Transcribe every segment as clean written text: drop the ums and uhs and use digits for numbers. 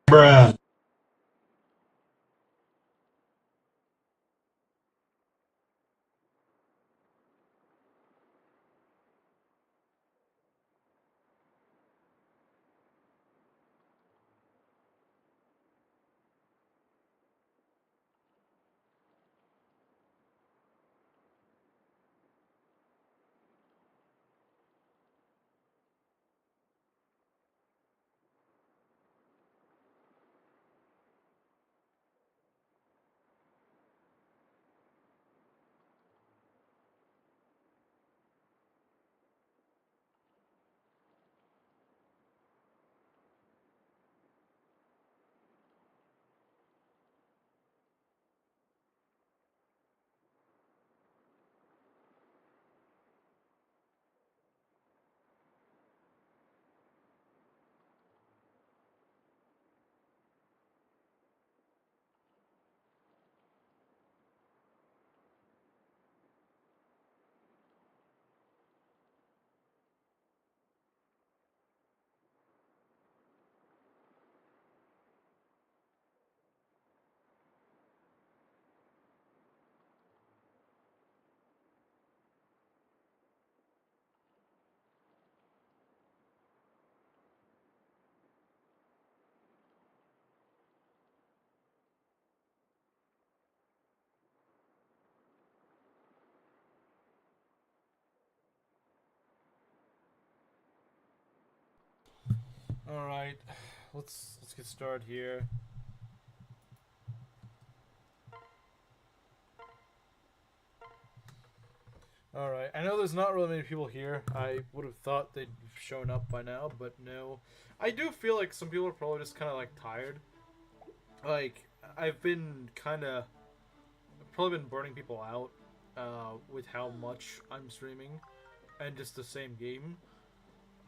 Bruh. All right, let's get started here. All right, I know there's not really many people here. I would have thought they'd shown up by now, but no. I do feel like some people are probably just kind of like tired. Like I've been kind of probably been burning people out with how much I'm streaming and just the same game.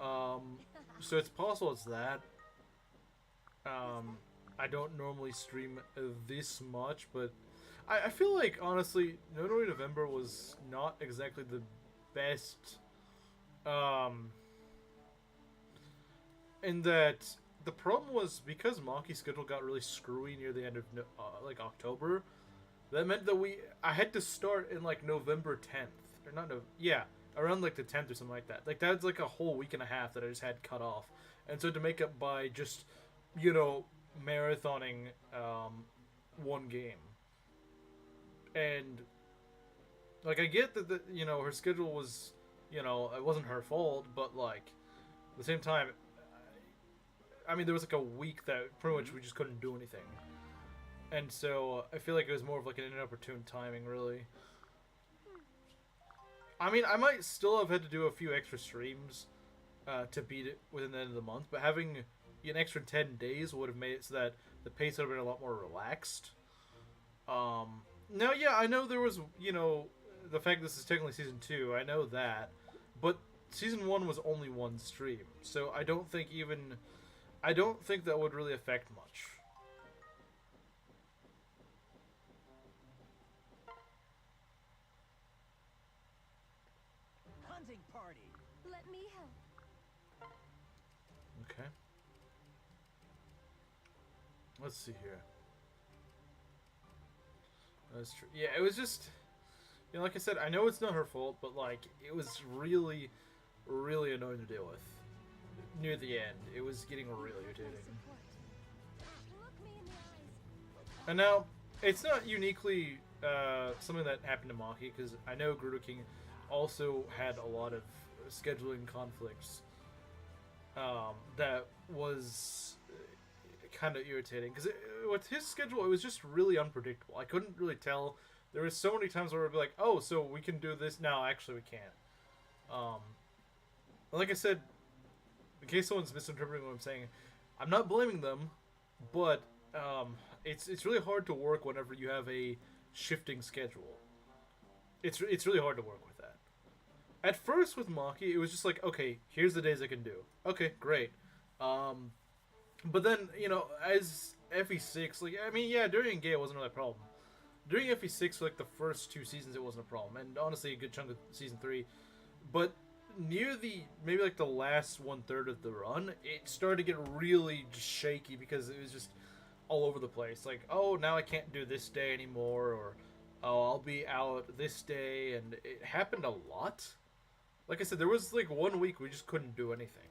Um, so it's possible it's that. Um, I don't normally stream this much, but I feel like honestly, No November was not exactly the best. Um, in that the problem was because Maki's schedule got really screwy near the end of like October. That meant that I had to start in like November 10th or not no yeah around like the 10th or something like that. Like that's like a whole week and a half that I just had cut off, and so to make up by just you know marathoning one game. And like I get that her schedule was it wasn't her fault, but like at the same time, I mean there was like a week that pretty much we just couldn't do anything, and so I feel like it was more of like an inopportune timing, really. I mean, I might still have had to do a few extra streams to beat it within the end of the month, but having an extra 10 days would have made it so that the pace would have been a lot more relaxed. Now, yeah, I know there was, the fact this is technically season two. I know that, but season one was only one stream, so I don't think that would really affect much. Hunting party. Let me help. Okay. Let's see here. That's true. Yeah, it was just, like I said, I know it's not her fault, but like it was really, really annoying to deal with. Near the end, it was getting really irritating. Look me in the eyes. And now, it's not uniquely something that happened to Maki, because I know Gerudo King also had a lot of scheduling conflicts that was kind of irritating. Because with his schedule, it was just really unpredictable. I couldn't really tell. There was so many times where I'd be like, oh, so we can do this? No, actually we can't. Um, like I said, in case someone's misinterpreting what I'm saying, I'm not blaming them, but it's really hard to work whenever you have a shifting schedule. It's really hard to work with that. At first with Maki, it was just like, okay, here's the days I can do. Okay, great. Um, but then as FE6, like I mean, yeah, during Gay it wasn't really a problem. During FE6, for like the first two seasons, it wasn't a problem, and honestly, a good chunk of season three. But near the maybe like the last 1/3 of the run, it started to get really just shaky because it was just all over the place. Like, oh, now I can't do this day anymore, or oh, I'll be out this day, and it happened a lot. Like I said, there was like 1 week we just couldn't do anything,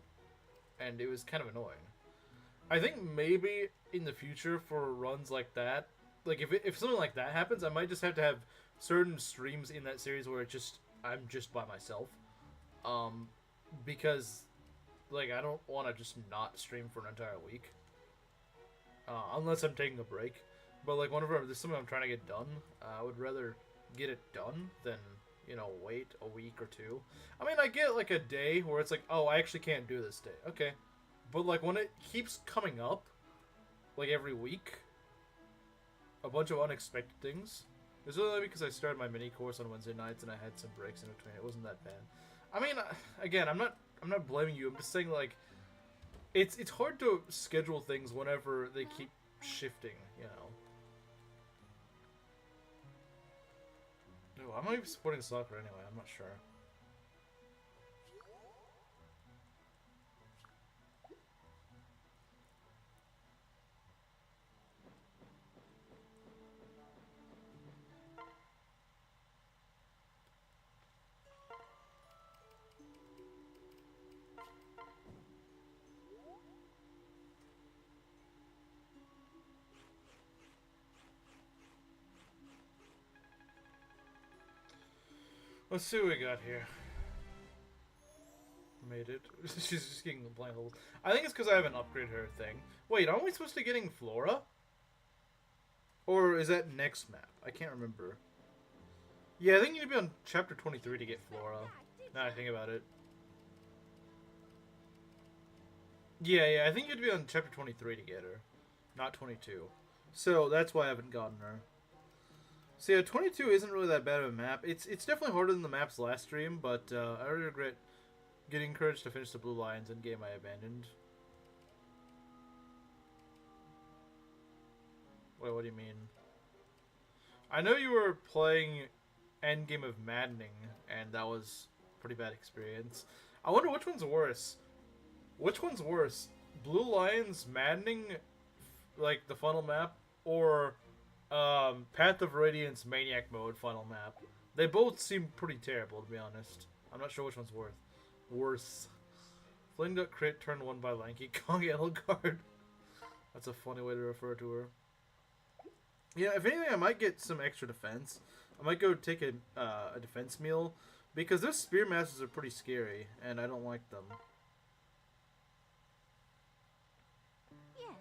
and it was kind of annoying. I think maybe in the future for runs like that, like if something like that happens, I might just have to have certain streams in that series where I'm just by myself, because like I don't want to just not stream for an entire week, unless I'm taking a break. But like whenever there's something I'm trying to get done, I would rather get it done than wait a week or two. I mean, I get like a day where it's like, oh, I actually can't do this day. Okay, but like when it keeps coming up, like every week, a bunch of unexpected things. It's only because I started my mini course on Wednesday nights and I had some breaks in between. It wasn't that bad. I mean, again, I'm not blaming you. I'm just saying like, it's hard to schedule things whenever they keep shifting. No, I might be supporting soccer anyway. I'm not sure. Let's see what we got here. Made it. She's just getting the blind holes. I think it's because I haven't upgraded her thing. Wait, aren't we supposed to be getting Flora? Or is that next map? I can't remember. Yeah, I think you need to be on chapter 23 to get Flora. Now I think about it. Yeah, I think you have to be on chapter 23 to get her. Not 22. So that's why I haven't gotten her. So yeah, 22 isn't really that bad of a map. It's definitely harder than the maps last stream, but I really regret getting encouraged to finish the Blue Lions in game I abandoned. Wait, what do you mean? I know you were playing Endgame of Maddening, and that was a pretty bad experience. I wonder which one's worse. Which one's worse? Blue Lions Maddening, like the funnel map, or Path of Radiance Maniac Mode final map? They both seem pretty terrible, to be honest. I'm not sure which one's worse. Flynn got crit turn 1 by Lanky Kong Edelgard. That's a funny way to refer to her. Yeah, if anything, I might get some extra defense. I might go take a defense meal, because those spear masters are pretty scary, and I don't like them. Yes.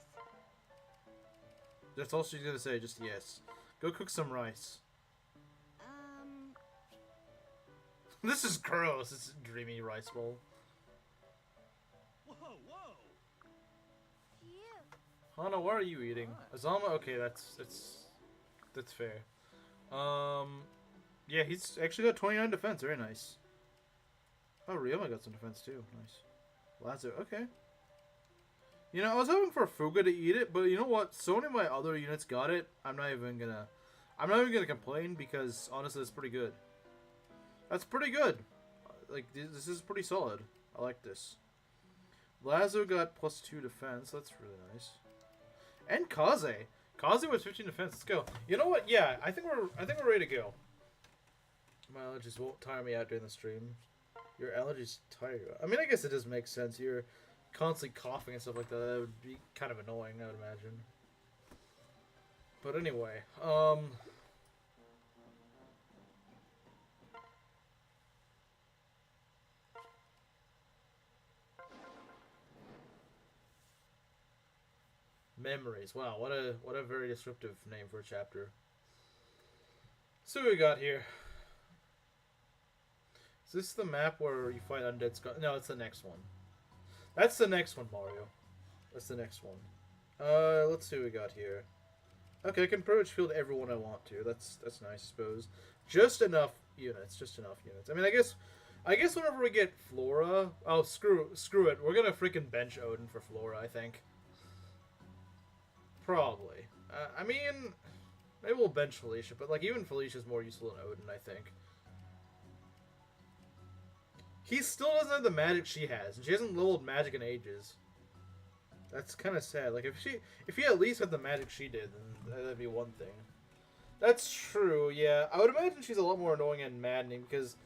That's all she's gonna say, just yes. Go cook some rice. This is gross. This is dreamy rice bowl. Whoa! Phew. Hana, what are you eating? Azama? Okay, that's fair. Yeah, he's actually got 29 defense. Very nice. Oh, Ryoma got some defense too. Nice. Laslow. Okay. You know, I was hoping for Fuga to eat it, but you know what? So many of my other units got it. I'm not even gonna complain, because honestly, it's pretty good. That's pretty good. Like, this is pretty solid. I like this. Laslow got +2 defense. That's really nice. And Kaze. Kaze with 15 defense. Let's go. You know what? Yeah, I think we're ready to go. My allergies won't tire me out during the stream. Your allergies tire you out. I mean, I guess it does make sense. You're constantly coughing and stuff like that. That would be kind of annoying, I would imagine. But anyway, memories. Wow, what a very descriptive name for a chapter. So what we got here. Is this the map where you fight undead Scar? No, it's the next one. That's the next one, Mario. That's the next one. Let's see what we got here. Okay, I can pretty much field everyone I want to. That's nice, I suppose. Just enough units. Just enough units. I mean, I guess whenever we get Flora, oh screw it. We're gonna freaking bench Odin for Flora, I think. Probably. I mean, maybe we'll bench Felicia, but like even Felicia's more useful than Odin, I think. he still doesn't have the magic she has, and she hasn't leveled magic in ages. That's kind of sad. Like, if he at least had the magic she did, then that'd be one thing. That's true, yeah. I would imagine she's a lot more annoying and maddening, because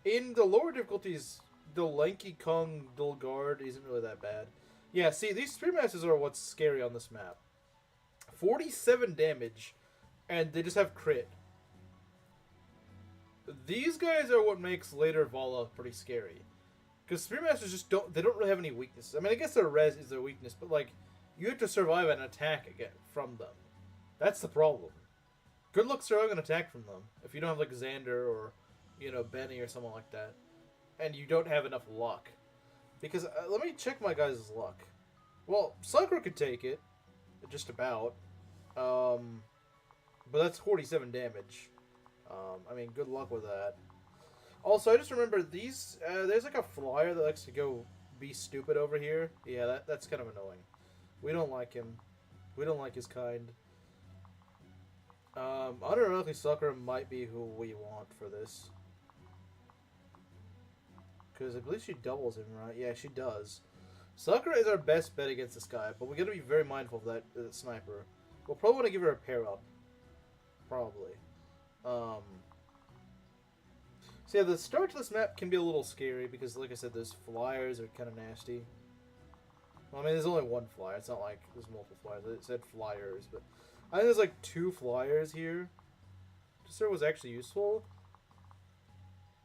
in the lower difficulties, the lanky Kong dual guard isn't really that bad. Yeah, see, these Spear Masters are what's scary on this map. 47 damage, and they just have crit. These guys are what makes later Vala pretty scary. Because Spear Masters just don't really have any weaknesses. I mean, I guess their res is their weakness, but like, you have to survive an attack again from them. That's the problem. Good luck surviving an attack from them if you don't have like Xander or, you know, Benny or someone like that. And you don't have enough luck. Because, let me check my guys' luck. Well, Sakura could take it. Just about. But that's 47 damage. I mean, good luck with that. Also, I just remember these, there's like a flyer that likes to go be stupid over here. Yeah, that's kind of annoying. We don't like him. We don't like his kind. Unironically, Sakura might be who we want for this. Because I believe she doubles him, right? Yeah, she does. Sakura is our best bet against this guy, but we gotta be very mindful of that sniper. We'll probably want to give her a pair up. Probably. So yeah, the start to this map can be a little scary because, like I said, those flyers are kind of nasty. Well, I mean, there's only one flyer. It's not like there's multiple flyers. It said flyers, but I think there's like 2 flyers here. To serve was actually useful.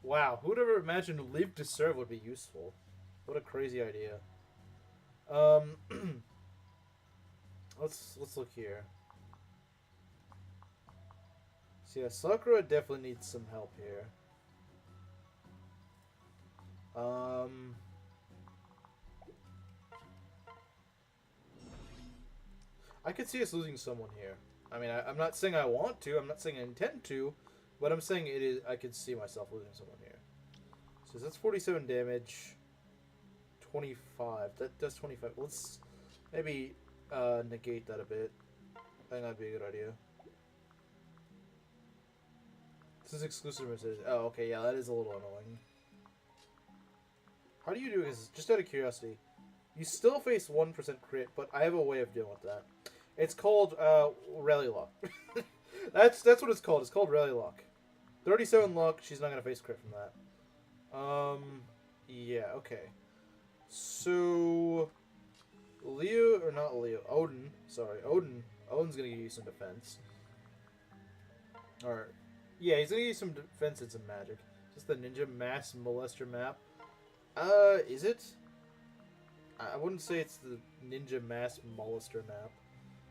Wow, who would ever imagine leave to serve would be useful? What a crazy idea. Let's look here. So yeah, Sakura definitely needs some help here. I could see us losing someone here. I mean, I'm not saying I want to. I'm not saying I intend to. But I'm saying it is. I could see myself losing someone here. So that's 47 damage. 25. That does 25. Let's maybe negate that a bit. I think that'd be a good idea. This is exclusive message. Oh, okay. Yeah, that is a little annoying. How do you do this? Just out of curiosity. You still face 1% crit, but I have a way of dealing with that. It's called Rally Lock. That's what it's called. It's called Rally Lock. 37 luck. She's not gonna face crit from that. Yeah. Okay. So Leo or not Leo? Odin. Sorry, Odin. Odin's gonna give you some defense. Or yeah, he's gonna give you some defense and some magic. Just the Ninja Mass Molester map. Is it? I wouldn't say it's the Ninja Mass Molester map.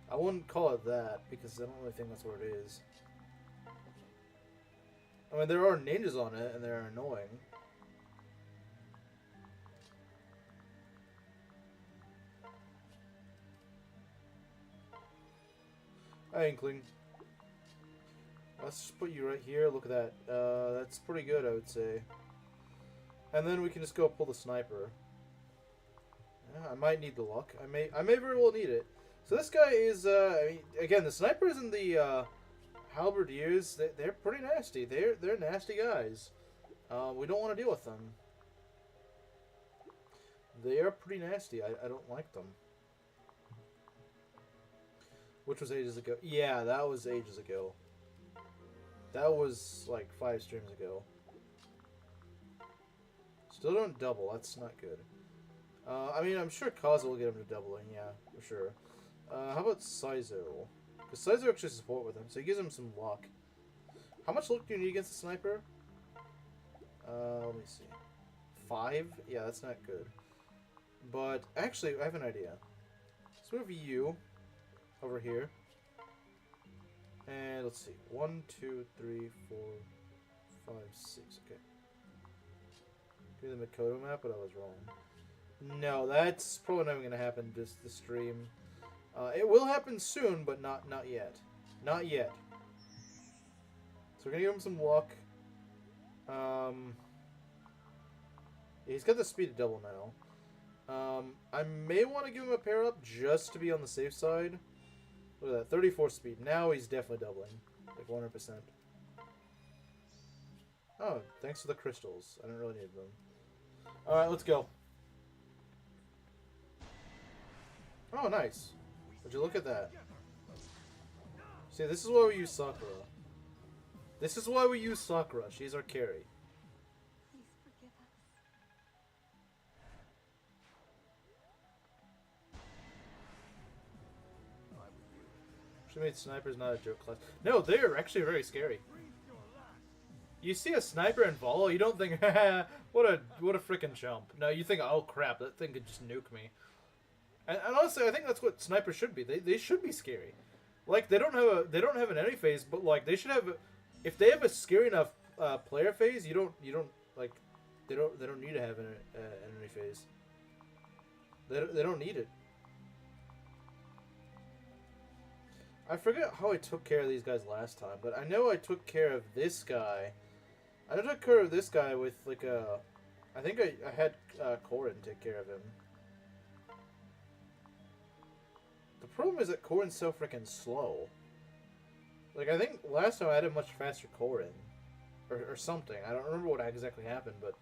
I wouldn't call it that because I don't really think that's what it is. I mean, there are ninjas on it, and they're annoying. Hi, Inkling. Let's just put you right here. Look at that. That's pretty good, I would say. And then we can just go pull the sniper. Yeah, I might need the luck. I may very well need it. So this guy is, I mean, again, the snipers and the halberdiers, they're pretty nasty. They're nasty guys. We don't want to deal with them. They are pretty nasty. I don't like them. Which was ages ago. Yeah, that was ages ago. That was like 5 streams ago. Still don't double. That's not good. I mean, I'm sure Kaze will get him to doubling. Yeah, for sure. How about Saizo? Because Saizo actually support with him, so he gives him some luck. How much luck do you need against the sniper? Let me see. 5? Yeah, that's not good. But, actually, I have an idea. Let's move you over here. And let's see. 1, 2, 3, 4, 5, 6. Okay. Do the Mikoto map, but I was wrong. No, that's probably not even going to happen this stream. It will happen soon, but not yet. Not yet. So we're going to give him some luck. He's got the speed to double now. I may want to give him a pair up just to be on the safe side. Look at that, 34 speed. Now he's definitely doubling. Like 100%. Oh, thanks for the crystals. I don't really need them. Alright, let's go. Oh, nice. Would you look at that? See, this is why we use Sakura. This is why we use Sakura. She's our carry. Please forgive us. She made snipers not a joke class. No, they're actually very scary. You see a sniper in Volo, you don't think, haha, what a freaking jump. No, you think, oh crap, that thing could just nuke me. And honestly, I think that's what snipers should be. They should be scary. Like they don't have an enemy phase, but like they should have. If they have a scary enough player phase, you don't like they don't need to have an enemy phase. They don't need it. I forget how I took care of these guys last time, but I know I took care of this guy. I took care of this guy with like a. I think I had Korin take care of him. The problem is that Korin's so freaking slow. Like, I think last time I had a much faster Korin. Or something. I don't remember what exactly happened, but...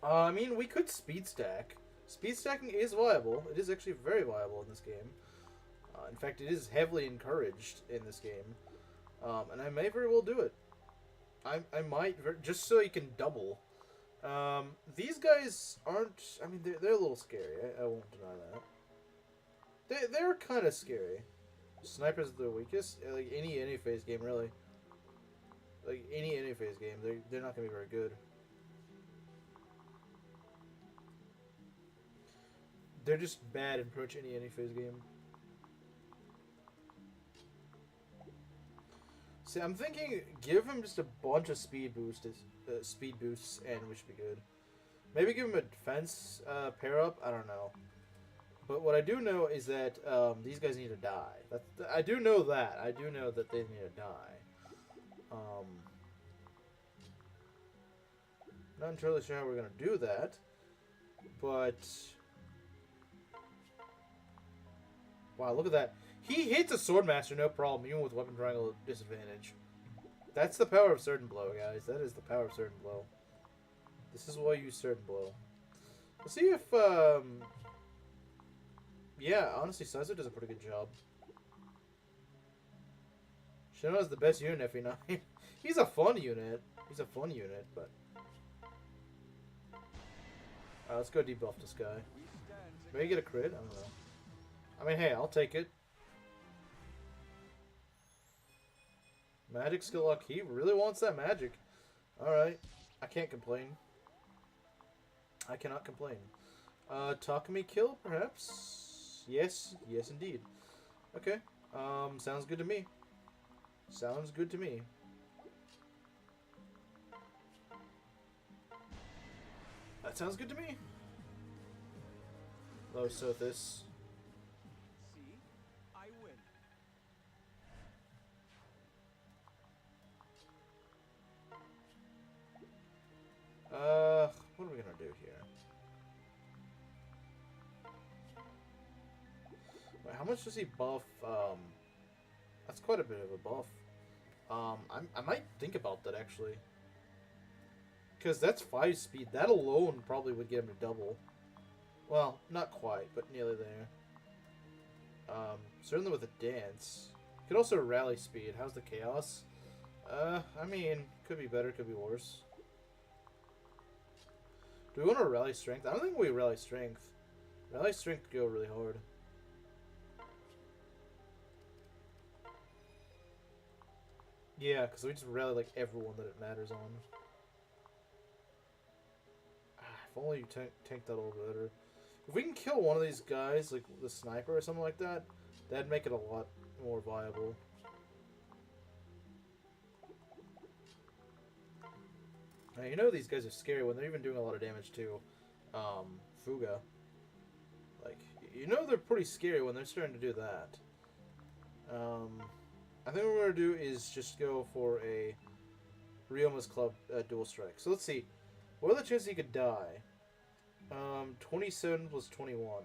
I mean, we could speed stack. Speed stacking is viable. It is actually very viable in this game. In fact, it is heavily encouraged in this game. And I may very well do it. I might, just so you can double. These guys aren't... I mean, they're a little scary. I won't deny that. They're kind of scary. Snipers are the weakest. Like any phase game, really. Like any phase game, they're not gonna be very good. They're just bad in pretty much any phase game. See, I'm thinking give him just a bunch of speed boosts, and we should be good. Maybe give him a defense pair up. I don't know. But what I do know is that these guys need to die. I do know that. I do know that they need to die. Not entirely sure how we're going to do that. But... Wow, look at that. He hits a Swordmaster, no problem, even with Weapon Triangle disadvantage. That's the power of Certain Blow, guys. That is the power of Certain Blow. This is why you use Certain Blow. Let's see if... Yeah, honestly, Saizo does a pretty good job. Shino's the best unit, FE9. He's a fun unit. He's a fun unit, but... Alright, let's go debuff this guy. Maybe get a crit? I don't know. I mean, hey, I'll take it. Magic skill luck. He really wants that magic. Alright. I can't complain. I cannot complain. Takumi kill, perhaps? Yes, yes indeed. Okay. Sounds good to me. Sounds good to me. That sounds good to me. Low Sothis. See, I win. What are we gonna do here? Wait, how much does he buff? That's quite a bit of a buff. I might think about that actually. Because that's 5 speed. That alone probably would get him to double. Well, not quite, but nearly there. Certainly with a dance. Could also rally speed. How's the chaos? I mean, could be better, could be worse. Do we want to rally strength? I don't think we rally strength. Rally strength could go really hard. Yeah, because we just rally like everyone that it matters on. If only you tanked that a little better. If we can kill one of these guys, like the sniper or something like that, that'd make it a lot more viable. Now, you know these guys are scary when they're even doing a lot of damage to Fuga. Like, you know they're pretty scary when they're starting to do that. I think what we're going to do is just go for a Ryoma's Club dual strike. So let's see. What are the chances he could die? 27 plus 21.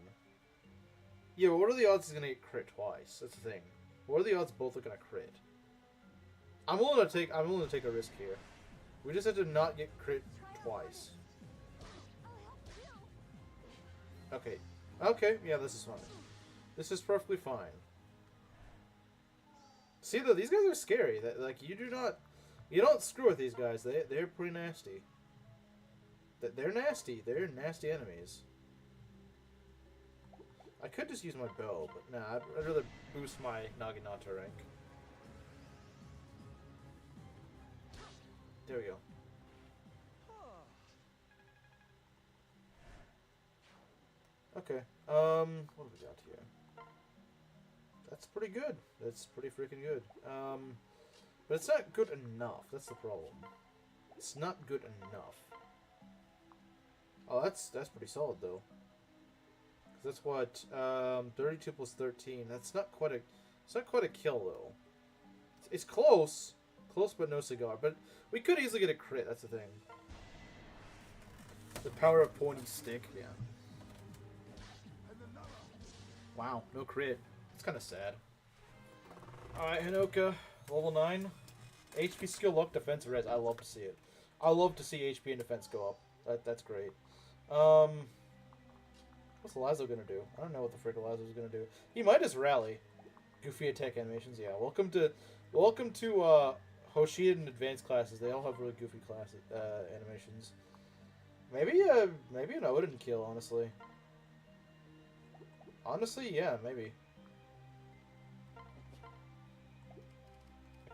Yeah, but what are the odds he's going to get crit twice? That's the thing. What are the odds both are going to crit? I'm willing to take a risk here. We just have to not get crit twice. Okay. Okay, yeah, this is fine. This is perfectly fine. See, though, these guys are scary. That, like, you don't screw with these guys. They're pretty nasty. They're nasty. They're nasty enemies. I could just use my bow, but nah, I'd rather boost my Naginata rank. There we go. Okay. What have we got here? That's pretty good. That's pretty freaking good. But it's not good enough. That's the problem. It's not good enough. Oh, that's pretty solid though. 'Cause that's what 32 plus 13. That's not quite a. It's not quite a kill though. It's close, close but no cigar. But we could easily get a crit. That's the thing. The power of pointy stick. Yeah. Wow, no crit. It's kind of sad. Alright, Hinoka, level 9. HP, skill, luck, defense, res. I love to see it. I love to see HP and defense go up. That's great. What's Laslow gonna do? I don't know what the frick Laslow's gonna do. He might just rally. Goofy attack animations, yeah. Welcome to Hoshiden advanced classes. They all have really goofy classes animations. Maybe an Odin kill, honestly. Honestly, yeah, maybe.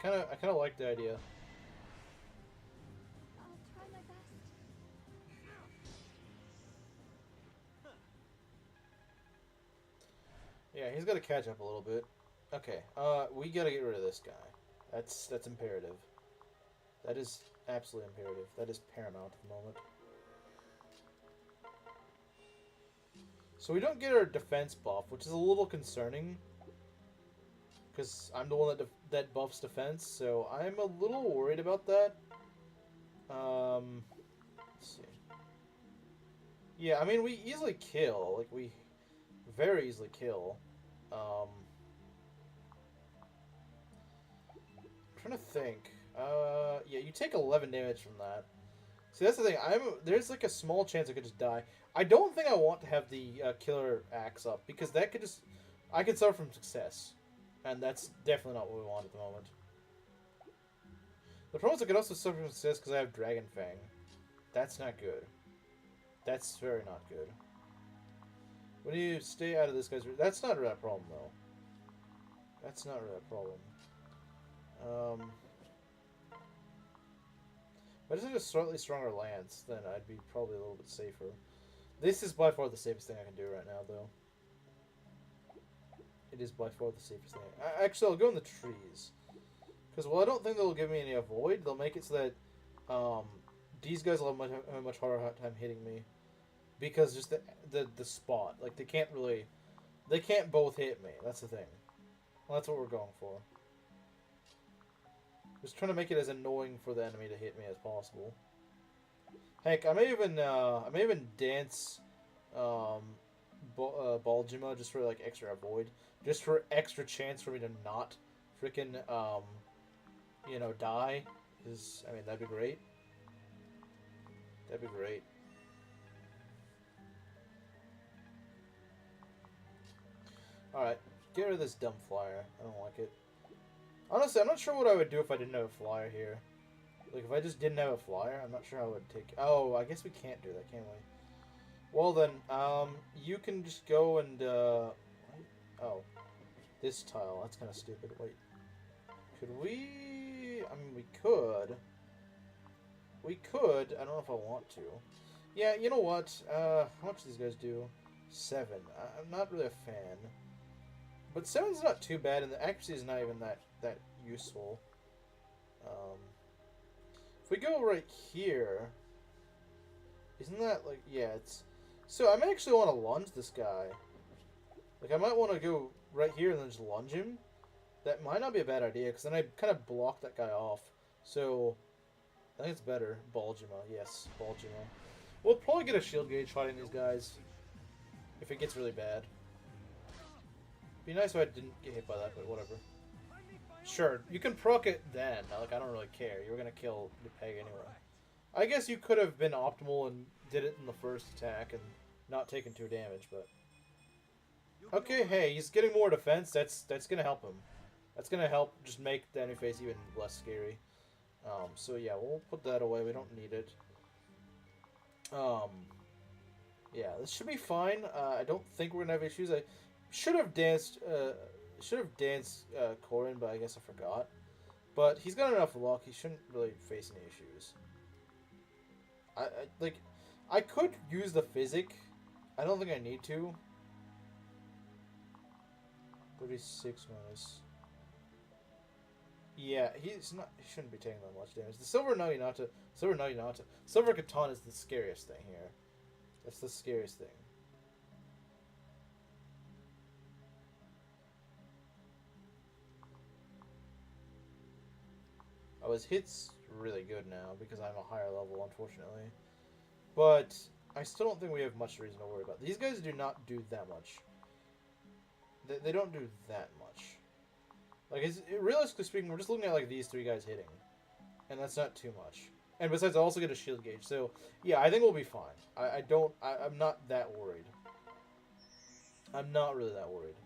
I kind of like the idea. I'll try my best. Yeah, he's got to catch up a little bit. Okay, we got to get rid of this guy. That's imperative. That is absolutely imperative. That is paramount at the moment. So we don't get our defense buff, which is a little concerning. Because I'm the one that buffs defense, so I'm a little worried about that. Let's see. Yeah, I mean, we easily kill. Like, we very easily kill. I'm trying to think. Yeah, you take 11 damage from that. See, that's the thing. There's like a small chance I could just die. I don't think I want to have the killer axe up, because that could just... I could suffer from success. And that's definitely not what we want at the moment. The problem is I could also suffer from success because I have Dragon Fang. That's not good. That's very not good. We need to stay out of this guy's... That's not really a problem, though. That's not really a problem. If I just had a slightly stronger lance, then I'd be probably a little bit safer. This is by far the safest thing I can do right now, though. It is by far the safest thing. Actually, I'll go in the trees. Because, well, I don't think they'll give me any avoid. They'll make it so that these guys will have a much harder time hitting me. Because just the spot. Like, they can't really... They can't both hit me. That's the thing. Well, that's what we're going for. Just trying to make it as annoying for the enemy to hit me as possible. Heck, I may even dance Baljima just for like extra avoid, just for extra chance for me to not freaking you know, die. Is, I mean, that'd be great. That'd be great. All right, get rid of this dumb flyer. I don't like it. Honestly, I'm not sure what I would do if I didn't have a flyer here. Like, if I just didn't have a flyer, I'm not sure how I would take... Oh, I guess we can't do that, can we? Well, then, you can just go and, Oh. This tile. That's kind of stupid. Wait. Could we... I mean, we could. We could. I don't know if I want to. Yeah, you know what? How much do these guys do? 7. I'm not really a fan. But 7's not too bad, and the accuracy is not even that useful. If we go right here, isn't that like, yeah, it's... So I may actually want to lunge this guy. Like, I might want to go right here and then just lunge him. That might not be a bad idea, because then I kind of block that guy off. So, I think it's better. Baljima, yes, Baljima. We'll probably get a shield gauge fighting these guys, if it gets really bad. Be nice if I didn't get hit by that, but whatever. Sure, you can proc it then. Like, I don't really care. You were gonna kill the peg anyway. I guess you could have been optimal and did it in the first attack, and... But, you know, whatever. Alright, not taking 2 damage, but... Okay, hey, he's getting more defense. That's gonna help him. That's gonna help just make the enemy phase even less scary. So yeah, we'll put that away. We don't need it. Yeah, this should be fine. I don't think we're gonna have issues. I should have danced Korin, but I guess I forgot. But he's got enough luck. He shouldn't really face any issues. I could use the physic. I don't think I need to. 36 minus. Yeah, he's not. He shouldn't be taking that much damage. The silver no Hinata, silver katana is the scariest thing here. That's the scariest thing. Oh, his hit's really good now because I'm a higher level, unfortunately. But I still don't think we have much reason to worry about. These guys do not do that much. They don't do that much. Like, realistically speaking, we're just looking at, like, these 3 guys hitting. And that's not too much. And besides, I also get a shield gauge. So, yeah, I think we'll be fine. I'm not that worried. I'm not really that worried.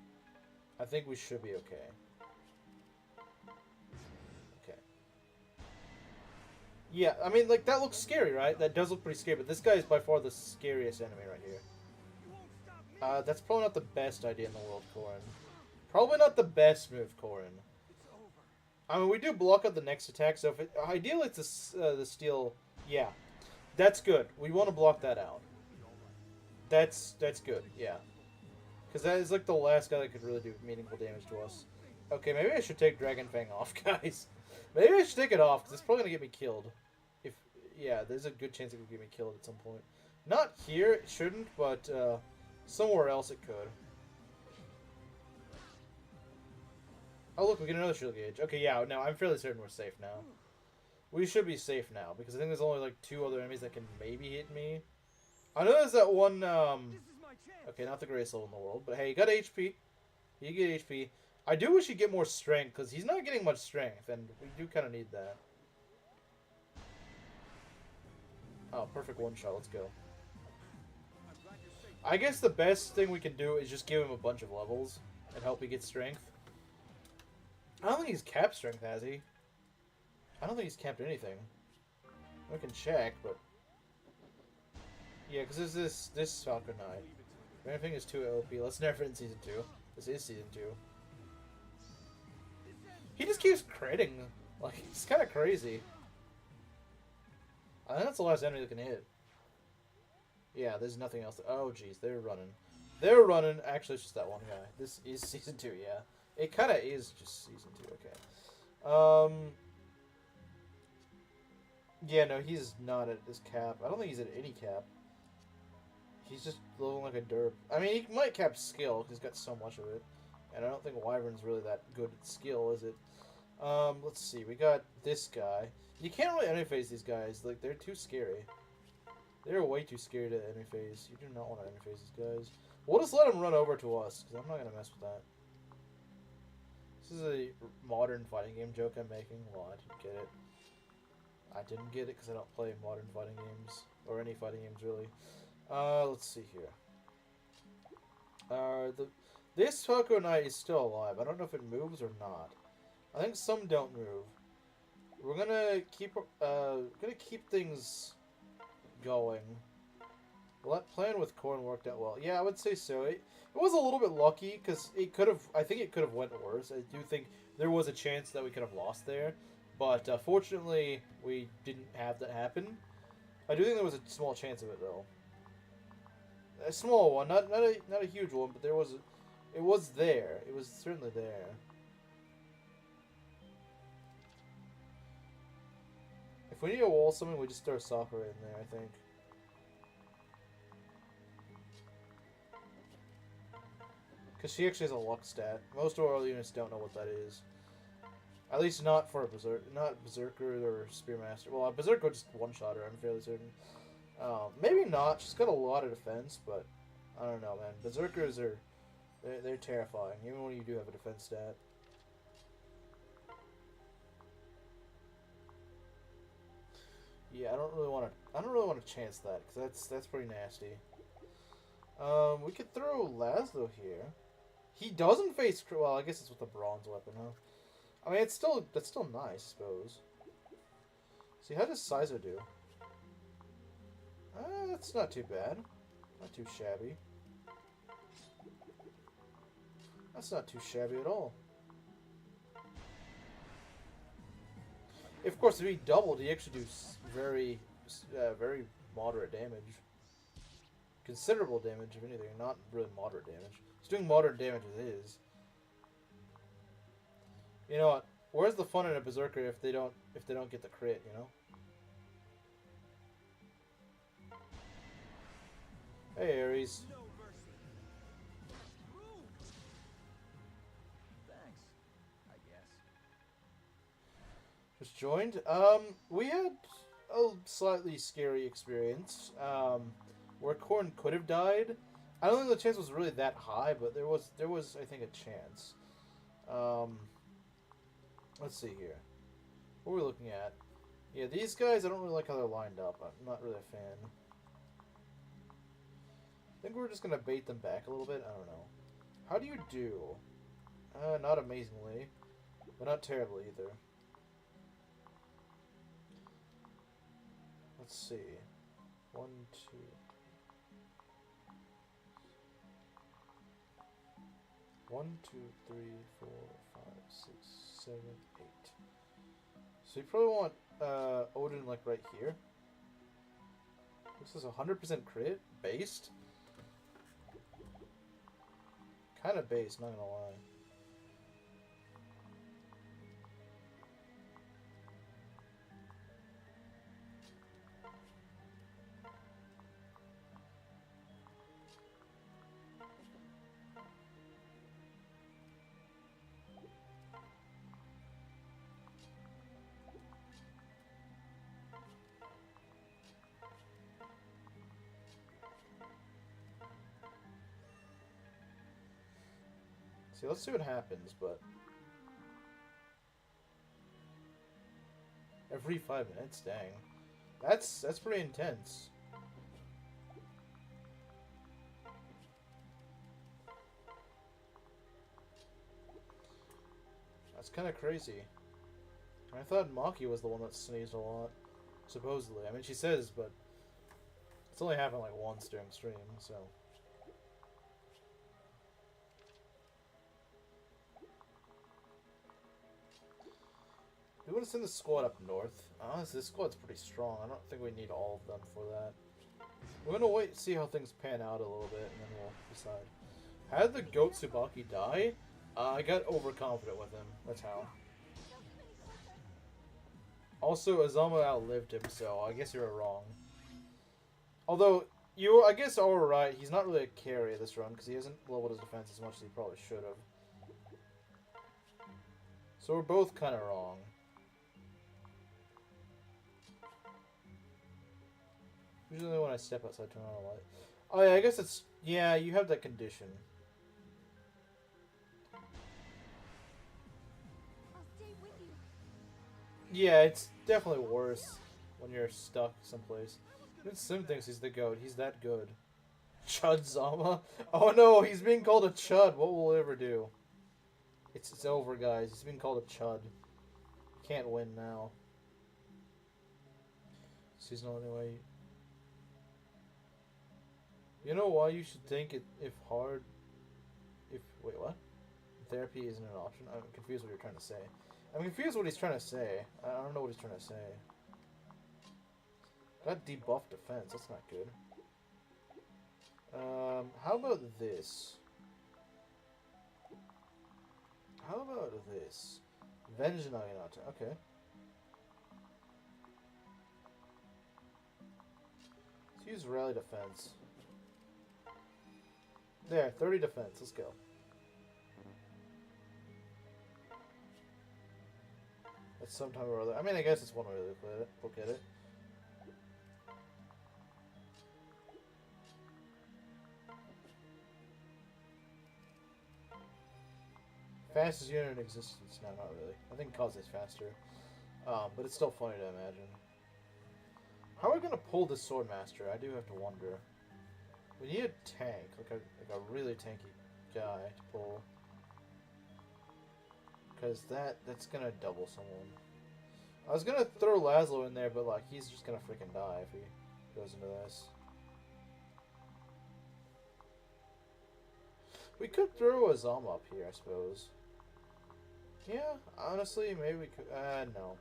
I think we should be okay. Okay. Yeah, I mean, like, that looks scary, right? That does look pretty scary, but this guy is by far the scariest enemy right here. That's probably not the best idea in the world, Korin. Probably not the best move, Korin. I mean, we do block out the next attack, so if ideally it's the steel... Yeah, that's good. We want to block that out. That's good, yeah. Because that is like the last guy that could really do meaningful damage to us. Okay, maybe I should take Dragon Fang off, guys. Maybe I should take it off, because it's probably going to get me killed. Yeah, there's a good chance it could get me killed at some point. Not here, it shouldn't, but... somewhere else it could. Oh look, we get another shield gauge. Okay, yeah, no, I'm fairly certain we're safe now. We should be safe now, because I think there's only like 2 other enemies that can maybe hit me. I know there's that one, okay, not the greatest level in the world, but hey, you got HP. You get HP. I do wish he'd get more strength, because he's not getting much strength, and we do kind of need that. Oh, perfect one-shot, let's go. I guess the best thing we can do is just give him a bunch of levels and help he get strength. I don't think he's capped strength, has he? I don't think he's capped anything. We can check, but... Yeah, because there's this Falcon Knight. If anything is too OP, let's nerf it in Season 2. This is Season 2. He just keeps critting. Like, it's kind of crazy. I think that's the last enemy that can hit. Yeah, there's nothing else. Oh, jeez, they're running. They're running. Actually, it's just that one guy. This is Season 2, yeah. It kind of is just Season 2, okay. Yeah, no, he's not at his cap. I don't think he's at any cap. He's just leveling like a derp. I mean, he might cap skill, because he's got so much of it. And I don't think Wyvern's really that good at skill, is it? Let's see. We got this guy. You can't really enemy phase these guys. Like, they're too scary. They're way too scary to enemy phase. You do not want to enemy phase these guys. We'll just let them run over to us, because I'm not going to mess with that. This is a modern fighting game joke I'm making. Well, I didn't get it. I didn't get it because I don't play modern fighting games. Or any fighting games, really. Let's see here. This Falco Knight is still alive. I don't know if it moves or not. I think some don't move. We're gonna keep things going. Well, that plan with Korn worked out well. Yeah, I would say so. It was a little bit lucky because it could have. I think it could have went worse. I do think there was a chance that we could have lost there, but fortunately we didn't have that happen. I do think there was a small chance of it though. A small one, not a huge one, but there was. It was there. It was certainly there. If we need a wall summon, we just throw Sakura in there, I think. Because she actually has a luck stat. Most of our units don't know what that is. At least not for a Berserker or Spearmaster. Well, a Berserker would just one-shot her, I'm fairly certain. Maybe not. She's got a lot of defense, but I don't know, man. Berserkers are... They're terrifying, even when you do have a defense stat. Yeah, I don't really want to chance that because that's pretty nasty. We could throw Laslow here. He doesn't face... Well, I guess it's with a bronze weapon, huh? I mean, that's still nice, I suppose. See, how does Saizo do? That's not too bad. Not too shabby. That's not too shabby at all. Of course, if he doubled, he actually do very moderate damage. Considerable damage, if anything. Not really moderate damage. He's doing moderate damage as is. You know what? Where's the fun in a berserker if they don't get the crit? You know. Hey, Ares. No mercy. Thanks, I guess. Just joined. We had a slightly scary experience. Where Corn could have died. I don't think the chance was really that high, but there was I think a chance. Let's see here. What are we looking at? Yeah, these guys, I don't really like how they're lined up. I'm not really a fan. I think we're just gonna bait them back a little bit. I don't know. How do you do? Not amazingly, but not terribly either. Let's see. 1, 2. One, 2, 3, 4, 5, 6, 7, 8. So you probably want Odin like right here. This is 100% crit based. Kind of based, not gonna lie. See, let's see what happens, but... Every 5 minutes? Dang. That's pretty intense. That's kind of crazy. I thought Maki was the one that sneezed a lot. Supposedly. I mean, she says, but... It's only happened like once during stream, so... We want to send the squad up north. Honestly, this squad's pretty strong. I don't think we need all of them for that. We're gonna wait and see how things pan out a little bit, and then we'll decide. How did the goat Subaki die? I got overconfident with him. That's how. Also, Azama outlived him, so I guess you were wrong. Although, I guess all right. He's not really a carry this run, because he hasn't leveled his defense as much as he probably should have. So we're both kind of wrong. Usually when I step outside, turn on a light. Oh yeah, I guess it's... Yeah, you have that condition. I'll stay with you. Yeah, it's definitely worse when you're stuck someplace. Even Sim thinks he's the GOAT. He's that good. Chud Zama? Oh no, he's being called a chud. What will he ever do? It's over, guys. He's being called a chud. Can't win now. Seasonal anyway. You know why you should think it wait, what? Therapy isn't an option? I'm confused what you're trying to say. I'm confused what he's trying to say. I don't know what he's trying to say. Got debuffed defense, that's not good. How about this? How about this? Venge Hinata, okay. Let's use rally defense. There, 30 defense. Let's go. That's sometime or other. I mean, I guess it's one way to look at it. Fastest unit in existence? No, not really. I think Kaze is faster. But it's still funny to imagine. How are we going to pull this Swordmaster? I do have to wonder. We need a tank, like a really tanky guy to pull. Because that's gonna double someone. I was gonna throw Laslow in there, but like he's just gonna freaking die if he goes into this. We could throw Azama up here, I suppose. Yeah, honestly, maybe we could. No.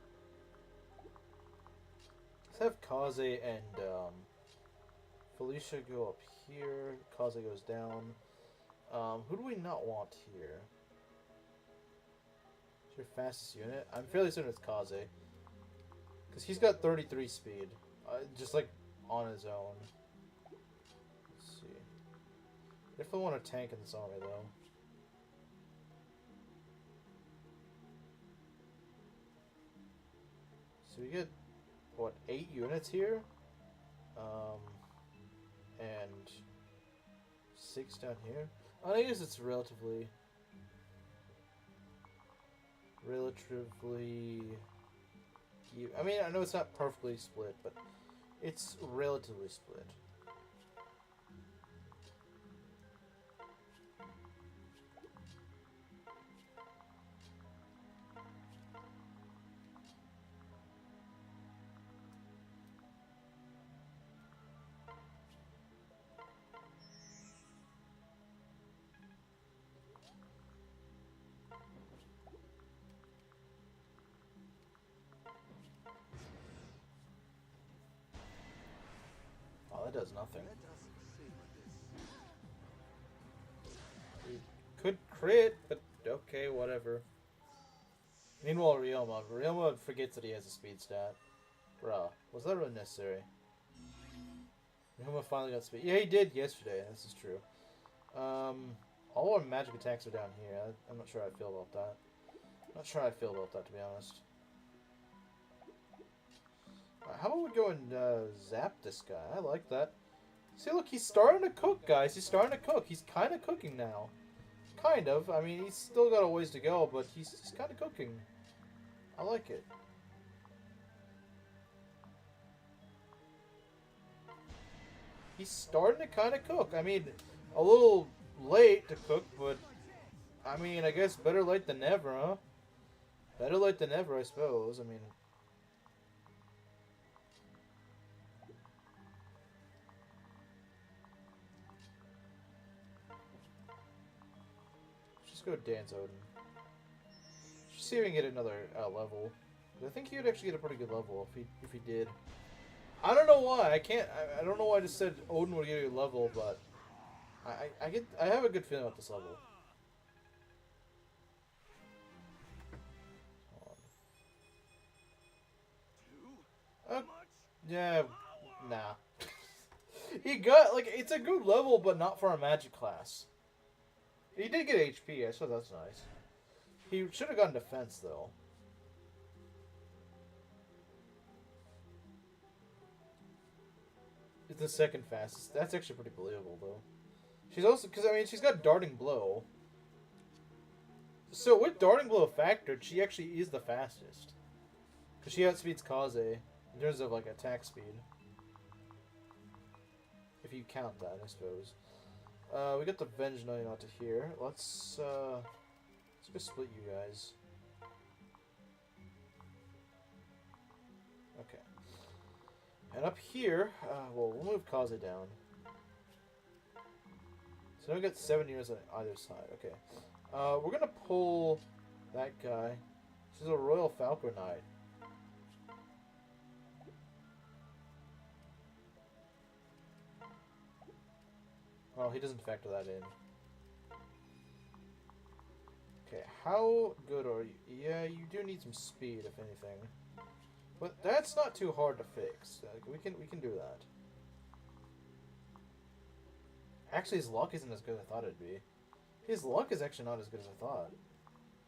Let's have Kaze and Felicia go up here. Kaze goes down. Who do we not want here? Is your fastest unit? I'm fairly certain it's Kaze. Because he's got 33 speed. Just like on his own. Let's see. I definitely want a tank in this army though. So we get, what, 8 units here? And 6 down here. I guess it's relatively... I mean, I know it's not perfectly split, but it's relatively split. That does nothing. We could crit, but okay, whatever. Meanwhile, Ryoma forgets that he has a speed stat. Bruh, was that really necessary? Ryoma finally got speed. Yeah, he did yesterday, this is true. All our magic attacks are down here. I'm not sure how I feel about that. To be honest. How about we go and zap this guy? I like that. See, look, he's starting to cook, guys. He's starting to cook. He's kind of cooking now. Kind of. I mean, he's still got a ways to go, but he's kind of cooking. I like it. He's starting to kind of cook. I mean, a little late to cook, but I mean, I guess better late than never, huh? Better late than never, I suppose. I mean... Go dance Odin. Just see if we can get another level. I think he would actually get a pretty good level if he did. I don't know why. I don't know why I just said Odin would get a level, but I have a good feeling about this level. Yeah, nah. He got like it's a good level, but not for a magic class. He did get HP, so that's nice. He should have gotten defense, though. It's the second fastest. That's actually pretty believable, though. She's also... Because, I mean, she's got Darting Blow. So, with Darting Blow factored, she actually is the fastest. Because she outspeeds Kaze in terms of, like, attack speed. If you count that, I suppose. We got the Venge Hinata here. Let's go split you guys. Okay. And up here, well, we'll move Kaze down. So now we got 7 units on either side. Okay. We're gonna pull that guy. This is a Royal Falcon Knight. Well, he doesn't factor that in. Okay, how good are you? Yeah, you do need some speed, if anything. But that's not too hard to fix. We can do that. Actually, his luck isn't as good as I thought it'd be. His luck is actually not as good as I thought.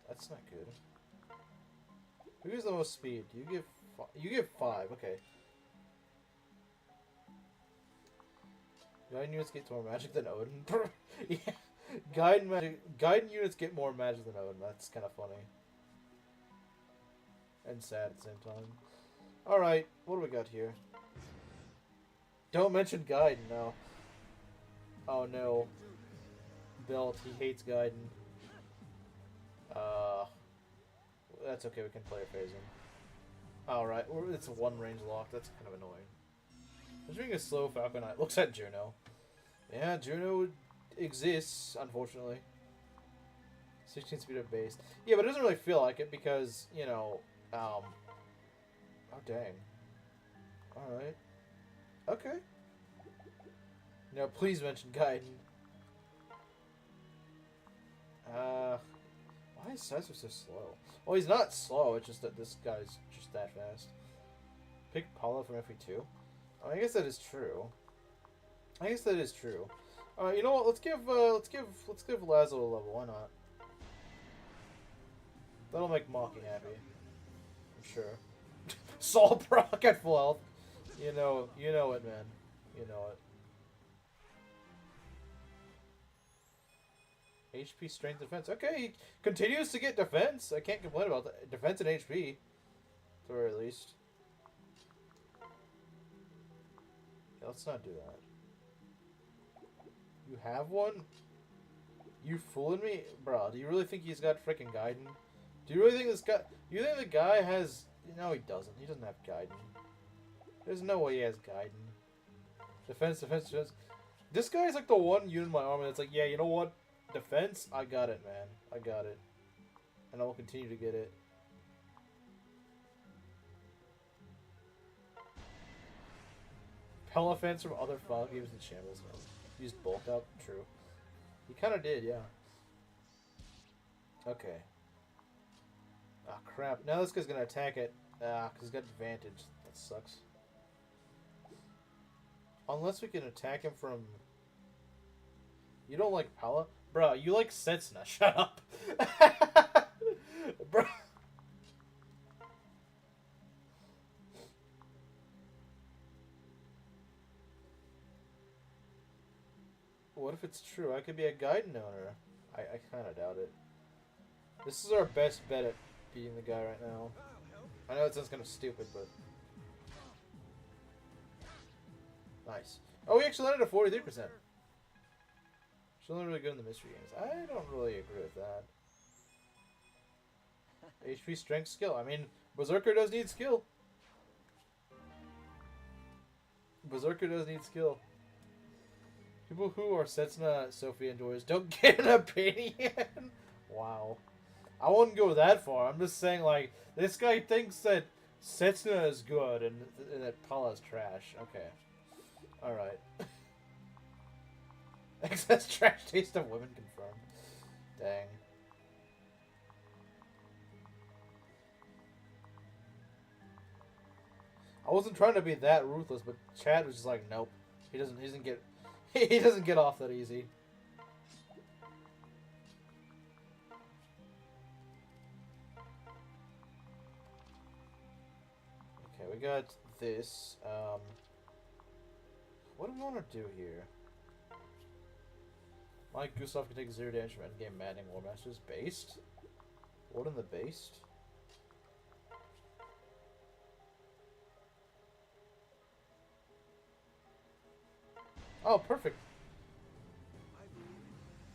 That's not good. Who gives the most speed? You give 5. Okay. Guiding units get more magic than Odin. Yeah. Guiding units get more magic than Odin. That's kind of funny. And sad at the same time. Alright, what do we got here? Don't mention Gaiden, no. Oh no. Belt, he hates Gaiden. That's okay, we can play a phasing. Alright, it's a one range lock, that's kind of annoying. I'm doing a slow Falcon Knight. Looks at Juno. Yeah, Juno exists, unfortunately. 16 speed of base. Yeah, but it doesn't really feel like it because, you know, oh dang. Alright. Okay. No, please mention Gaiden. Why is Saizo so slow? Well, he's not slow, it's just that this guy's just that fast. Pick Paula from FE2? Oh, I guess that is true. I guess that is true. You know what? Let's give Laslow a level. Why not? That'll make Maki happy. I'm sure. Saul proc at full health. You know it, man. You know it. HP, strength, defense. Okay, he continues to get defense. I can't complain about that. Defense and HP, at the very least. Yeah, let's not do that. You have one? You fooling me? Bro, do you really think he's got freaking Gaiden? Do you really think this guy... You think the guy has... No, he doesn't. He doesn't have Gaiden. There's no way he has Gaiden. Defense, defense, defense. This guy's like the one unit in my army that's like, yeah, you know what? Defense? I got it, man. I got it. And I will continue to get it. Pelifans from other file games in shambles. Used bulk up? True. He kind of did, yeah. Okay. Ah, crap. Now this guy's gonna attack it. Ah, because he's got advantage. That sucks. Unless we can attack him from... You don't like Pala? Bro, you like Setsuna. Shut up. Bro. What if it's true? I could be a Gaiden owner. I kind of doubt it. This is our best bet at beating the guy right now. I know it sounds kind of stupid, but... Nice. Oh, we actually landed at 43%. She's only really good in the mystery games. I don't really agree with that. HP, strength, skill. I mean, Berserker does need skill. Berserker does need skill. People who are Setsuna Sophie enjoyers don't get an opinion. Wow. I wouldn't go that far. I'm just saying, like, this guy thinks that Setsuna is good and that Paula is trash. Okay. Alright. Excess trash taste of women confirmed. Dang. I wasn't trying to be that ruthless, but Chad was just like, nope. He doesn't get he doesn't get off that easy. Okay, we got this. What do we want to do here? Mike Gustav can take 0 damage from endgame Maddening War Masters. Based? What in the based? Oh, perfect.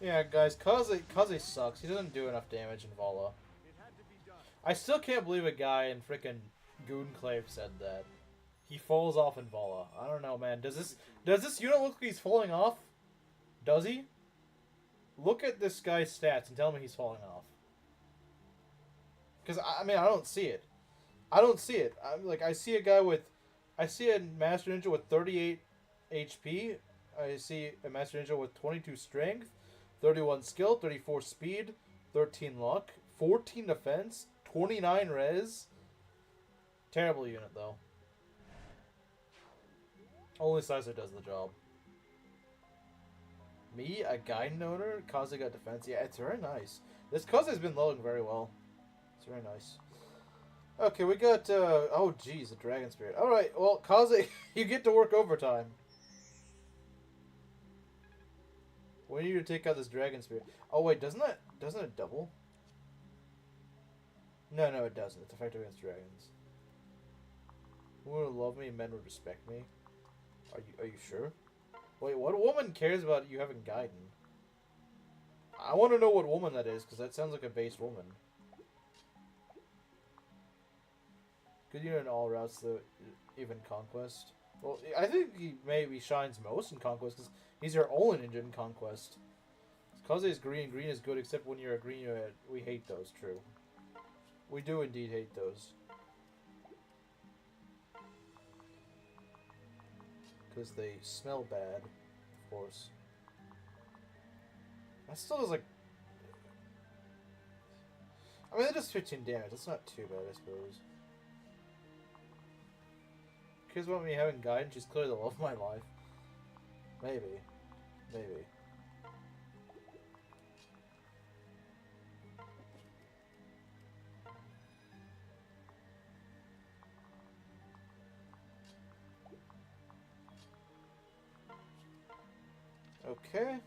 Yeah, guys, Kaze sucks. He doesn't do enough damage in Vala. I still can't believe a guy in frickin' Goonclave said that. He falls off in Vala. I don't know, man. Does this unit look like he's falling off? Does he? Look at this guy's stats and tell me he's falling off. Because, I mean, I don't see it. I don't see it. I see a guy with... I see a Master Ninja with 38 HP. I see a Master Ninja with 22 strength, 31 skill, 34 speed, 13 luck, 14 defense, 29 res. Terrible unit, though. Only Saizo does the job. Me, a Gaiden owner, Kaze got defense. Yeah, it's very nice. This Kaze's been loading very well. It's very nice. Okay, we got, oh geez, a Dragon Spirit. Alright, well, Kaze, you get to work overtime. We need to take out this Dragon Spirit. Oh wait, doesn't it double? No, it doesn't. It's effective against dragons. Women would love me and men would respect me. Are you sure? Wait, what woman cares about you having Gaiden? I want to know what woman that is, because that sounds like a base woman. Good unit in all routes, though, even Conquest. Well, I think he maybe shines most in Conquest, because he's your only ninja in Conquest. Kaze is green. Green is good, except when you're a green unit. We hate those, true. We do indeed hate those. Because they smell bad, of course. That still does, like... I mean, it does 15 damage. That's not too bad, I suppose. Cares about me having Gaiden? She's clearly the love of my life. Maybe. Maybe. Okay.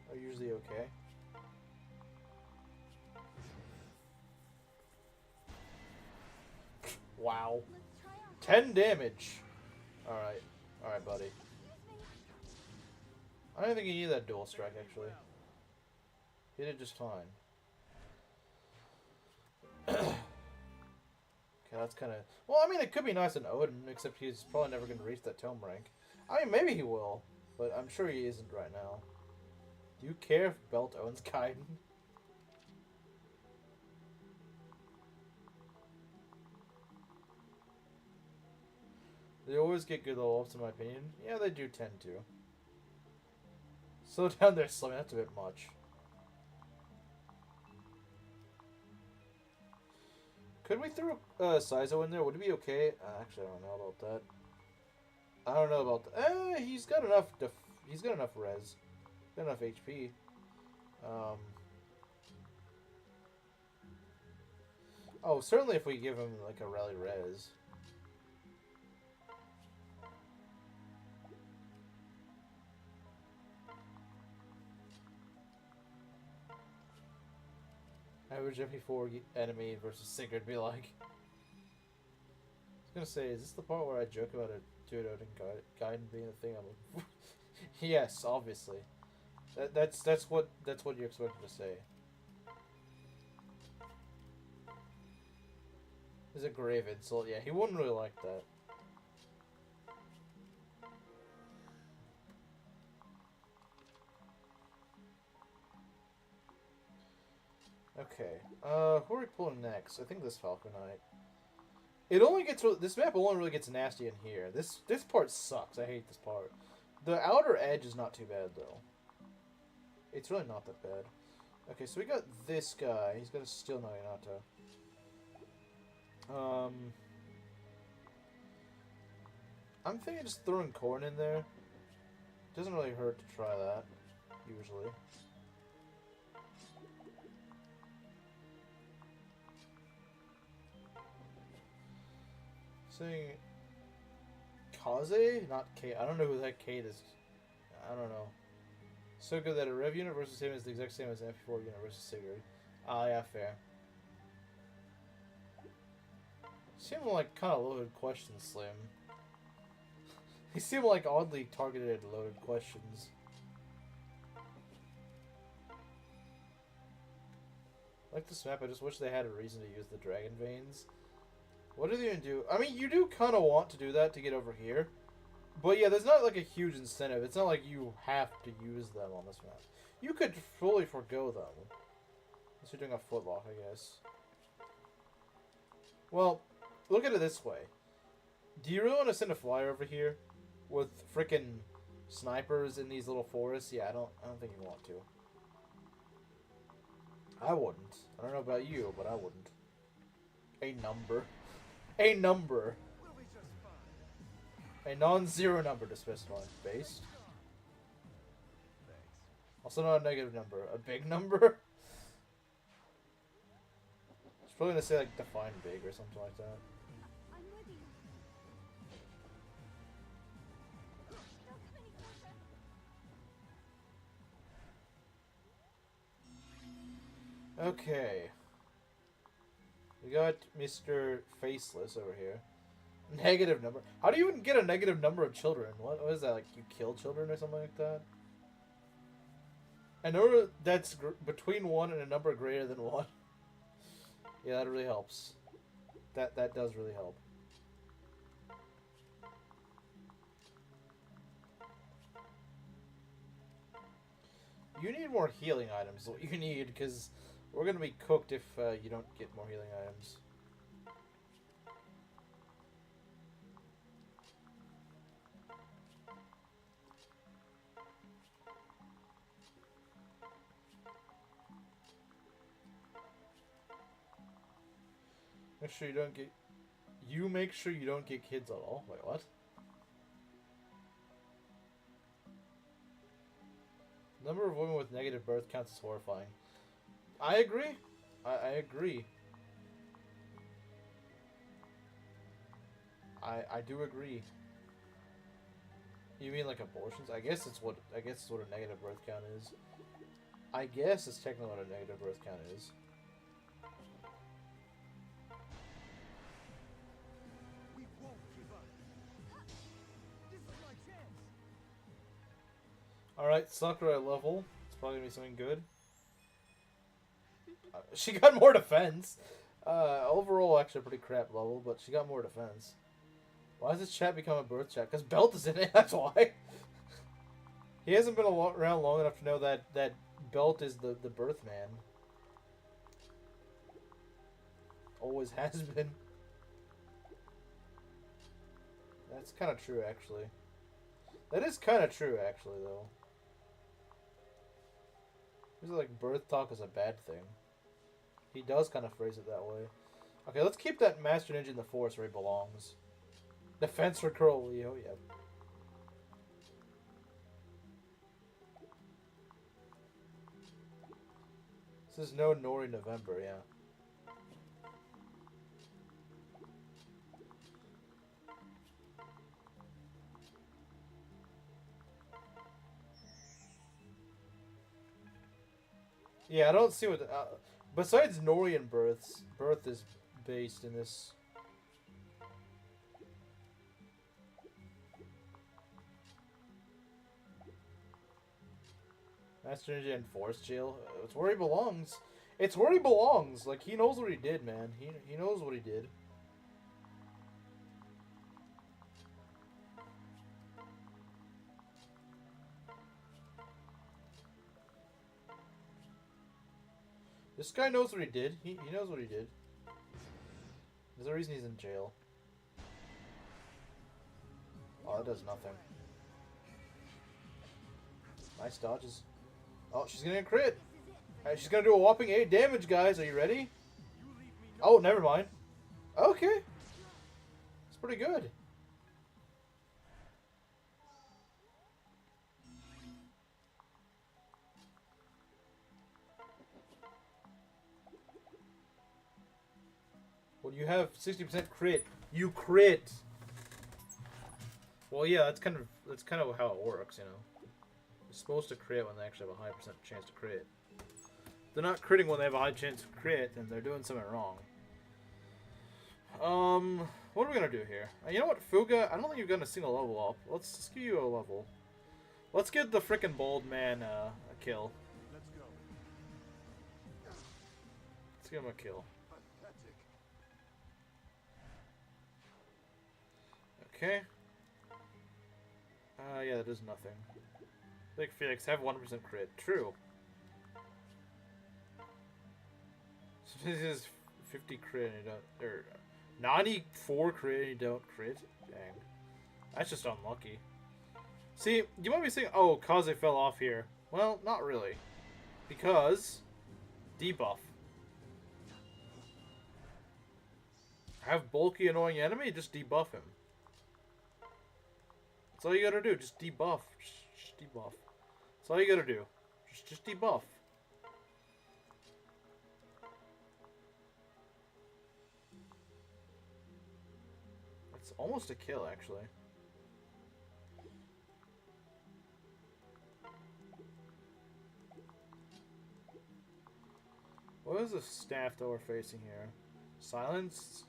Are usually okay. Wow. 10 damage. Alright. Alright, buddy. I don't think you need that dual strike, actually. He did just fine. Okay, that's kind of... Well, I mean, it could be nice in Odin, except he's probably never going to reach that tome rank. I mean, maybe he will, but I'm sure he isn't right now. Do you care if Belt owns Kaiden? They always get good level ups, in my opinion. Yeah, they do tend to. Slow down there, Slim. That's a bit much. Could we throw Saizo in there? Would it be okay? Actually, I don't know about that. I don't know about that. He's got enough. He's got enough res. Got enough HP. Oh, certainly if we give him like a rally res. Average MP4 enemy versus Singer would be like. I was gonna say, is this the part where I joke about a dude Odin Gaiden being the thing I'm looking for? Yes, obviously. That's what you're expected to say. It's a grave insult. Yeah, he wouldn't really like that. Okay. Who are we pulling next? I think this Falcon Knight. It only gets this map only really gets nasty in here. This part sucks. I hate this part. The outer edge is not too bad though. It's really not that bad. Okay, so we got this guy. He's got a steel no Hinata. I'm thinking just throwing corn in there. Doesn't really hurt to try that, usually. Saying Kaze? Not Kate. I don't know who that Kate is. I don't know. So good that a Rev unit versus him is the exact same as an MP4 unit versus Sigurd. Ah, yeah, fair. Seem like kind of loaded questions, Slim. They seem like oddly targeted loaded questions. Like this map, I just wish they had a reason to use the dragon veins. What do they even do? I mean, you do kind of want to do that to get over here. But yeah, there's not like a huge incentive. It's not like you have to use them on this map. You could fully forgo them. Unless you're doing a footlock, I guess. Well, look at it this way. Do you really want to send a flyer over here with frickin' snipers in these little forests? Yeah, I don't think you want to. I wouldn't. I don't know about you, but I wouldn't. A number. A number. A non-zero number to specify. Based. Also not a negative number. A big number? It's probably gonna say like define big or something like that. I'm with you. Don't come any closer. Okay. We got Mr. Faceless over here. Negative number. How do you even get a negative number of children? What is that? Like you kill children or something like that? I know that's between 1 and a number greater than 1. Yeah, that really helps. That does really help. You need more healing items. Is what you need, because we're gonna be cooked if you don't get more healing items. Make sure you don't get. You make sure you don't get kids at all. Wait, what? Number of women with negative birth counts is horrifying. I agree. I agree. I do agree. You mean like abortions? I guess it's what a negative birth count is. I guess it's technically what a negative birth count is. We won't give up. This is my chance. Alright, Sakura level. It's probably gonna be something good. She got more defense. Overall, actually a pretty crap level, but she got more defense. Why does this chat become a birth chat? Because Belt is in it, that's why. He hasn't been around long enough to know that Belt is the birth man. Always has been. That's kind of true, actually. That is kind of true, actually, though. He's like, birth talk is a bad thing. He does kind of phrase it that way. Okay, let's keep that Master Ninja in the forest where he belongs. Defense for Curl Leo, yeah. This is no Nori November, yeah. Yeah, I don't see what... besides Nohrian birth is based in this... Master Ninja in Forest Jail? It's where he belongs. It's where he belongs. Like, he knows what he did, man. He knows what he did. This guy knows what he did. He knows what he did. There's a reason he's in jail. Oh, that does nothing. Nice dodges. Oh, she's gonna crit. She's gonna do a whopping 8 damage, guys. Are you ready? Oh, never mind. Okay. It's pretty good. When you have 60% crit, you crit. Well, yeah, that's kind of how it works, you know. You're supposed to crit when they actually have a high percent chance to crit. If they're not critting when they have a high chance to crit, then they're doing something wrong. What are we gonna do here? You know what, Fuga? I don't think you've gotten a single level up. Let's give you a level. Let's give the frickin' bald man a kill. Let's go. Let's give him a kill. Okay. Yeah, that does nothing. Big Felix, have 1% crit. True. So this is 50 crit and you don't... Or 94 crit and you don't crit? Dang. That's just unlucky. See, you might be saying, oh, Kaze fell off here. Well, not really. Because... debuff. Have bulky, annoying enemy? Just debuff him. That's all you gotta do. Just debuff. Just debuff. That's all you gotta do. Just debuff. It's almost a kill, actually. What is the staff that we're facing here? Silence?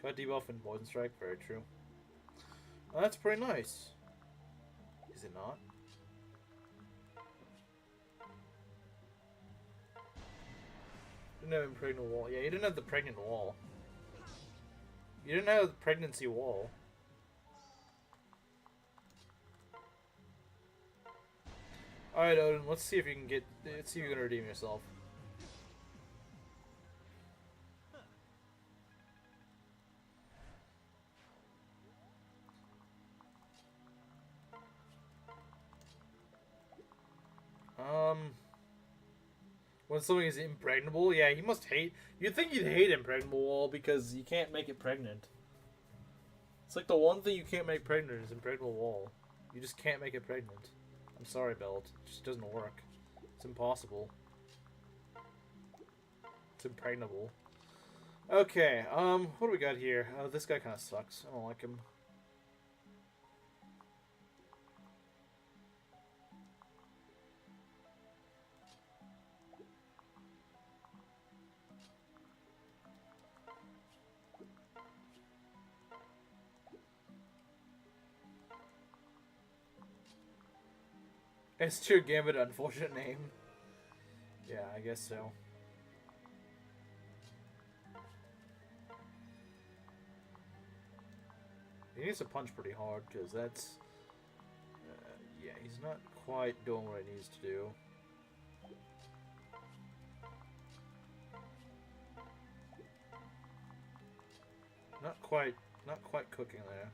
Got debuff in Poison Strike, very true. Well, that's pretty nice. Is it not? Didn't have impregnable wall. Yeah, you didn't have the pregnant wall. You didn't have the pregnancy wall. Alright, Odin, let's see if you can get. Let's see if you can redeem yourself. When something is impregnable, yeah, he must hate. You'd think he'd hate impregnable wall because you can't make it pregnant. It's like the one thing you can't make pregnant is impregnable wall. You just can't make it pregnant. I'm sorry, Belt. It just doesn't work. It's impossible. It's impregnable. Okay, what do we got here? This guy kind of sucks. I don't like him. S-tier Gambit, unfortunate name. Yeah, I guess so. He needs to punch pretty hard, because that's... yeah, he's not quite doing what he needs to do. Not quite cooking there.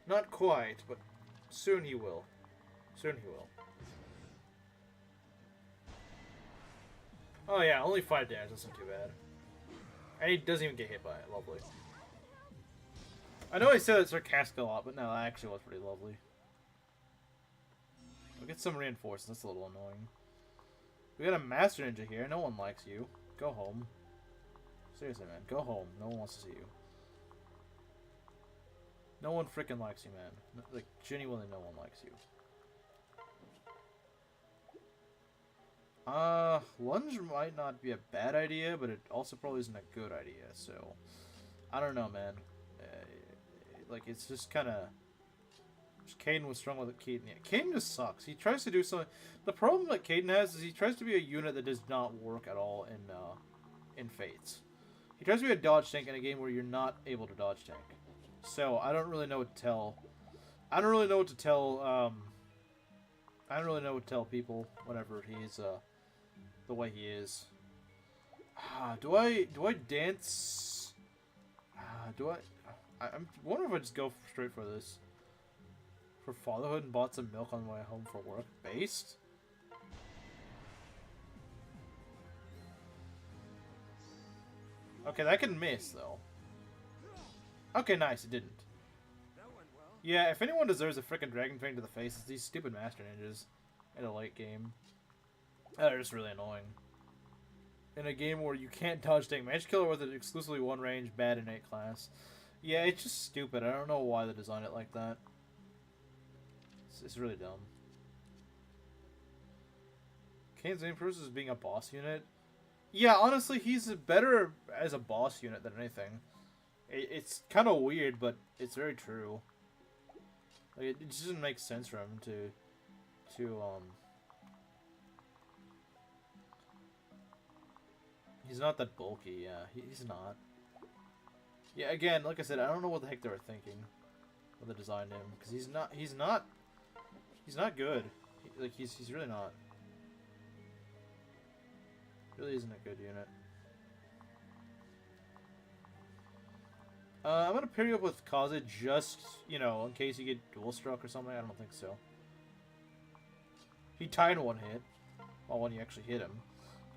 Not quite, but soon he will. Soon he will. Oh yeah, only 5 damage, that's not too bad. And he doesn't even get hit by it, lovely. I know I said it sarcastic a lot, but no, that actually was pretty lovely. We'll get some reinforcements, that's a little annoying. We got a Master Ninja here, no one likes you. Go home. Seriously, man, go home. No one wants to see you. No one freaking likes you, man. Like, genuinely no one likes you. Lunge might not be a bad idea, but it also probably isn't a good idea, so... I don't know, man. Like, it's just kind of... Kaden was strong with Keaton. Yeah, Kaden just sucks. He tries to do something... The problem that Kaden has is he tries to be a unit that does not work at all in Fates. He tries to be a dodge tank in a game where you're not able to dodge tank. So, I don't really know what to tell... I don't really know what to tell people whenever he's, the way he is. Do I dance? I'm wondering if I just go straight for this. For fatherhood and bought some milk on my way home for work. Based? Okay, that can miss, though. Okay, nice, it didn't. Yeah, if anyone deserves a frickin' Dragon Fang to the face, it's these stupid Master Ninjas in a late game. They're just really annoying. In a game where you can't dodge tank. Magic Killer with an exclusively one range, bad innate class. Yeah, it's just stupid. I don't know why they designed it like that. It's really dumb. Kane's main purpose is being a boss unit. Yeah, honestly, he's better as a boss unit than anything. It's kind of weird, but it's very true. Like, it just doesn't make sense for him to he's not that bulky, yeah, he's not. Yeah, again, like I said, I don't know what the heck they were thinking when they designed him, because he's not good. He's really not. Really isn't a good unit. I'm gonna pair you up with Kaze just, you know, in case you get dual struck or something. I don't think so. He tied one hit. Well, when you actually hit him.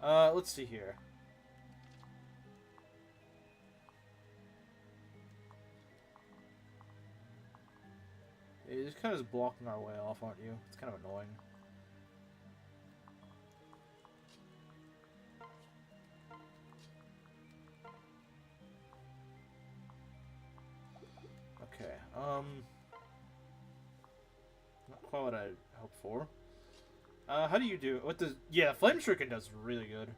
Let's see here. Yeah, you're just kind of just blocking our way off, aren't you? It's kind of annoying. Okay, not quite what I hoped for. How do you do? What does? Yeah, Flame Shuriken does really good.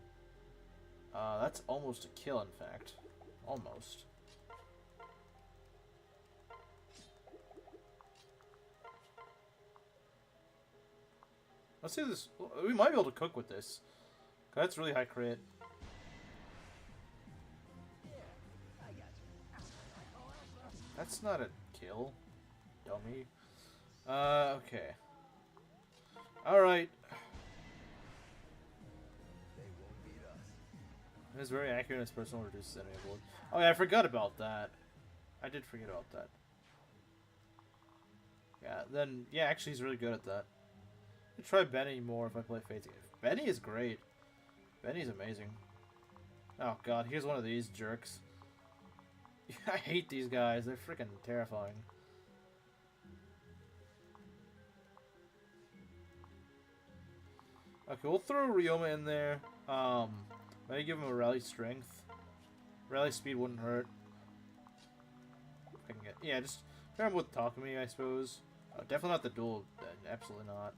That's almost a kill, in fact. Almost. Let's see this. We might be able to cook with this. That's really high crit. That's not a kill, dummy. Okay. Alright. It's very accurate and its personal reduces enemy ability. Oh yeah, I forgot about that. I did forget about that. Yeah, then, yeah, actually he's really good at that. I'll try Benny more if I play Fates. Benny is great. Benny's amazing. Oh god, here's one of these jerks. I hate these guys. They're freaking terrifying. Okay, we'll throw Ryoma in there. Maybe give him a rally strength. Rally speed wouldn't hurt. I can get, yeah, just pair him with Takumi, I suppose. Definitely not the duel. Absolutely not.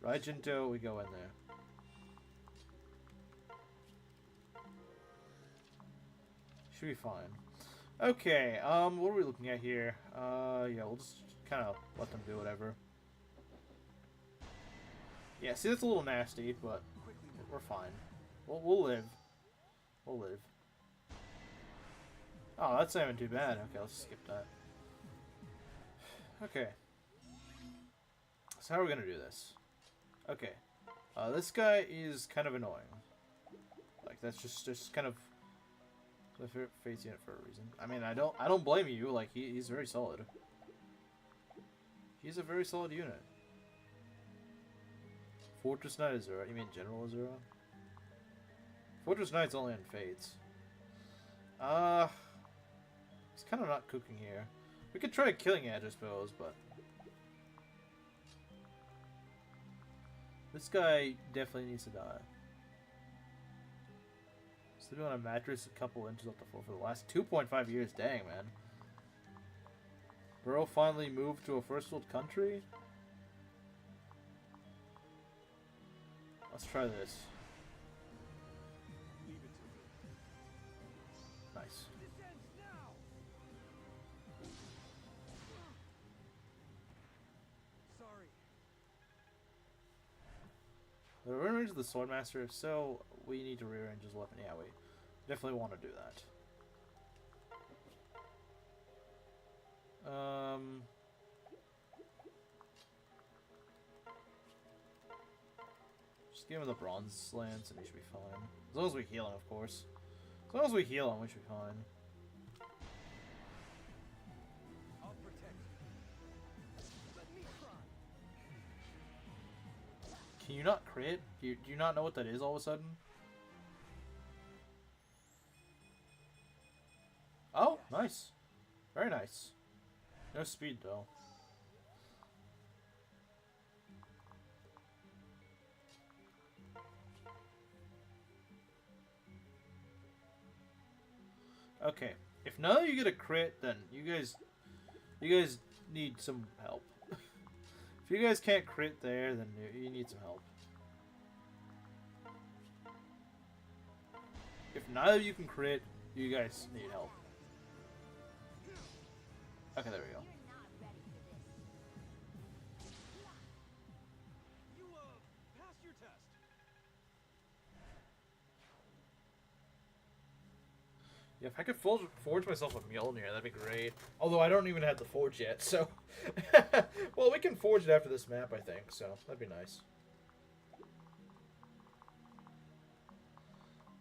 Raijinto, we go in there. Should be fine. Okay, what are we looking at here? Yeah, we'll just kind of let them do whatever. Yeah, see, that's a little nasty, but we're fine. We'll live. We'll live. Oh, that's not even too bad. Okay, let's skip that. Okay. So how are we gonna do this? Okay. This guy is kind of annoying. Like, that's just kind of the face unit for a reason. I mean, I don't blame you. Like, he's very solid. He's a very solid unit. Fortress Knight Azura. You mean General Azura? Fortress Knight's only in Fates. He's kind of not cooking here. We could try Killing Edge, I suppose, but this guy definitely needs to die. Sleeping on a mattress a couple inches off the floor for the last 2.5 years. Dang, man. Bro finally moved to a first world country? Let's try this. Nice. Sorry. The rearrange of the Swordmaster, so we need to rearrange his weapon. Yeah, we definitely want to do that. Just give him the bronze lance and he should be fine. As long as we heal him, of course. As long as we heal him, we should be fine. I'll protect you. Let me try. Can you not crit? Do you not know what that is all of a sudden? Oh, nice. Very nice. No speed, though. Okay. If none of you get a crit, then you guys need some help. If you guys can't crit there, then you need some help. If neither of you can crit, you guys need help. Okay, there we go. You, passed your test. Yeah, if I could forge myself a Mjolnir, that'd be great. Although I don't even have the forge yet, so... Well, we can forge it after this map, I think, so that'd be nice.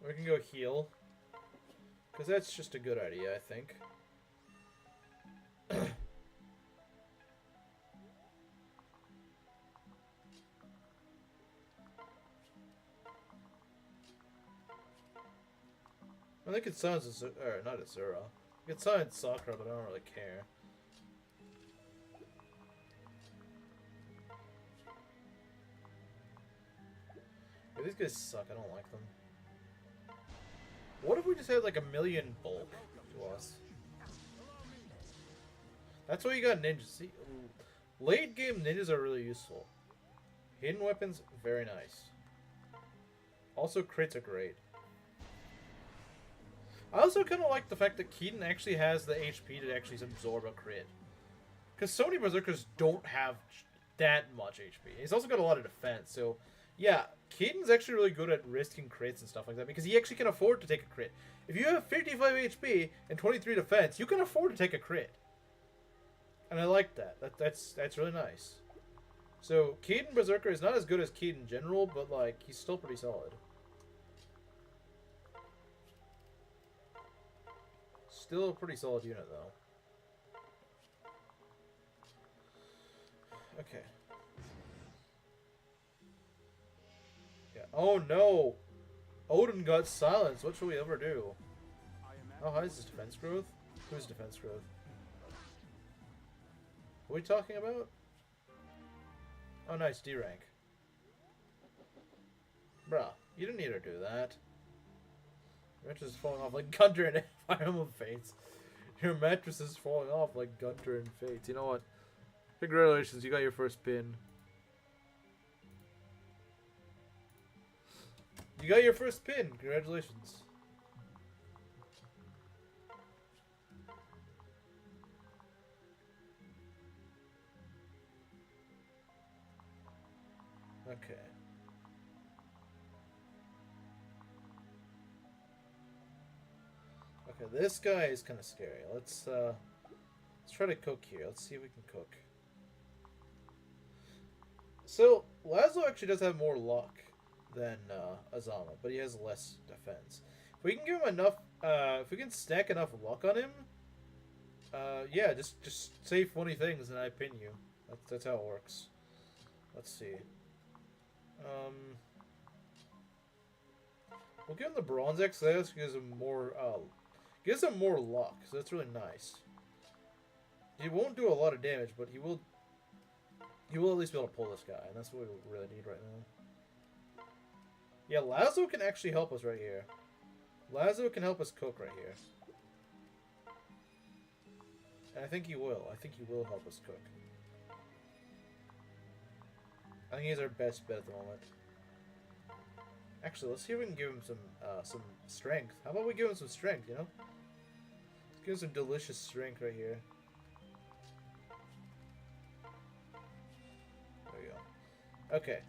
We can go heal. Because that's just a good idea, I think. I think it sounds Azura, or not Azura. It sounds Sakura, but I don't really care. Yeah, these guys suck. I don't like them. What if we just had like a million bulk to us? That's why you got ninjas. See, late game ninjas are really useful. Hidden weapons, very nice. Also, crits are great. I also kind of like the fact that Keaton actually has the HP to actually absorb a crit. Because so many Berserkers don't have that much HP. He's also got a lot of defense, so yeah, Keaton's actually really good at risking crits and stuff like that because he actually can afford to take a crit. If you have 55 HP and 23 defense, you can afford to take a crit. And I like that. That's really nice. So, Keaton Berserker is not as good as Keaton General, but, like, he's still pretty solid. Still a pretty solid unit, though. Okay. Yeah. Oh, no! Odin got silenced. What should we ever do? How high is his defense growth? Who's defense growth? What are we talking about? Oh, nice, D rank. Bruh, you didn't need to do that. Your mattress is falling off like Gunter and Fire Emblem Fates. Your mattress is falling off like Gunter and Fates. You know what? Congratulations, you got your first pin. You got your first pin. Congratulations. Okay. Okay, this guy is kind of scary. Let's try to cook here. Let's see if we can cook. So, Laslow actually does have more luck than Azama, but he has less defense. If we can give him enough, if we can stack enough luck on him, yeah, just say funny things and I pin you. That's how it works. Let's see. We'll give him the Bronze X. That gives him more luck. So that's really nice. He won't do a lot of damage, but he will at least be able to pull this guy, and that's what we really need right now. Yeah, Laslow can actually help us right here. Laslow can help us cook right here. And I think he will. I think he will help us cook. I think he's our best bet at the moment. Actually, let's see if we can give him some strength. How about we give him some strength, you know? Let's give him some delicious strength right here. There we go. Okay.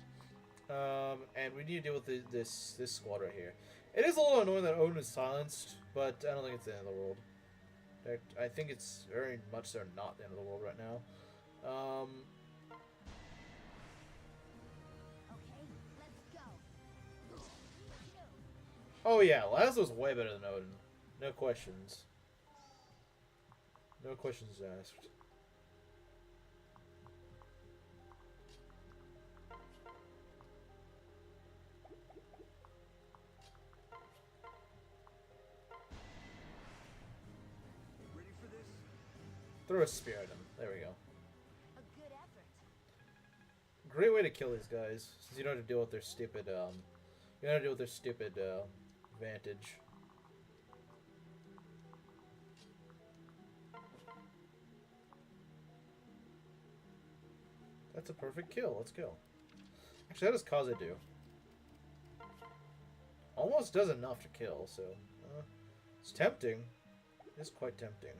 And we need to deal with this squad right here. It is a little annoying that Odin is silenced, but I don't think it's the end of the world. In fact, I think it's very much so not the end of the world right now. Oh yeah, Laslow's way better than Odin. No questions. No questions asked. Ready for this? Throw a spear at him. There we go. A good effort. Great way to kill these guys, since you don't have to deal with their stupid, you don't have to deal with their stupid, advantage. That's a perfect kill. Let's go. Actually, how does Kaze do? Almost does enough to kill, so... it's tempting. It's quite tempting.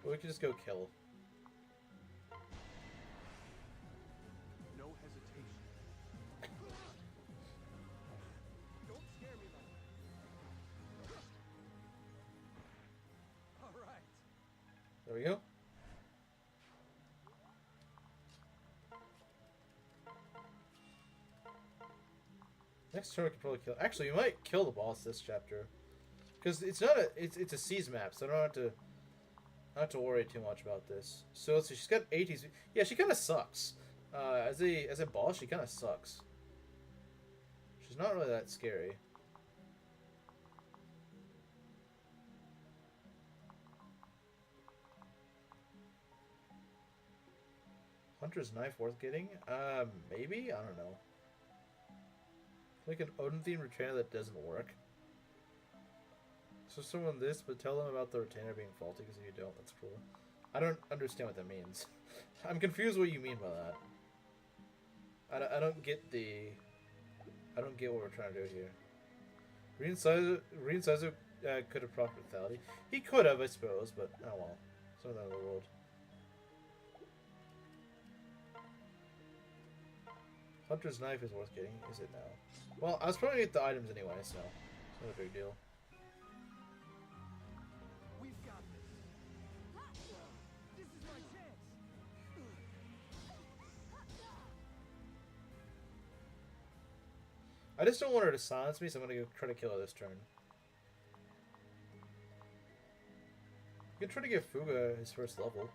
But we can just go kill. No hesitation. Don't scare me like that. All right. There we go. Next turn we can probably kill. Actually, you might kill the boss this chapter, because it's not a it's a seas map, so I don't have to worry too much about this. So let's see, she's got 80s. Yeah, she kind of sucks. As a boss, she kind of sucks. She's not really that scary. Hunter's knife worth getting? Maybe? I don't know. Like an Odin themed retainer that doesn't work. So someone this, but tell them about the retainer being faulty, because if you don't, that's cruel. I don't understand what that means. I'm confused what you mean by that. I don't get the... I don't get what we're trying to do here. Reen Saizo could have propped lethality. He could have, I suppose, but oh well. It's not the end of the world. Hunter's knife is worth getting, is it now? Well, I was probably gonna get the items anyway, so it's not a big deal. We've got this. This is my chance. I just don't want her to silence me, so I'm gonna go try to kill her this turn. You can try to give Fuga his first level.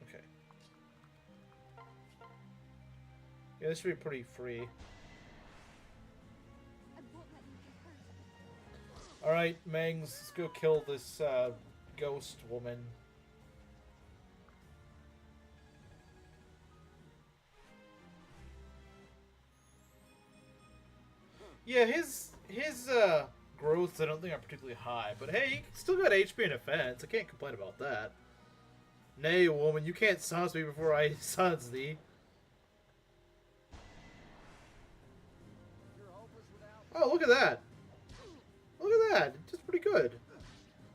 Okay. Yeah, this should be pretty free. I won't let you get hurt. Alright, Mangs, let's go kill this ghost woman. Yeah, his growths I don't think are particularly high, but hey, he still got HP and defense. I can't complain about that. Nay, woman, you can't silence me before I silence thee. You're hopeless without. Oh, look at that. Look at that. It's pretty good.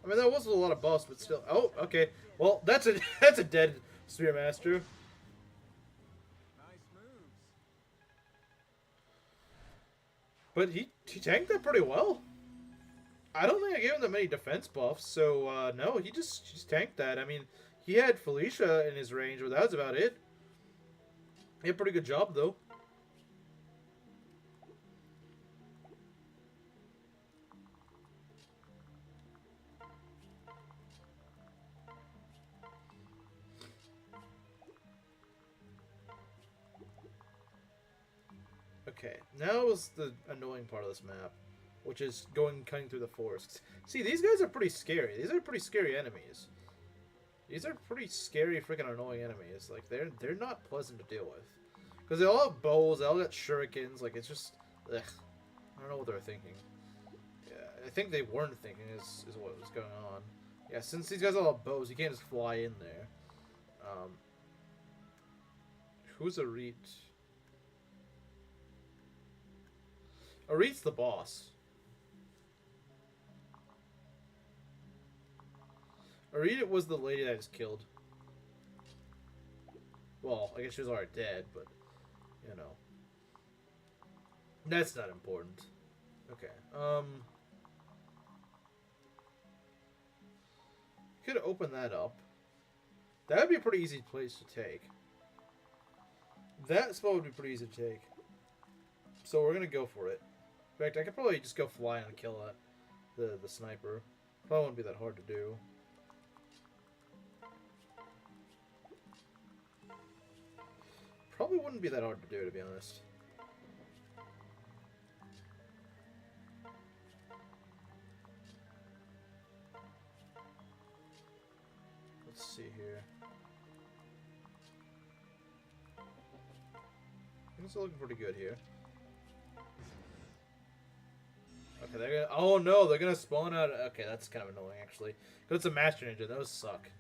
I mean, that wasn't a lot of buffs, but still. Oh, okay. Well, that's a that's a dead Spearmaster. Nice moves. But he tanked that pretty well. I don't think I gave him that many defense buffs, so no, he just tanked that. I mean, he had Felicia in his range, but that was about it. He had a pretty good job, though. Okay, now is the annoying part of this map, which is cutting through the forests. See, these guys are pretty scary. These are pretty scary enemies. These are pretty scary, freaking annoying enemies. Like, they're not pleasant to deal with. Because they all have bows, they all got shurikens, like, it's just, ugh. I don't know what they're thinking. Yeah, I think they weren't thinking is what was going on. Yeah, since these guys all have bows, you can't just fly in there. Who's Arit? Arit's the boss. Arit was the lady that I just killed. Well, I guess she was already dead, but, you know. That's not important. Okay, could open that up. That would be a pretty easy place to take. That spot would be pretty easy to take. So we're gonna go for it. In fact, I could probably just go fly and kill the sniper. Probably wouldn't be that hard to do. Probably wouldn't be that hard to do, to be honest. Let's see here. Things are looking pretty good here. Okay, they're gonna. Oh no, they're gonna spawn out. Okay, that's kind of annoying actually. Because it's a Master Ninja, those suck.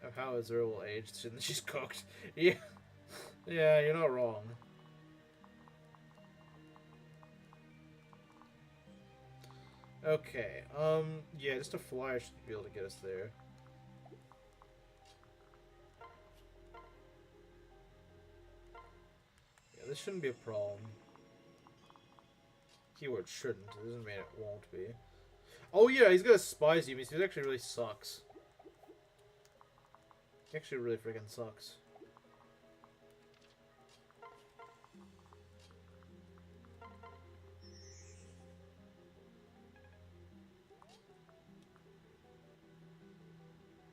Of how Azura will age, and she's cooked. Yeah, yeah, you're not wrong. Okay, yeah, just a flyer should be able to get us there. Yeah, this shouldn't be a problem. Keyword shouldn't. It doesn't mean it won't be. Oh yeah, he's got a spy zoom. He actually really sucks. He actually really freaking sucks.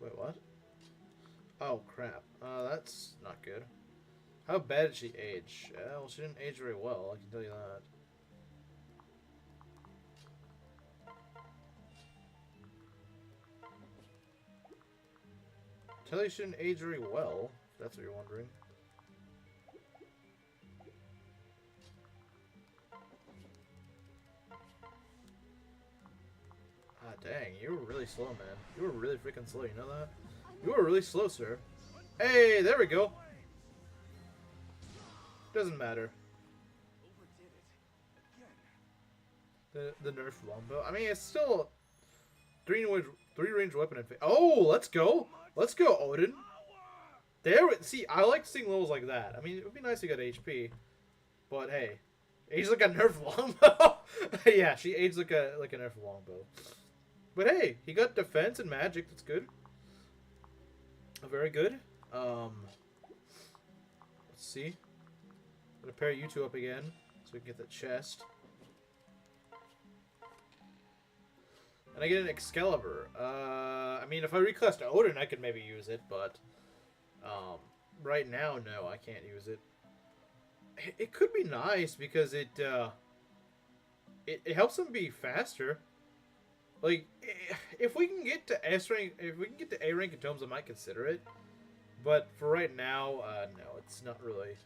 Wait, what? Oh crap. That's not good. How bad did she age? Well, she didn't age very well, I can tell you that. Tell you she didn't age very well, if that's what you're wondering. Ah, dang, you were really slow, man. You were really freaking slow, you know that? You were really slow, sir. Hey, there we go. Doesn't matter. Overdid it. Again. The nerf longbow. I mean, it's still three range weapon. Oh, let's go. Let's go, Odin. There. See, I like seeing levels like that. I mean, it would be nice to get HP, but hey, aged like a nerf longbow. Yeah, she aged like a nerf longbow. But hey, he got defense and magic. That's good. Very good. Let's see. I'm gonna pair you two up again so we can get the chest. And I get an Excalibur. I mean, if I reclass to Odin, I could maybe use it, but right now, no, I can't use it. It could be nice because it helps him be faster. Like, if we can get to S rank, if we can get to A rank in tomes, I might consider it. But for right now, no, it's not really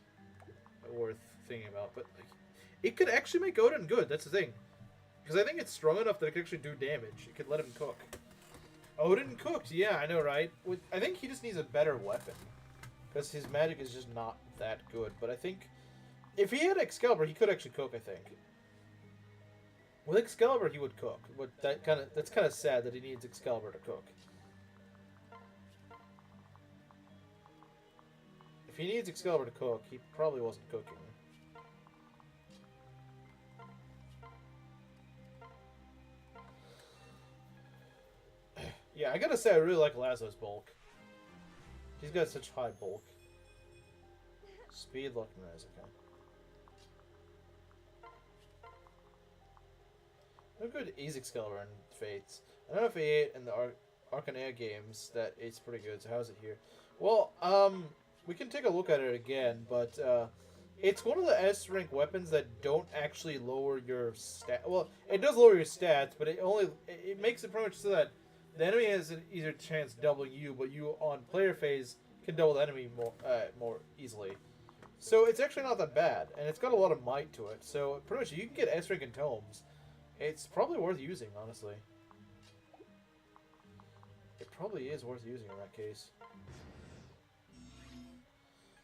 worth thinking about. But like, it could actually make Odin good. That's the thing, because I think it's strong enough that it could actually do damage. It could let him cook. Odin cooked, yeah, I know, right? I think he just needs a better weapon, because his magic is just not that good. But I think if he had Excalibur, he could actually cook. I think. With Excalibur, he would cook, but that's kind of sad that he needs Excalibur to cook. If he needs Excalibur to cook, he probably wasn't cooking. Yeah, I gotta say, I really like Laslow's bulk. He's got such high bulk. Speed, luck, and res, okay. No good easy Excalibur and Fates. I don't know if A8 in the Arcanea games that it's pretty good, so how's it here? Well, we can take a look at it again, but it's one of the S rank weapons that don't actually lower your stat. Well, it does lower your stats, but it makes it pretty much so that the enemy has an easier chance doubling you, but you on player phase can double the enemy more easily. So it's actually not that bad, and it's got a lot of might to it. So pretty much you can get S rank in tomes. It's probably worth using, honestly. It probably is worth using in that case.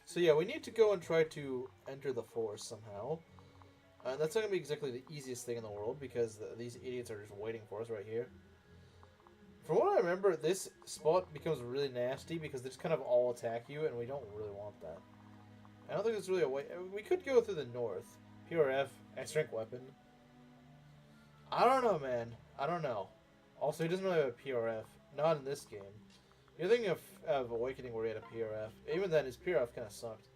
So yeah, we need to go and try to enter the forest somehow. That's not going to be exactly the easiest thing in the world, because these idiots are just waiting for us right here. From what I remember, this spot becomes really nasty because they just kind of all attack you, and we don't really want that. I don't think there's really a way. We could go through the north. PRF, S-rank weapon. I don't know, man. I don't know. Also, he doesn't really have a PRF. Not in this game. You're thinking of Awakening where he had a PRF. Even then, his PRF kind of sucked.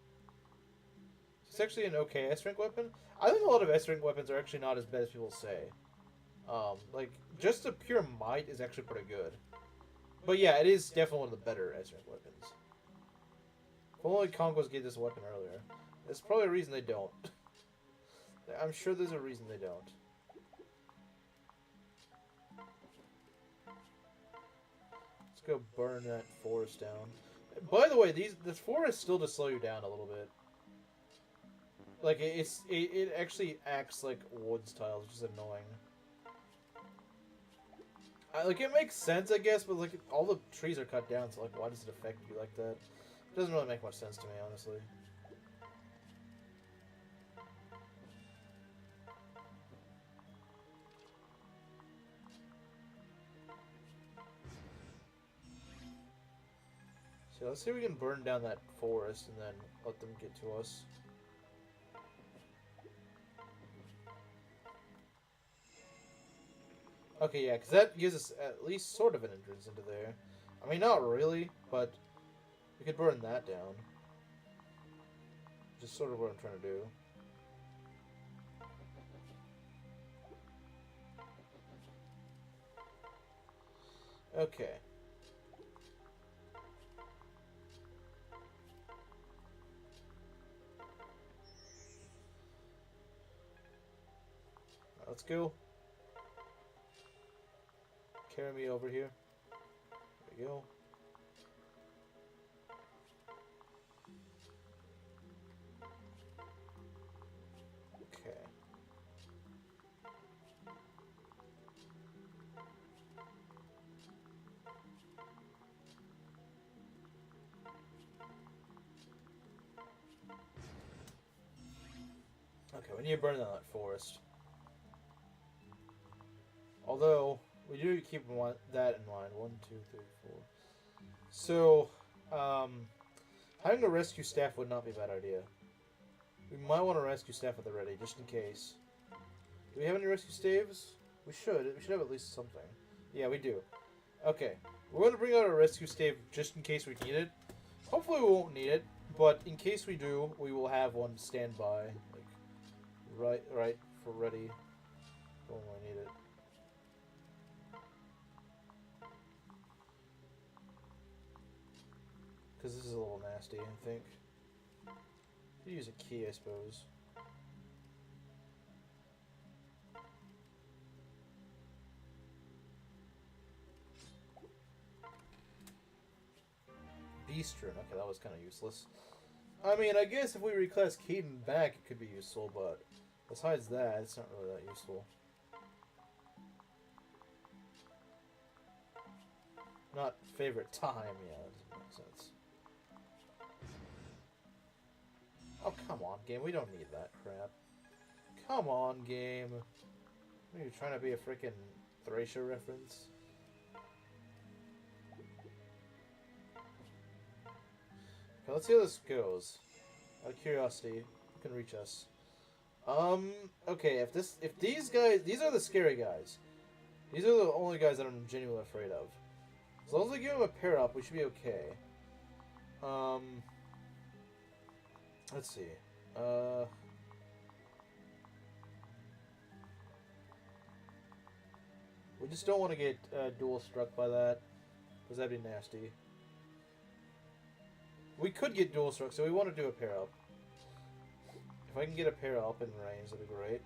It's actually an okay S-rank weapon. I think a lot of S-rank weapons are actually not as bad as people say. Like, just a pure might is actually pretty good. But yeah, it is definitely one of the better S-rank weapons. If only Congos gave this weapon earlier. There's probably a reason they don't. I'm sure there's a reason they don't. Let's go burn that forest down. By the way, this forest still just slow you down a little bit. Like, it actually acts like woods tiles, which is annoying. Like, it makes sense, I guess, but, like, all the trees are cut down, so, like, why does it affect you like that? It doesn't really make much sense to me, honestly. So, let's see if we can burn down that forest and then let them get to us. Okay, yeah, because that gives us at least sort of an entrance into there. I mean, not really, but we could burn that down. Which is sort of what I'm trying to do. Okay. Let's go. Carry me over here. There we go. Okay. We need to burn that forest. Although, we do keep that in mind. 1, 2, 3, 4. So, having a rescue staff would not be a bad idea. We might want to rescue staff at the ready, just in case. Do we have any rescue staves? We should. We should have at least something. Yeah, we do. Okay. We're going to bring out a rescue stave just in case we need it. Hopefully we won't need it, but in case we do, we will have one standby. Like, right for ready when we need it. Because this is a little nasty, I think. Could use a key, I suppose. Beastron. Okay, that was kind of useless. I mean, I guess if we reclass Keaton back, it could be useful, but besides that, it's not really that useful. Not favorite time, yeah, that doesn't make sense. Oh, come on, game. We don't need that crap. Come on, game. What are you trying to be a freaking Thracia reference? Okay, let's see how this goes. Out of curiosity, who can reach us? Okay, if these guys, these are the scary guys. These are the only guys that I'm genuinely afraid of. As long as we give them a pair up, we should be okay. Let's see. We just don't want to get dual struck by that, because that'd be nasty. We could get dual struck, so we want to do a pair up. If I can get a pair up in range, that'd be great.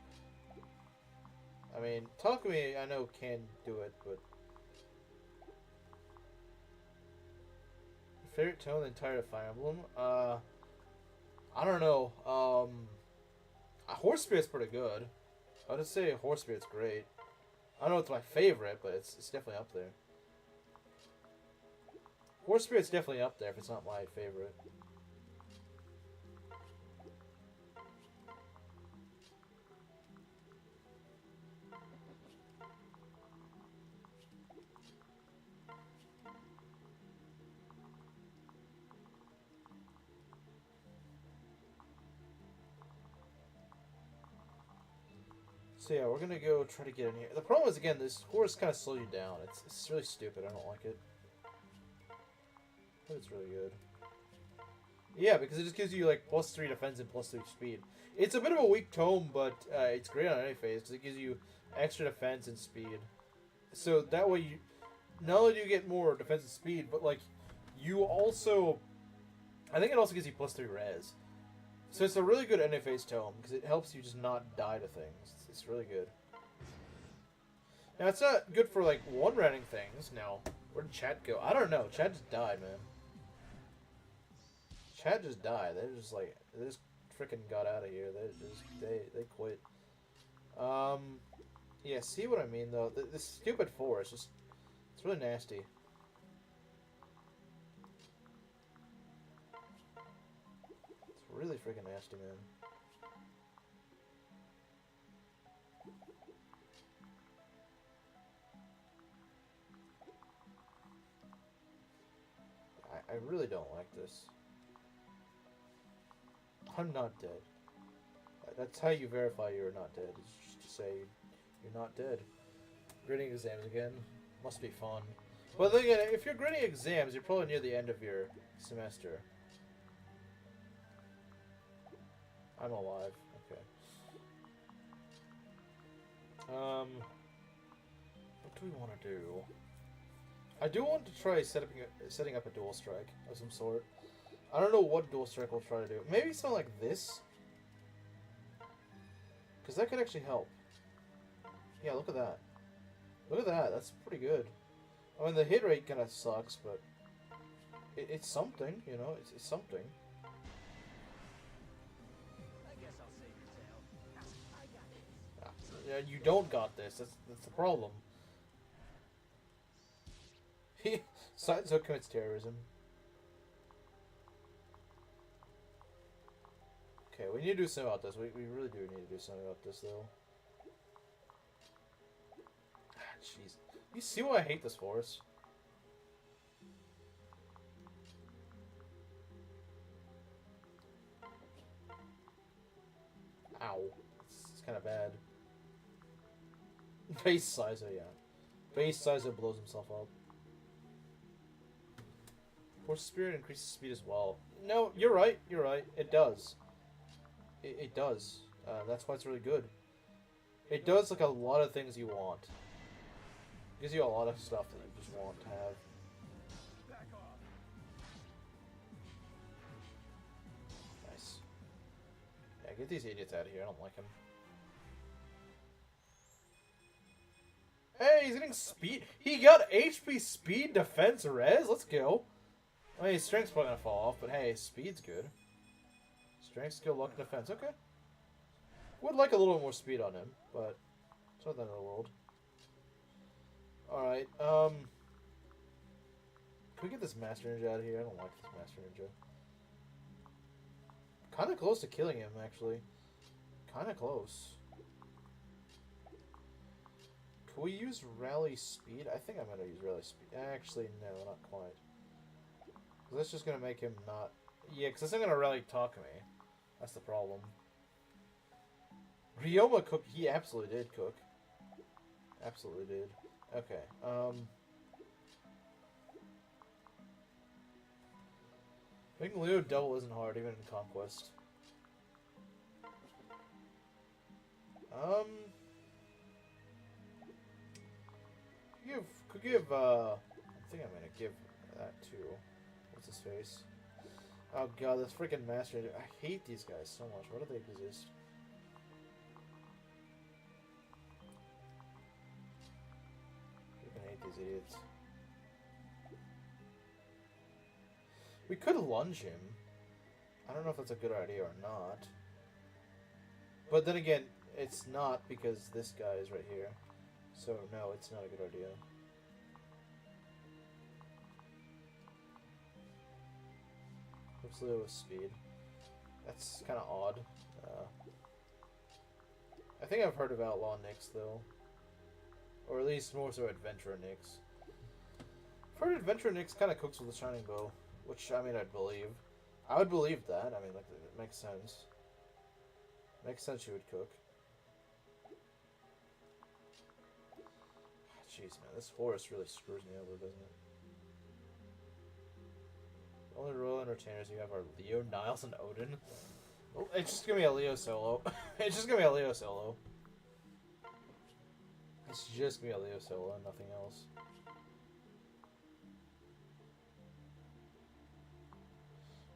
I mean, Takumi, I know can do it, but favorite tone in the entire Fire Emblem? I don't know. Horse Spirit's pretty good. I would just say Horse Spirit's great. I don't know if it's my favorite, but it's definitely up there. Horse Spirit's definitely up there if it's not my favorite. So yeah, we're gonna go try to get in here. The problem is, again, this horse kind of slows you down. It's really stupid. I don't like it. But it's really good. Yeah, because it just gives you like +3 defense and +3 speed. It's a bit of a weak tome, but it's great on any phase because it gives you extra defense and speed. So that way, you not only do you get more defense and speed, but like you also, I think it also gives you +3 res. So it's a really good NA phase tome because it helps you just not die to things. It's really good. Now it's not good for like one-running things. Now where did chat go? I don't know. Chat just died, man. Chat just died. They just freaking got out of here. They quit. Yeah. See what I mean though? This stupid forest it's really nasty. It's really freaking nasty, man. I really don't like this. I'm not dead. That's how you verify you're not dead. Is just to say you're not dead. Grading exams again. Must be fun. But then again, if you're grading exams, you're probably near the end of your semester. I'm alive. Okay. What do we want to do? I do want to try setting up a dual strike of some sort. I don't know what dual strike we'll try to do. Maybe something like this? Because that could actually help. Yeah, look at that. Look at that. That's pretty good. I mean, the hit rate kind of sucks, but it's something, you know? It's something. I guess I'll save your tail. I got this. Yeah, you don't got this. That's the problem. Saizo commits terrorism. Okay, we need to do something about this. We really do need to do something about this, though. Jeez. You see why I hate this forest? Ow. It's kind of bad. Base Saizo, yeah. Base Saizo blows himself up. Force Spirit increases speed as well. No, you're right. You're right. It does. It does. That's why it's really good. It does like a lot of things you want. It gives you a lot of stuff that you just want to have. Nice. Yeah, get these idiots out of here. I don't like them. Hey, he's getting speed. He got HP, speed, defense, res. Let's go. I mean, his strength's probably gonna fall off, but hey, speed's good. Strength, skill, luck, defense. Okay. Would like a little more speed on him, but it's not the end of the world. Alright, can we get this Master Ninja out of here? I don't like this Master Ninja. Kinda close to killing him, actually. Kinda close. Can we use Rally Speed? I think I'm gonna use Rally Speed. Actually, no, not quite. That's just gonna make him not... Yeah, because this isn't gonna really talk to me. That's the problem. Ryoma cooked. He absolutely did cook. Absolutely did. Okay, making Leo double isn't hard, even in Conquest. Could give, I think I'm gonna give that to... What's his face? Oh god, this freaking Master... I hate these guys so much. Why do they exist? I hate these idiots. We could lunge him. I don't know if that's a good idea or not. But then again, it's not because this guy is right here. So no, it's not a good idea. Oops, Leo with speed. That's kind of odd. I think I've heard of Outlaw Nyx though. Or at least more so Adventurer Nyx. I've heard Adventurer Nyx kind of cooks with a Shining Bow. Which, I mean, I'd believe. I would believe that. I mean, like, it makes sense. Makes sense she would cook. Jeez, man, this forest really screws me over, doesn't it? The only real entertainers you have are Leo, Niles, and Odin. Oh, it's just gonna be a Leo solo. It's just gonna be a Leo solo. It's just gonna be a Leo solo and nothing else.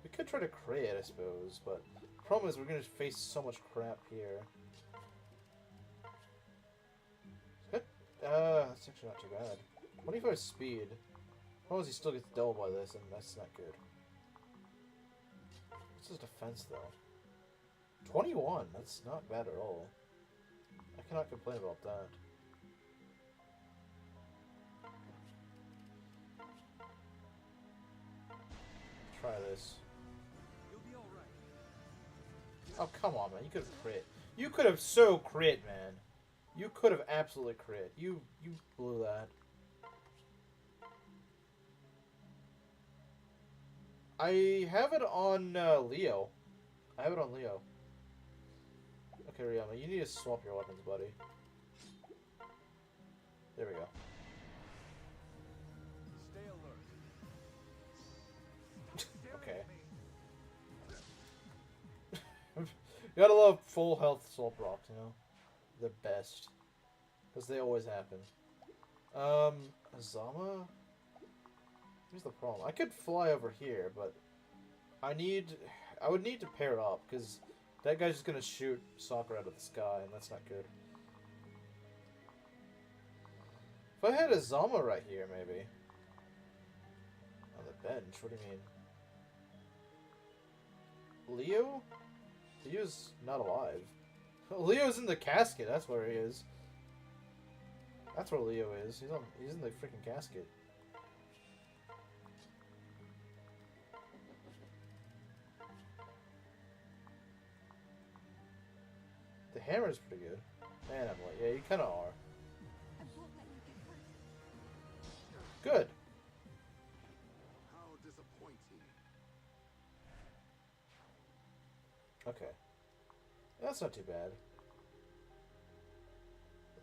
We could try to create, I suppose, but the problem is we're gonna face so much crap here. That's actually not too bad. 25 speed. As long as he still gets doubled by this, and that's not good. What's his defense, though? 21! That's not bad at all. I cannot complain about that. Try this. You'll be alright. Oh, come on, man. You could have crit. You could have so crit, man. You could have absolutely crit. You blew that. I have it on Leo. I have it on Leo. Okay, Ryoma, you need to swap your weapons, buddy. There we go. Stay alert. Okay. You gotta love full health Soul Rocks, you know? The best. Because they always happen. Azama? Here's the problem. I could fly over here, but I would need to pair it up, because that guy's just gonna shoot Sakura out of the sky, and that's not good. If I had Azama right here, maybe. On the bench, what do you mean? Leo? Leo's not alive. Leo's in the casket, that's where he is. That's where Leo is. He's in the freaking casket. hammer's pretty good. Man, I'm like, yeah, you kind of are. I won't let you get hurt. Good. How disappointing. Okay. That's not too bad.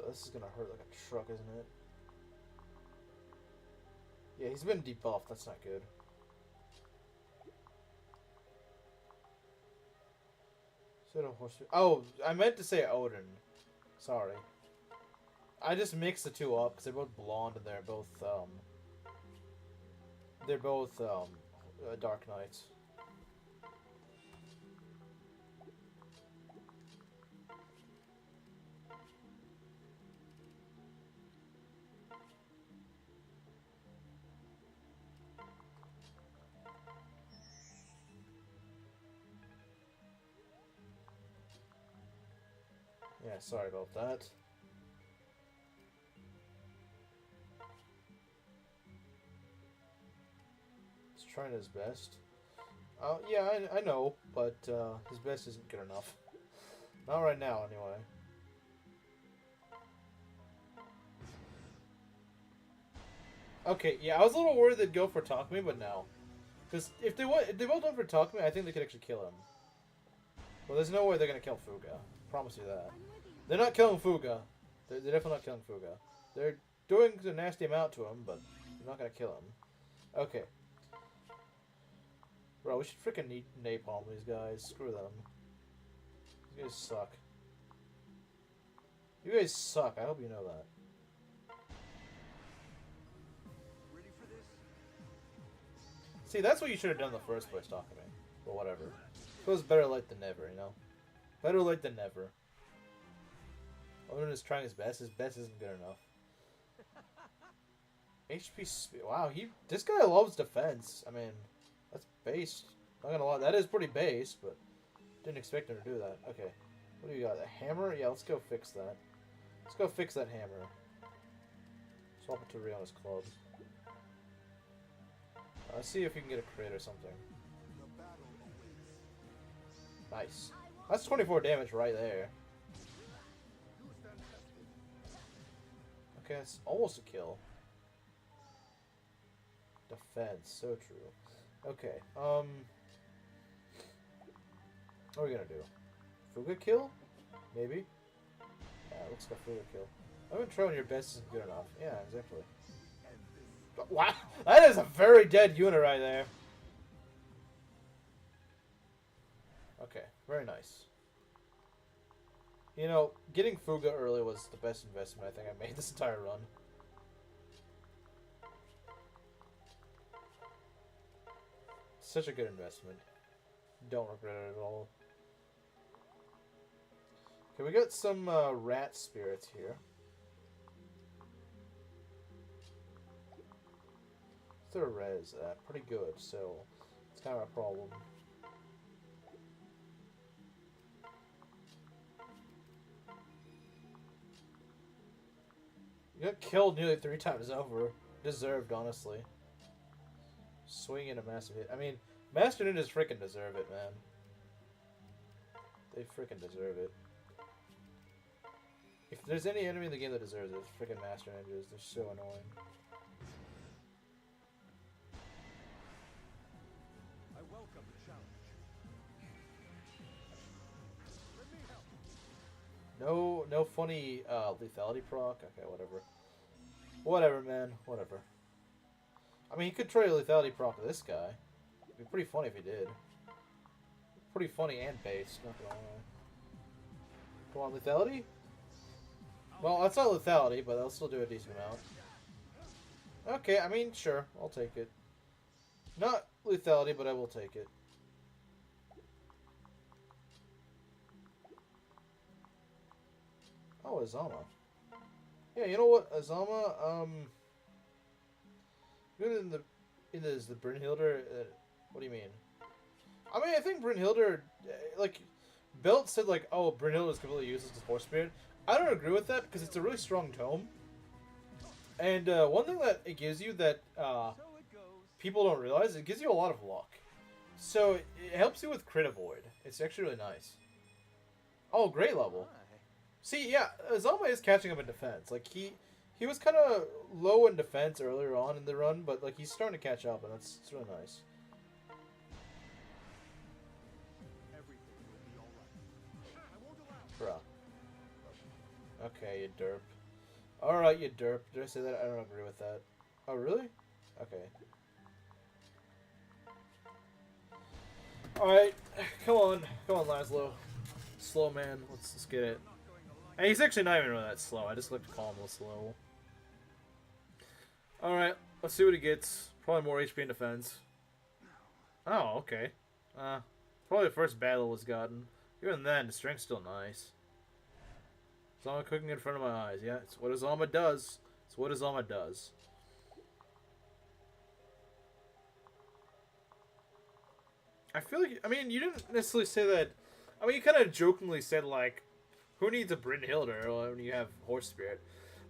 This is gonna hurt like a truck, isn't it? Yeah, he's been debuffed. That's not good. Oh, I meant to say Odin. Sorry. I just mixed the two up because they're both blonde and they're both Dark Knights. Yeah, sorry about that. He's trying his best. Yeah, I know, but his best isn't good enough. Not right now, anyway. Okay, yeah, I was a little worried they'd go for Takumi, but no. Because if they both went for Takumi, I think they could actually kill him. Well, there's no way they're gonna kill Fuga. Promise you that. I'm with you. They're not killing Fuga. They're definitely not killing Fuga. They're doing a nasty amount to him, but they're not gonna kill him. Okay. Bro, we should freaking napalm these guys. Screw them. These guys suck. You guys suck. I hope you know that. Ready for this? See, that's what you should have done in the first place, talking to me. But whatever. It was better late than never, you know? Better late than never. Odin is trying his best. His best isn't good enough. HP speed. Wow, this guy loves defense. I mean, that's base. Not gonna lie, that is pretty base, but didn't expect him to do that. Okay, what do you got? A hammer? Yeah, let's go fix that. Let's go fix that hammer. Swap it to Riona's club. Let's see if we can get a crit or something. The battle awaits. Nice. That's 24 damage right there. You stand tested. Okay, that's almost a kill. Defense, so true. Okay, what are we gonna do? Fuga kill? Maybe? Yeah, let's go Fuga kill. I've been trying your best isn't good enough. Yeah, exactly. Wow, that is a very dead unit right there. Okay, very nice. You know, getting Fuga early was the best investment I think I made this entire run. Such a good investment. Don't regret it at all. Okay, we got some rat spirits here. What's their res at? Pretty good, so it's kind of a problem. You got killed nearly 3 times over. Deserved, honestly. Swinging a massive hit. I mean, Master Ninjas freaking deserve it, man. They freaking deserve it. If there's any enemy in the game that deserves it, it's freaking Master Ninjas. They're so annoying. I welcome the challenge. Let me help. No funny lethality proc. Okay, whatever. Whatever, man. Whatever. I mean, he could try a lethality proc to this guy. It'd be pretty funny if he did. Pretty funny and base, not gonna lie. Come on, lethality? Well, that's not lethality, but I'll still do a decent amount. Okay, I mean, sure. I'll take it. Not lethality, but I will take it. Oh, Azama. Yeah, you know what, Azama, good in the Brynhildr. What do you mean? I mean, I think Brynhildr, like, Belt said like, oh, Brynhildr is completely useless as Force Spirit. I don't agree with that because it's a really strong tome. And one thing that it gives you that So it goes. people don't realize, it gives you a lot of luck. So it helps you with crit avoid. It's actually really nice. Oh, great level. See, yeah, Azama is catching up in defense. Like he was kind of low in defense earlier on in the run, but like he's starting to catch up, and it's really nice. Everything will be all right. I won't allow. Bruh. Okay, you derp. Alright, you derp. Did I say that? I don't agree with that. Oh, really? Okay. Alright. Come on, Laslow. Slow man. Let's get it. And he's actually not even really that slow. I just like to call him slow. Alright, let's see what he gets. Probably more HP in defense. Oh, okay. Probably the first battle was gotten. Even then, the strength's still nice. Azama cooking in front of my eyes. Yeah, it's what Azama does. It's what Azama does. I feel like, I mean, you didn't necessarily say that. I mean, you kind of jokingly said, like, who needs a Brynhildr when you have Horse Spirit?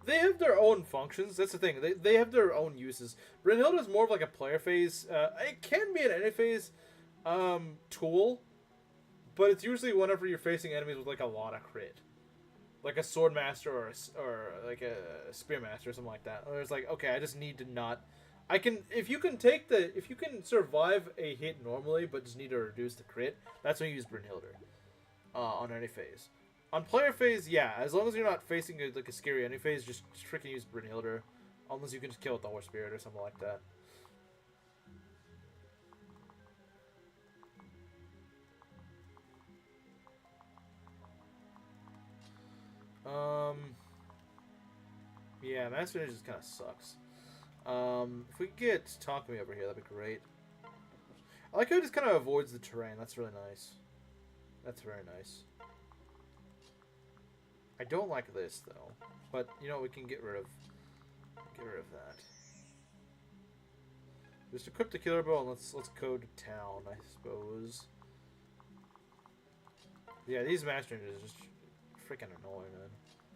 They have their own functions. That's the thing. They have their own uses. Brynhildr is more of like a player phase. It can be an NA phase tool, but it's usually whenever you're facing enemies with like a lot of crit. Like a Swordmaster or like a Spearmaster or something like that. Or it's like, okay, I just need to not... if you can survive a hit normally, but just need to reduce the crit, that's when you use Brynhildr on any phase. On player phase, yeah, as long as you're not facing like a scary enemy phase, just freaking use Brynhildr, unless you can just kill with the Horse Spirit or something like that. Yeah, Master Ninja just kind of sucks. If we could get Takumi over here, that'd be great. I like how he just kind of avoids the terrain. That's really nice. That's very nice. I don't like this though, but you know we can get rid of that. Just equip the killer bow and let's go to town, I suppose. Yeah, these Master Ninjas are just freaking annoying, man.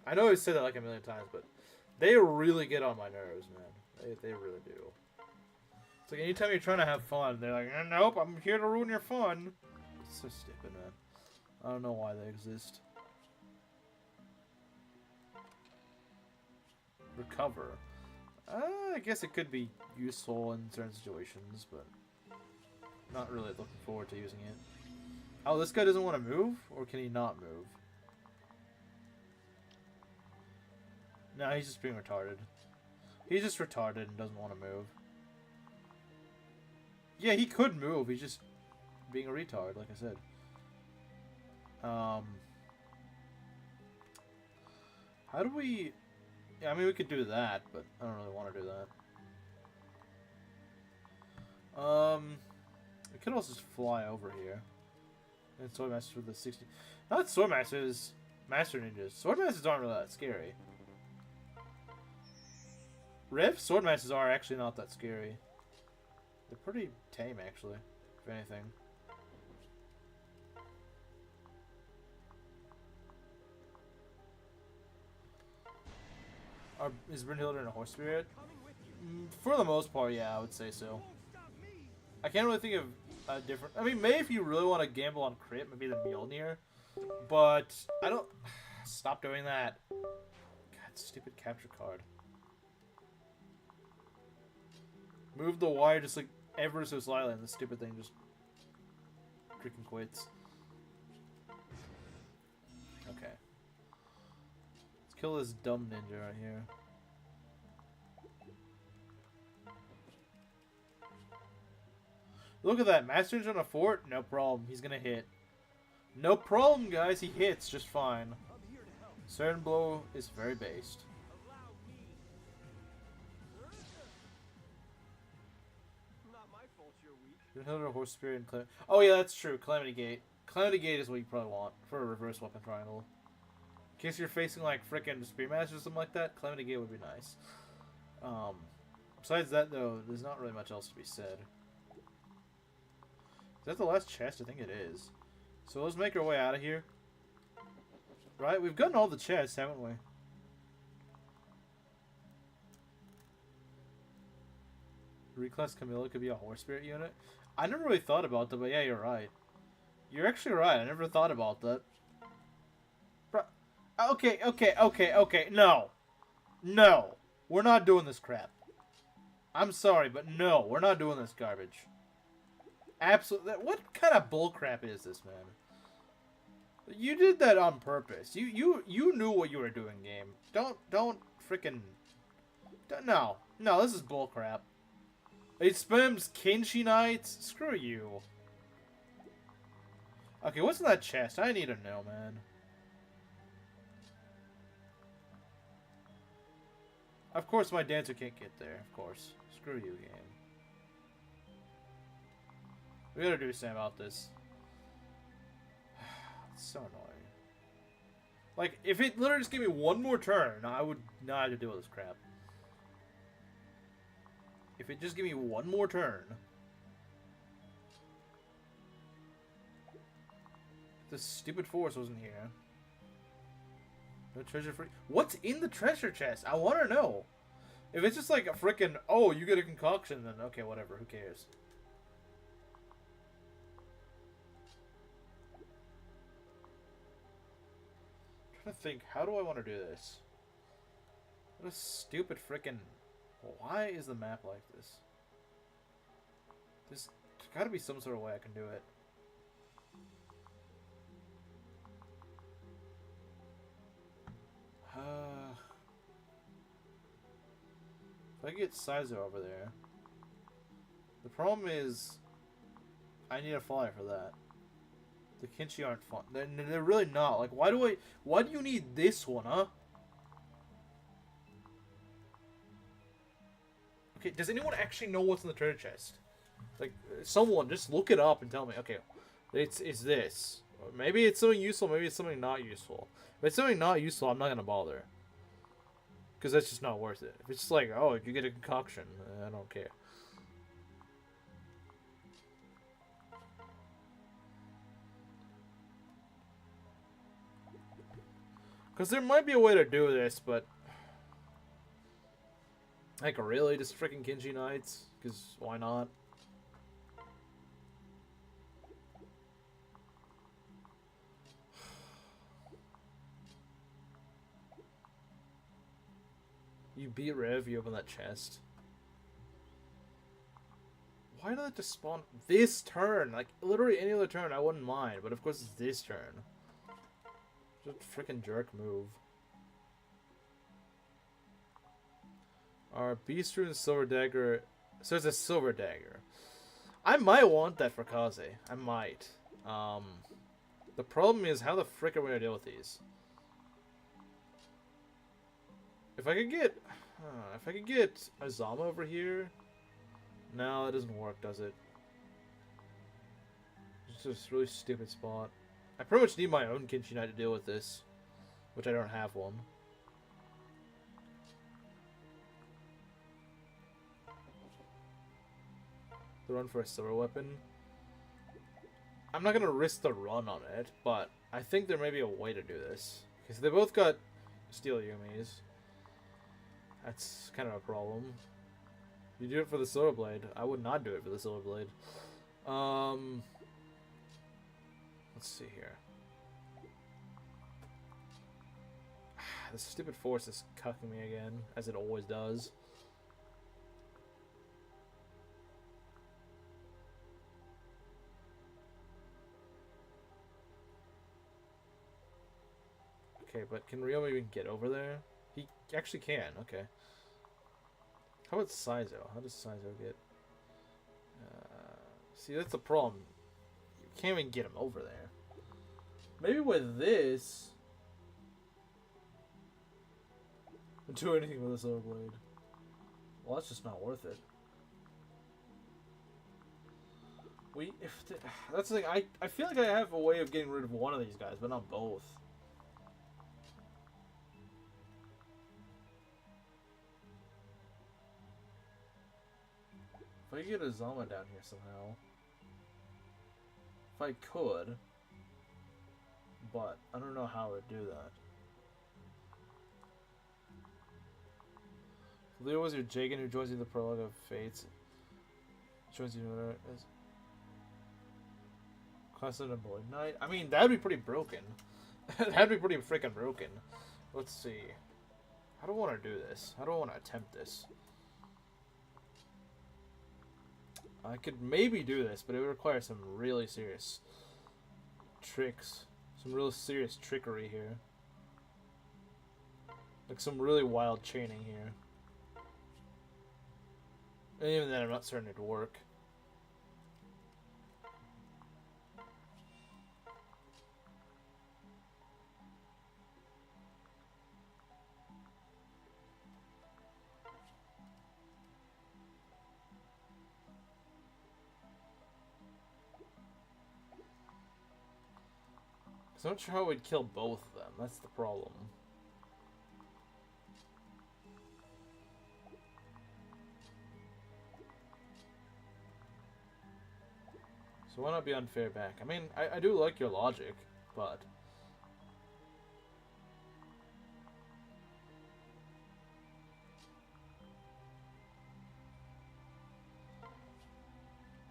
I know I've said that like a million times, but they really get on my nerves, man. They really do. It's like anytime you're trying to have fun, they're like, nope, I'm here to ruin your fun. It's so stupid, man. I don't know why they exist. Recover. I guess it could be useful in certain situations, but not really looking forward to using it. Oh, this guy doesn't want to move? Or can he not move? No, he's just being retarded. He's just retarded and doesn't want to move. Yeah, he could move. He's just being a retard, like I said. How do we... Yeah, I mean, we could do that, but I don't really want to do that. We could also just fly over here. And Swordmasters with the 60... Not Swordmasters, Master Ninjas. Swordmasters aren't really that scary. Rift Swordmasters are actually not that scary. They're pretty tame, actually, if anything. Is Brynhildr in a Horse Spirit? For the most part, yeah, I would say so. I can't really think of a different... I mean, maybe if you really want to gamble on crit, maybe the Mjolnir. But I don't... Stop doing that. God, stupid capture card. Move the wire just like ever so slightly and this stupid thing just freaking quits. Okay. Let's kill this dumb ninja right here. Look at that. Master Ninja on a fort? No problem. He's gonna hit. No problem, guys. He hits just fine. Certain blow is very based. Another Horse Spirit and Calamity. Oh yeah, that's true. Calamity Gate. Calamity Gate is what you probably want for a reverse weapon triangle. In case you're facing like frickin' Spearmaster or something like that, Calamity Gate would be nice. Besides that though, there's not really much else to be said. Is that the last chest? I think it is. So let's make our way out of here. Right? We've gotten all the chests, haven't we? Reclass Camilla could be a Horse Spirit unit. I never really thought about that, but yeah, you're right. You're actually right. I never thought about that. Bruh, Okay. No. No. We're not doing this crap. I'm sorry, but no. We're not doing this garbage. Absolutely. What kind of bullcrap is this, man? You did that on purpose. You knew what you were doing, game. Don't freaking... No. No, this is bullcrap. It spams Kinshi Knights? Screw you. Okay, what's in that chest? I need to know, man. Of course my dancer can't get there, of course. Screw you, game. We gotta do something about this. It's so annoying. Like, if it literally just gave me one more turn, I would not have to deal with this crap. If it just gave me one more turn. This stupid force wasn't here. No treasure free. What's in the treasure chest? I want to know. If it's just like a freaking, oh, you get a concoction, then okay, whatever. Who cares? I'm trying to think. How do I want to do this? What a stupid freaking. Why is the map like this? There's got to be some sort of way I can do it. If I get Saizo over there, the problem is I need a flyer for that. The Kinshi aren't fun. They're really not. Like, why do you need this one, huh? Okay, does anyone actually know what's in the treasure chest? Like, someone just look it up and tell me. Okay, it's this. Maybe it's something useful. Maybe it's something not useful. If it's something not useful, I'm not gonna bother. Because that's just not worth it. If it's just like, oh, if you get a concoction, I don't care. Because there might be a way to do this, but... Like, really? Just freaking Kinshi Knights? Because why not? You beat Rev, you open that chest. Why did that just spawn this turn? Like, literally any other turn I wouldn't mind, but of course it's this turn. Just a freaking jerk move. Our Beast Rune Silver Dagger. So it's a Silver Dagger. I might want that for Kaze. I might. The problem is, how the frick are we gonna deal with these? If I could get Azama over here. No, that doesn't work, does it? It's just a really stupid spot. I pretty much need my own Kinshi Knight to deal with this, which I don't have one. The run for a silver weapon. I'm not gonna risk the run on it, but I think there may be a way to do this because they both got steel Yumis. That's kind of a problem. You do it for the Silver Blade. I would not do it for the Silver Blade. Let's see here. This stupid force is cucking me again, as it always does. Okay, but can Ryoma even get over there? He actually can, okay. How about Saizo? How does Saizo get... see, that's the problem. You can't even get him over there. Maybe with this... do anything with the Silver Blade. Well, that's just not worth it. That's the thing, I feel like I have a way of getting rid of one of these guys, but not both. If I could get Azama down here somehow. If I could. But I don't know how I would do that. Leo was your Jagan who joins you in the prologue of Fates. Joins you as constant and Boy Knight. I mean, that would be pretty broken. That'd be pretty freaking broken. Let's see. How do I want to do this? How do I want to attempt this? I could maybe do this, but it would require some really serious tricks. Some real serious trickery here. Like some really wild chaining here. And even then, I'm not certain it'd work. I'm not sure how we'd kill both of them. That's the problem. So why not be unfair back? I mean, I do like your logic, but...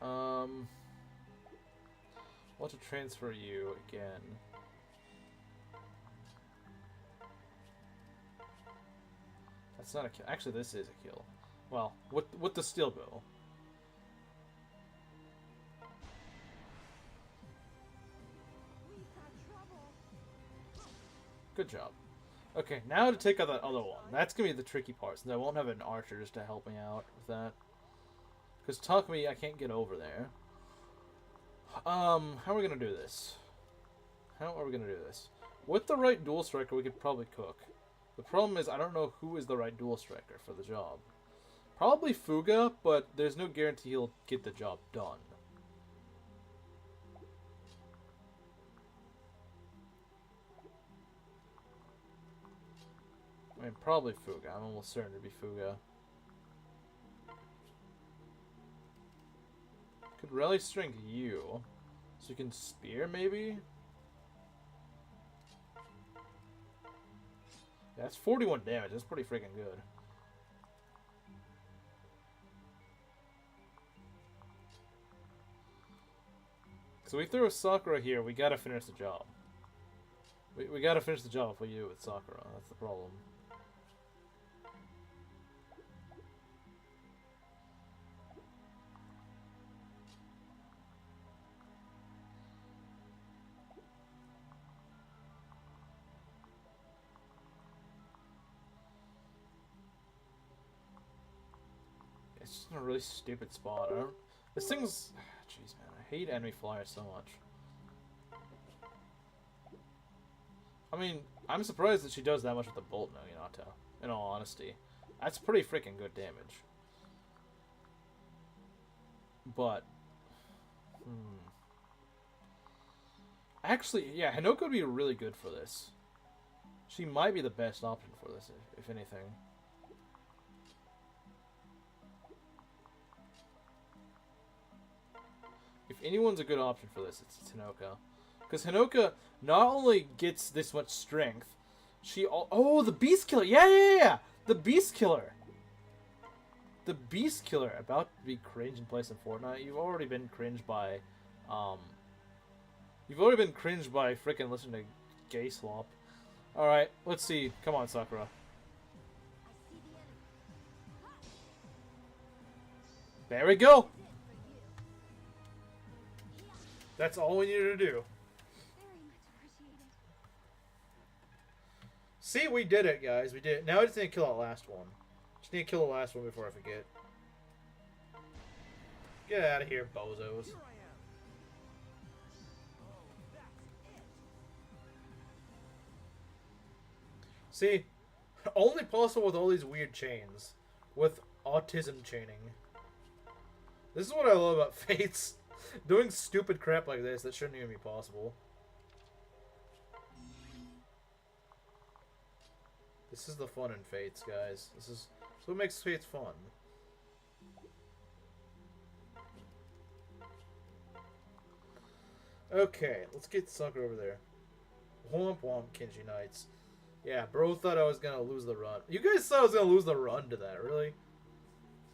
I'll have to transfer you again. That's not a kill. Actually, this is a kill. Well, with the steel bow. Good job. Okay, now to take out that other one. That's gonna be the tricky part, since I won't have an archer just to help me out with that. Because Takumi, I can't get over there. How are we gonna do this? How are we gonna do this? With the right dual striker, we could probably cook. The problem is, I don't know who is the right dual striker for the job. Probably Fuga, but there's no guarantee he'll get the job done. I mean, probably Fuga. I'm almost certain it'd be Fuga. Could rally strength you. So you can spear, maybe? Yeah, that's 41 damage. That's pretty freaking good. So we throw Sakura here. We gotta finish the job. We gotta finish the job if we do it with Sakura. That's the problem. It's just in a really stupid spot. I don't... This thing's... Jeez, man. I hate enemy flyers so much. I mean, I'm surprised that she does that much with the bolt now, Hinata. In all honesty. That's pretty freaking good damage. But... Actually, yeah, Hinoka would be really good for this. She might be the best option for this, if anything. If anyone's a good option for this, it's Hinoka. Because Hinoka not only gets this much strength, she... Oh, the Beast Killer! Yeah! The Beast Killer! The Beast Killer, about to be cringe in place in Fortnite. You've already been cringed by... You've already been cringed by freaking listening to Gay Slop. Alright, let's see. Come on, Sakura. There we go! That's all we needed to do. Very much appreciated. See, we did it, guys. We did it. Now I just need to kill that last one. Just need to kill the last one before I forget. Get out of here, bozos. Here I am. Oh, that's it. See, only possible with all these weird chains. With autism chaining. This is what I love about Fates. Doing stupid crap like this that shouldn't even be possible. This is the fun in Fates, guys. This is what makes Fates fun. Okay, let's get Sakura over there. Womp womp, Kinji Knights. Yeah, bro thought I was gonna lose the run. You guys thought I was gonna lose the run to that, really?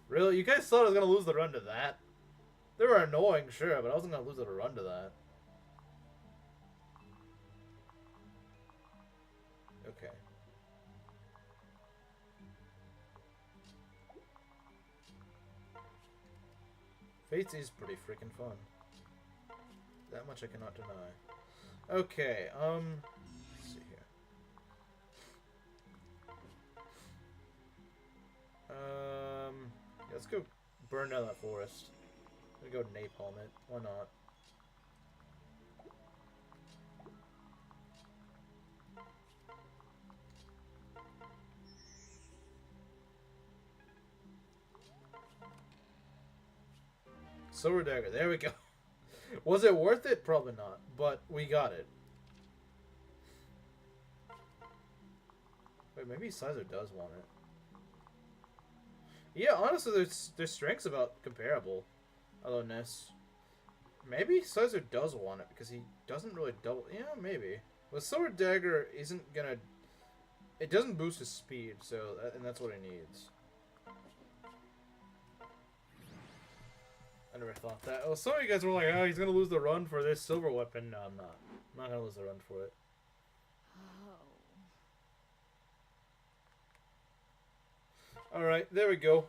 Really? You guys thought I was gonna lose the run to that? They were annoying, sure, but I wasn't gonna lose the run to that. Okay. Fates is pretty freaking fun. That much I cannot deny. Okay, let's see here. Yeah, let's go burn down that forest. I'm gonna go napalm it. Why not? Silver dagger. There we go. Was it worth it? Probably not. But we got it. Wait, maybe Saizo does want it. Yeah, honestly, their strengths about comparable. Although Ness, maybe Saizo does want it because he doesn't really double. Yeah, maybe. But Silver Dagger isn't gonna. It doesn't boost his speed, so and that's what he needs. I never thought that. Oh, some of you guys were like, "Oh, he's gonna lose the run for this silver weapon." No, I'm not. I'm not gonna lose the run for it. All right, there we go.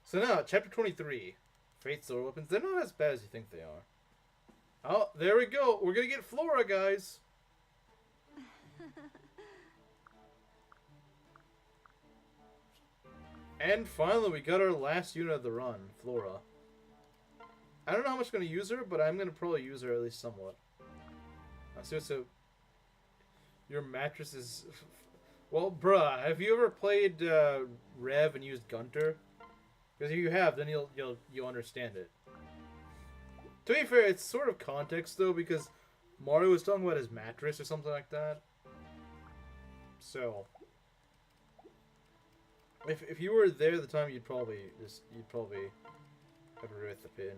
So now, chapter 23. Fate's silver weapons. They're not as bad as you think they are. Oh, there we go. We're gonna get Flora, guys. And finally, we got our last unit of the run, Flora. I don't know how much I'm going to use her, but I'm going to probably use her at least somewhat. So your mattress is... Well, bruh, have you ever played Rev and used Gunter? Because if you have, then you'll understand it. To be fair, it's sort of context, though, because Mario was talking about his mattress or something like that. So... If you were there at the time, you'd probably agree with the pin.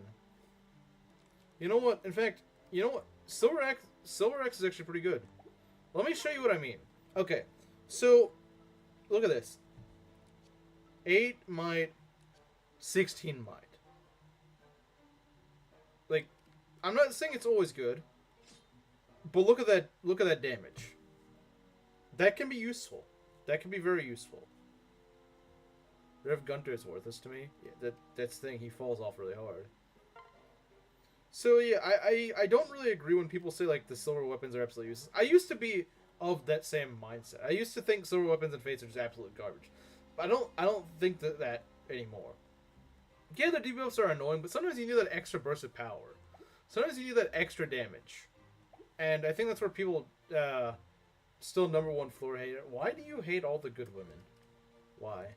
You know what? In fact, you know what? Silver X is actually pretty good. Let me show you what I mean. Okay, so look at this. 8 might, 16 might. Like, I'm not saying it's always good, but look at that. Look at that damage. That can be useful. That can be very useful. Rev Gunter is worthless to me. Yeah, that's the thing. He falls off really hard. So yeah, I don't really agree when people say like the silver weapons are absolutely useless. I used to be of that same mindset. I used to think silver weapons and fates are just absolute garbage. But I don't think that anymore. Yeah, the debuffs are annoying, but sometimes you need that extra burst of power. Sometimes you need that extra damage. And I think that's where people still number one Flora hater. Why do you hate all the good women? Why?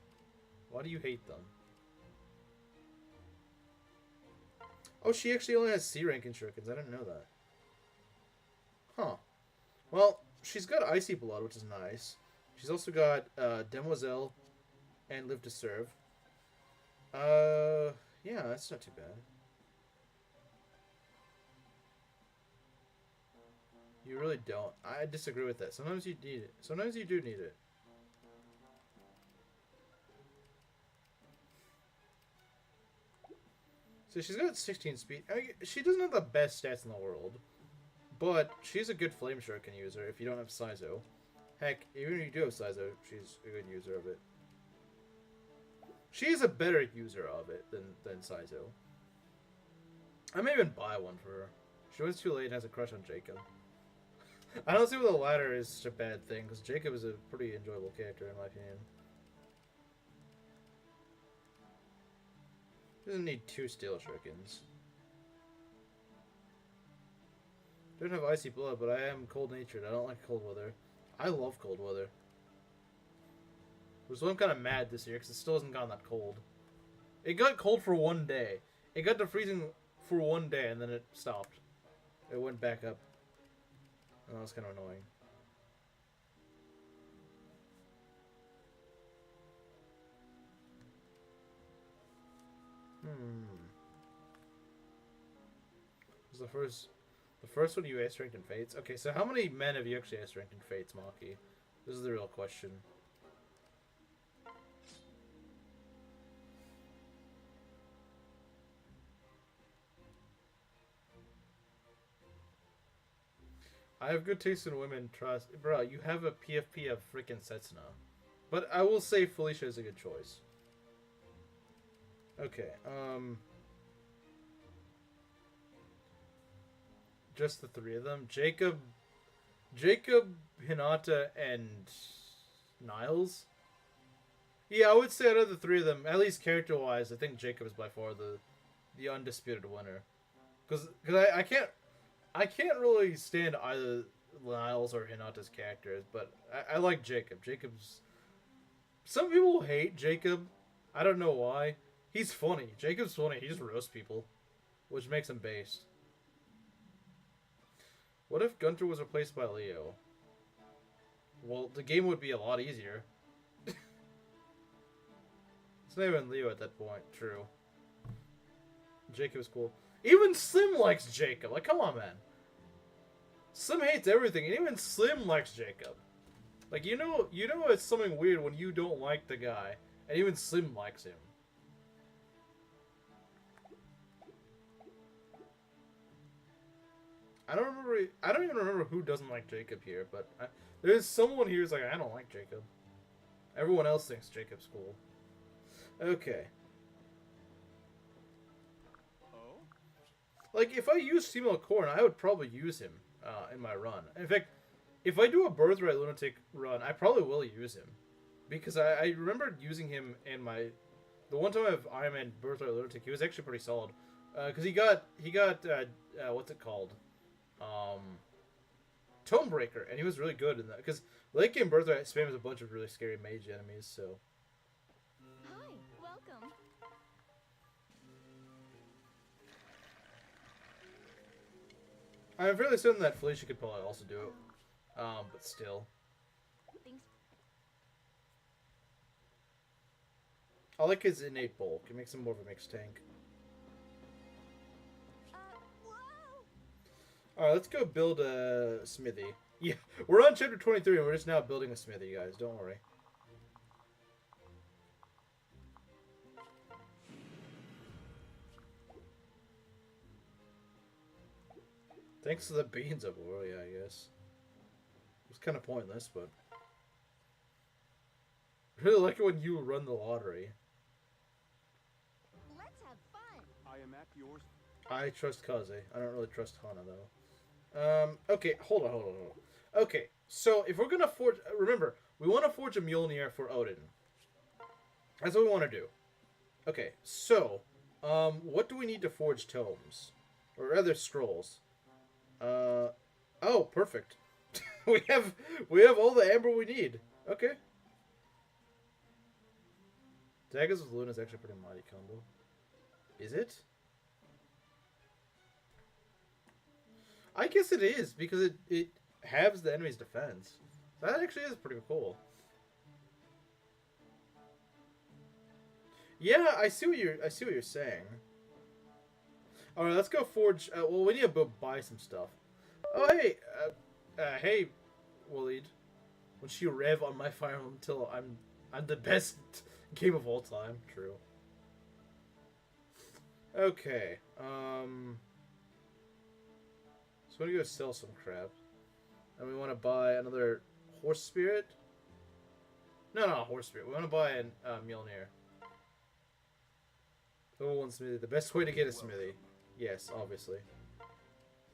Why do you hate them? Oh, she actually only has C rank in shurikens. I didn't know that. Huh. Well, she's got Icy Blood, which is nice. She's also got Demoiselle and Live to Serve. Yeah, that's not too bad. You really don't. I disagree with that. Sometimes you need it. Sometimes you do need it. So she's got 16 speed. I mean, she doesn't have the best stats in the world, but she's a good Flame Shuriken user if you don't have Saizo. Heck, even if you do have Saizo, she's a good user of it. She is a better user of it than Saizo. I may even buy one for her. She was too late and has a crush on Jacob. I don't see why the latter is such a bad thing, because Jacob is a pretty enjoyable character in my opinion. Doesn't need 2 steel shurikens. Don't have icy blood, but I am cold natured. I don't like cold weather. I love cold weather. So I'm kind of mad this year because it still hasn't gotten that cold. It got cold for one day. It got to freezing for one day and then it stopped. It went back up. And that was kind of annoying. Was the first one you ace ranked in Fates? Okay, so how many men have you actually ace ranked in Fates, Maki? This is the real question. I have good taste in women, trust. Bro, you have a PFP of freaking Setsuna. But I will say Felicia is a good choice. Okay, just the three of them. Jacob, Hinata, and Niles. Yeah, I would say out of the three of them, at least character-wise, I think Jacob is by far the undisputed winner. Because I can't really stand either Niles or Hinata's characters, but I like Jacob. Some people hate Jacob. I don't know why. He's funny. Jacob's funny. He just roasts people, which makes him based. What if Gunter was replaced by Leo? Well, the game would be a lot easier. It's not even Leo at that point. True. Jacob is cool. Even Slim likes Jacob. Like, come on, man. Slim hates everything, and even Slim likes Jacob. Like, you know it's something weird when you don't like the guy, and even Slim likes him. I don't even remember who doesn't like Jacob here, but there's someone here who's like, I don't like Jacob. Everyone else thinks Jacob's cool. Okay. Oh? Like, if I use female Corn, I would probably use him in my run. In fact, if I do a Birthright Lunatic run, I probably will use him. Because I remember using him in the one time I have Ironman Birthright Lunatic, he was actually pretty solid. Because he got what's it called? Tomebreaker, and he was really good in that. Because late game Birthright spams a bunch of really scary mage enemies, so. Hi, welcome. I'm fairly certain that Felicia could probably also do it. But still. Thanks. I like his innate bulk. It makes him more of a mixed tank. Whoa! Alright, let's go build a smithy. Yeah, we're on chapter 23 and we're just now building a smithy, guys. Don't worry. Thanks to the beans, Oboro, yeah, I guess. It was kind of pointless, but... I really like it when you run the lottery. Let's have fun. I am at yours. I trust Kaze. I don't really trust Hana, though. Okay, hold on. Okay, so if we're gonna forge... Remember, we want to forge a Mjolnir for Odin. That's what we want to do. Okay, so... what do we need to forge tomes? Or rather, scrolls. Oh, perfect. we have all the amber we need. Okay. Daggers with Luna is actually a pretty mighty combo. Is it? I guess it is, because it halves the enemy's defense. That actually is pretty cool. Yeah, I see what you're saying. Alright, let's go forge... well, we need to buy some stuff. Oh, hey! Hey, Waleed. Once you rev on my Fire Emblem until I'm the best game of all time. True. Okay, so I'm gonna go sell some crap. And we want to buy another Horse Spirit? No, Horse Spirit. We want to buy a Mjolnir. Level 1 smithy. The best way to get a smithy. Yes, obviously.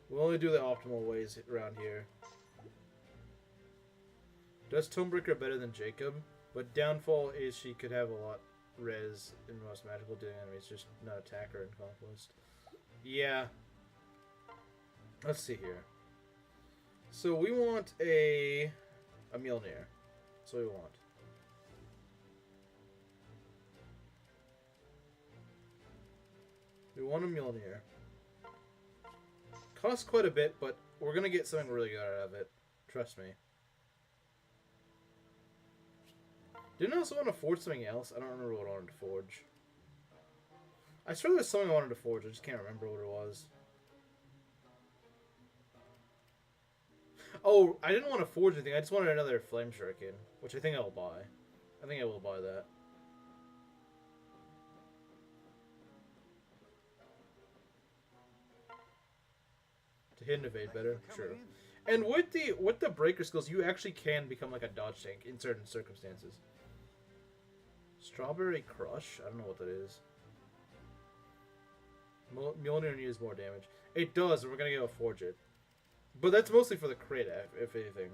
We'll only do the optimal ways around here. Does Tomebreaker better than Jacob? But downfall is she could have a lot res in most magical dealing enemies, just not attack her in Conquest. Yeah. Let's see here. So we want a Mjolnir. That's what we want. We want a Mjolnir. Costs quite a bit, but we're gonna get something really good out of it. Trust me. Didn't I also want to forge something else? I don't remember what I wanted to forge. I swear there was something I wanted to forge, I just can't remember what it was. Oh, I didn't want to forge anything, I just wanted another Flame Shuriken, which I think I'll buy. I think I will buy that. To hidden evade better. Coming True. in. And with the breaker skills, you actually can become like a dodge tank in certain circumstances. Strawberry Crush? I don't know what that is. Mjolnir needs more damage. It does, and we're gonna go Forge it. But that's mostly for the crit, if anything.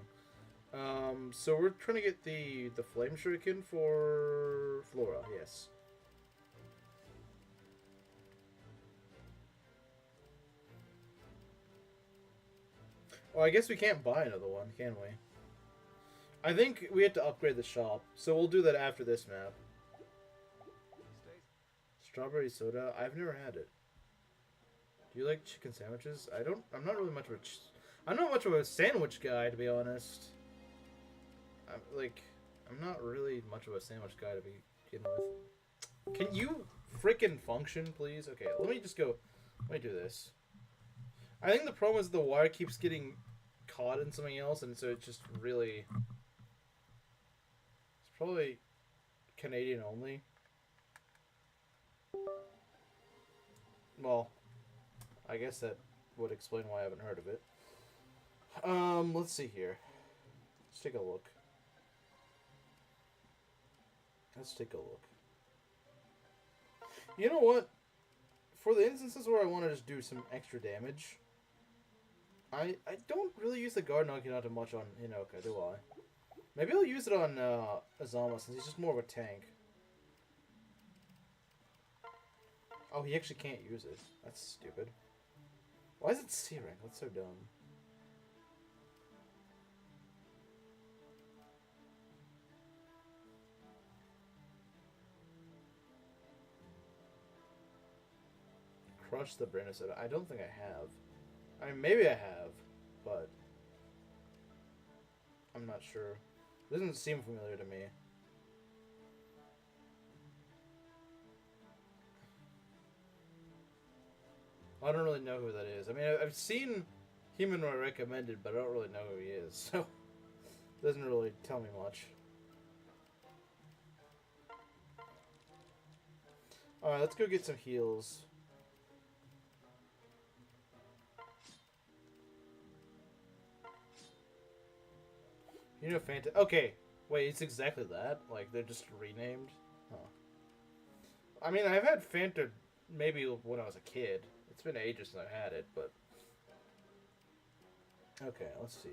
So we're trying to get the Flame Shuriken for Flora, yes. Well, I guess we can't buy another one, can we? I think we have to upgrade the shop, so we'll do that after this map. Strawberry soda? I've never had it. Do you like chicken sandwiches? I'm not really much of a... I'm not much of a sandwich guy, to be honest. I'm not really much of a sandwich guy to begin with. Can you frickin' function, please? Okay, let me do this. I think the problem is the wire keeps getting caught in something else, and so it's just really... It's probably Canadian only. Well, I guess that would explain why I haven't heard of it. Let's see here. Let's take a look. You know what? For the instances where I want to just do some extra damage, I don't really use the guard Hinata much on Hinoka, do I? Maybe I'll use it on Azama, since he's just more of a tank. Oh, he actually can't use it. That's stupid. Why is it C rank? That's so dumb. Crush the Brandon soda. I don't think I have. I mean, maybe I have, but I'm not sure. It doesn't seem familiar to me. I don't really know who that is. I mean, I've seen Human recommended, but I don't really know who he is, so it doesn't really tell me much. Alright, let's go get some heals. You know, okay, wait, it's exactly that? Like, they're just renamed? Huh. I mean, I've had Fanta maybe when I was a kid. It's been ages since I've had it, but... Okay, let's see.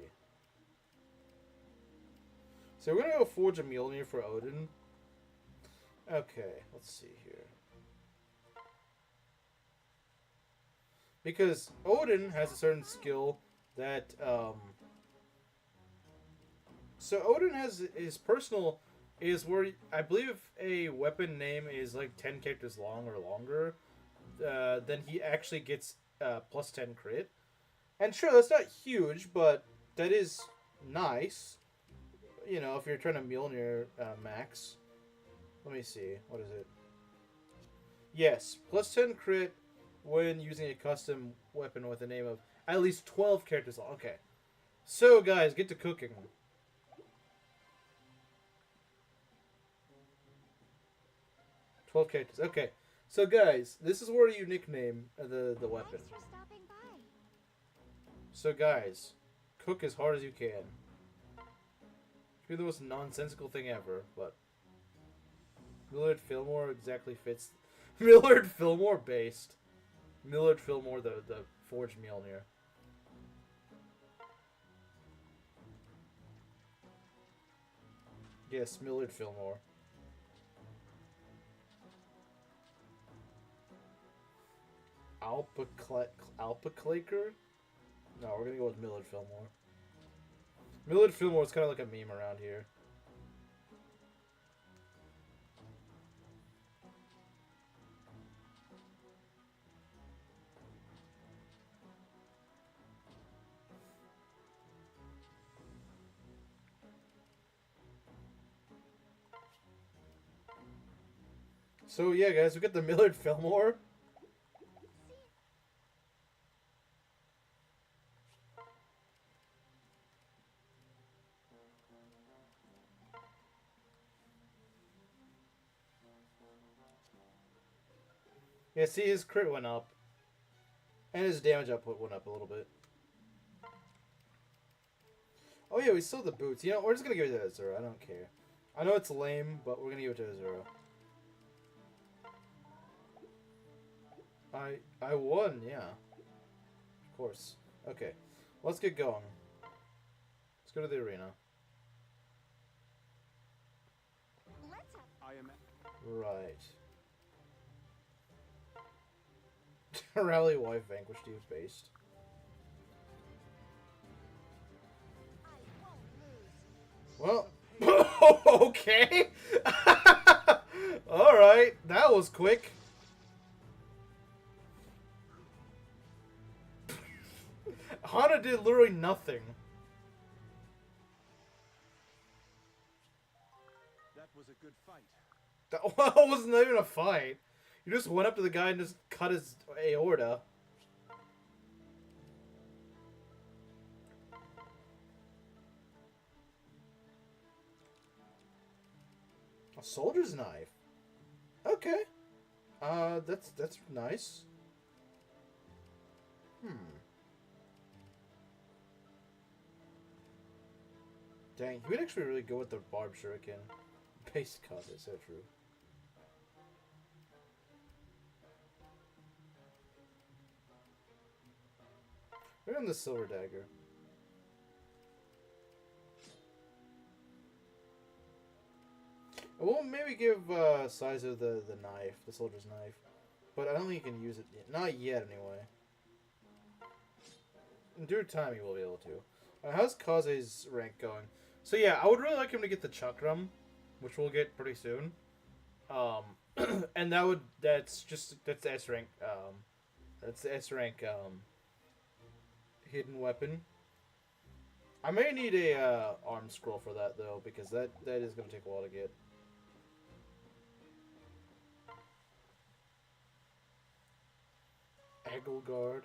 So we're gonna go forge a Mjolnir for Odin. Okay, let's see here. Because Odin has a certain skill that, So Odin has his personal is where I believe a weapon name is like 10 characters long or longer, then he actually gets plus 10 crit. And sure, that's not huge, but that is nice. You know, if you're trying to Mjolnir max. Let me see. What is it? Yes, plus 10 crit when using a custom weapon with a name of at least 12 characters long. Okay. So, guys, get to cooking. 12 characters. Okay. So, guys, this is where you nickname the weapon. Thanks for stopping by. So, guys, cook as hard as you can. It's the most nonsensical thing ever, but Millard Fillmore exactly fits. Millard Fillmore based. Millard Fillmore, the forged Mjolnir. Yes, Millard Fillmore. Alpaclaker? No, we're gonna go with Millard Fillmore. Millard Fillmore is kind of like a meme around here. So yeah, guys, we got the Millard Fillmore. Yeah, see, his crit went up. And his damage output went up a little bit. Oh yeah, we still have the boots. You know, we're just gonna give it to Azura. I don't care. I know it's lame, but we're gonna give it to Azura. I won, yeah. Of course. Okay, let's get going. Let's go to the arena. Let's have I am. Right. Rally wife vanquished you based. I won't lose. Well, okay. All right, that was quick. Hana did literally nothing. That was a good fight. That wasn't even a fight. You just went up to the guy and just cut his aorta. A soldier's knife. Okay. That's nice. Dang, he would actually really go with the barbed shuriken. Base Kaze, so true. We're on the silver dagger. We'll maybe give Saizo the knife, the soldier's knife. But I don't think he can use it yet. Not yet, anyway. In due time, he will be able to. How's Kaze's rank going? So yeah, I would really like him to get the Chakram, which we'll get pretty soon. And that's S rank. That's the S rank hidden weapon. I may need a arm scroll for that though, because that is gonna take a while to get. Eggle guard.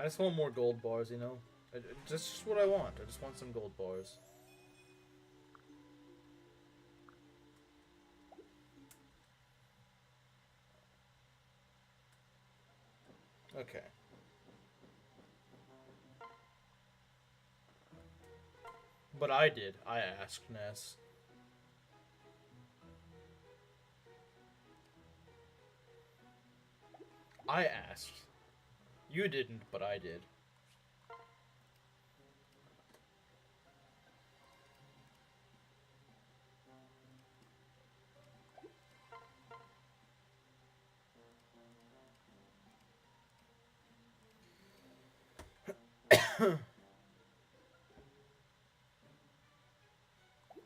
I just want more gold bars, you know? That's just what I want. I just want some gold bars. Okay. But I did. I asked, Ness. I asked. You didn't, but I did.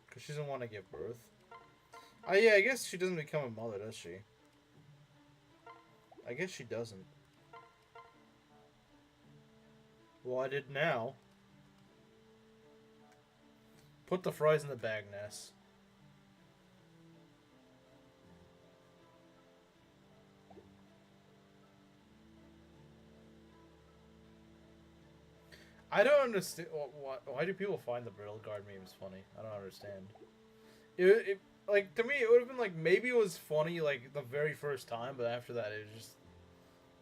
Because she doesn't want to give birth. Oh yeah, I guess she doesn't become a mother, does she? I guess she doesn't. Well, I did now. Put the fries in the bag, Ness. I don't understand. Why do people find the brittle guard memes funny? I don't understand. Like, to me, it would have been like, maybe it was funny, like, the very first time, but after that,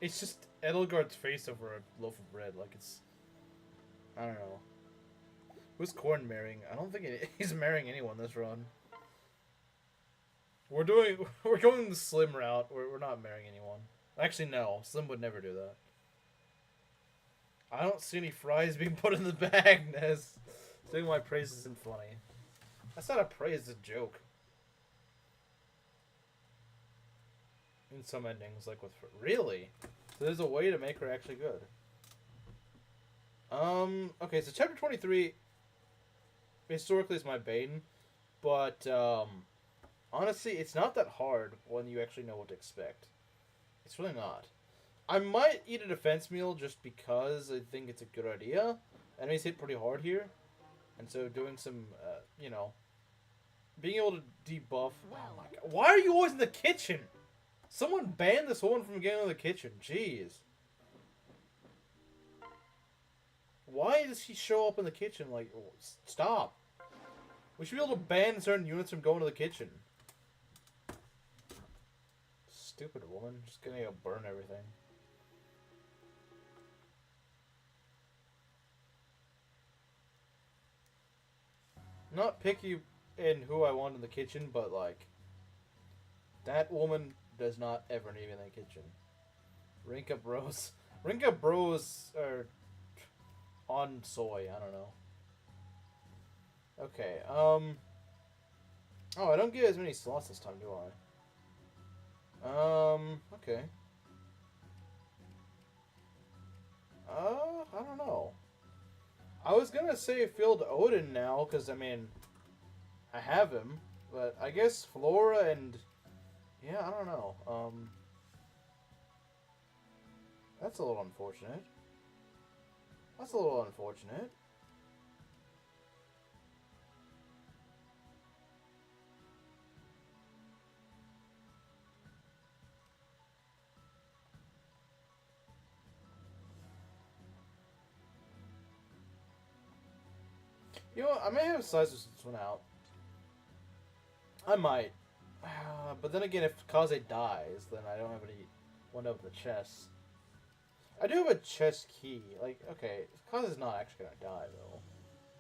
it's just Edelgard's face over a loaf of bread. Like, it's, I don't know. Who's Korn marrying? I don't think he's marrying anyone this run. We're going the Slim route. We're not marrying anyone. Actually, no. Slim would never do that. I don't see any fries being put in the bag, Nez. Saying my praise isn't funny. That's not a praise, it's a joke. In some endings, like with... Really? So there's a way to make her actually good. Okay, so chapter 23... historically is my bane. But, honestly, it's not that hard when you actually know what to expect. It's really not. I might eat a defense meal just because I think it's a good idea. Enemies hit pretty hard here. And so doing some, you know, being able to debuff. Oh my god. Why are you always in the kitchen? Someone banned this woman from getting in the kitchen. Jeez. Why does she show up in the kitchen? Like, stop. We should be able to ban certain units from going to the kitchen. Stupid woman. Just gonna go burn everything. Not picky in who I want in the kitchen, but like that woman does not ever need me in the kitchen. Rinkah bros. Rinkah bros are on soy. I don't know. Okay. Oh, I don't get as many slots this time, do I? Okay. I don't know. I was gonna say field Odin now, because, I mean, I have him, but I guess Flora and, yeah, I don't know. That's a little unfortunate. That's a little unfortunate. You know what? I may have Saizo this one out. I might. But then again, if Kaze dies, then I don't have any one up the chest. I do have a chest key. Like, okay, Kaze's not actually gonna die, though.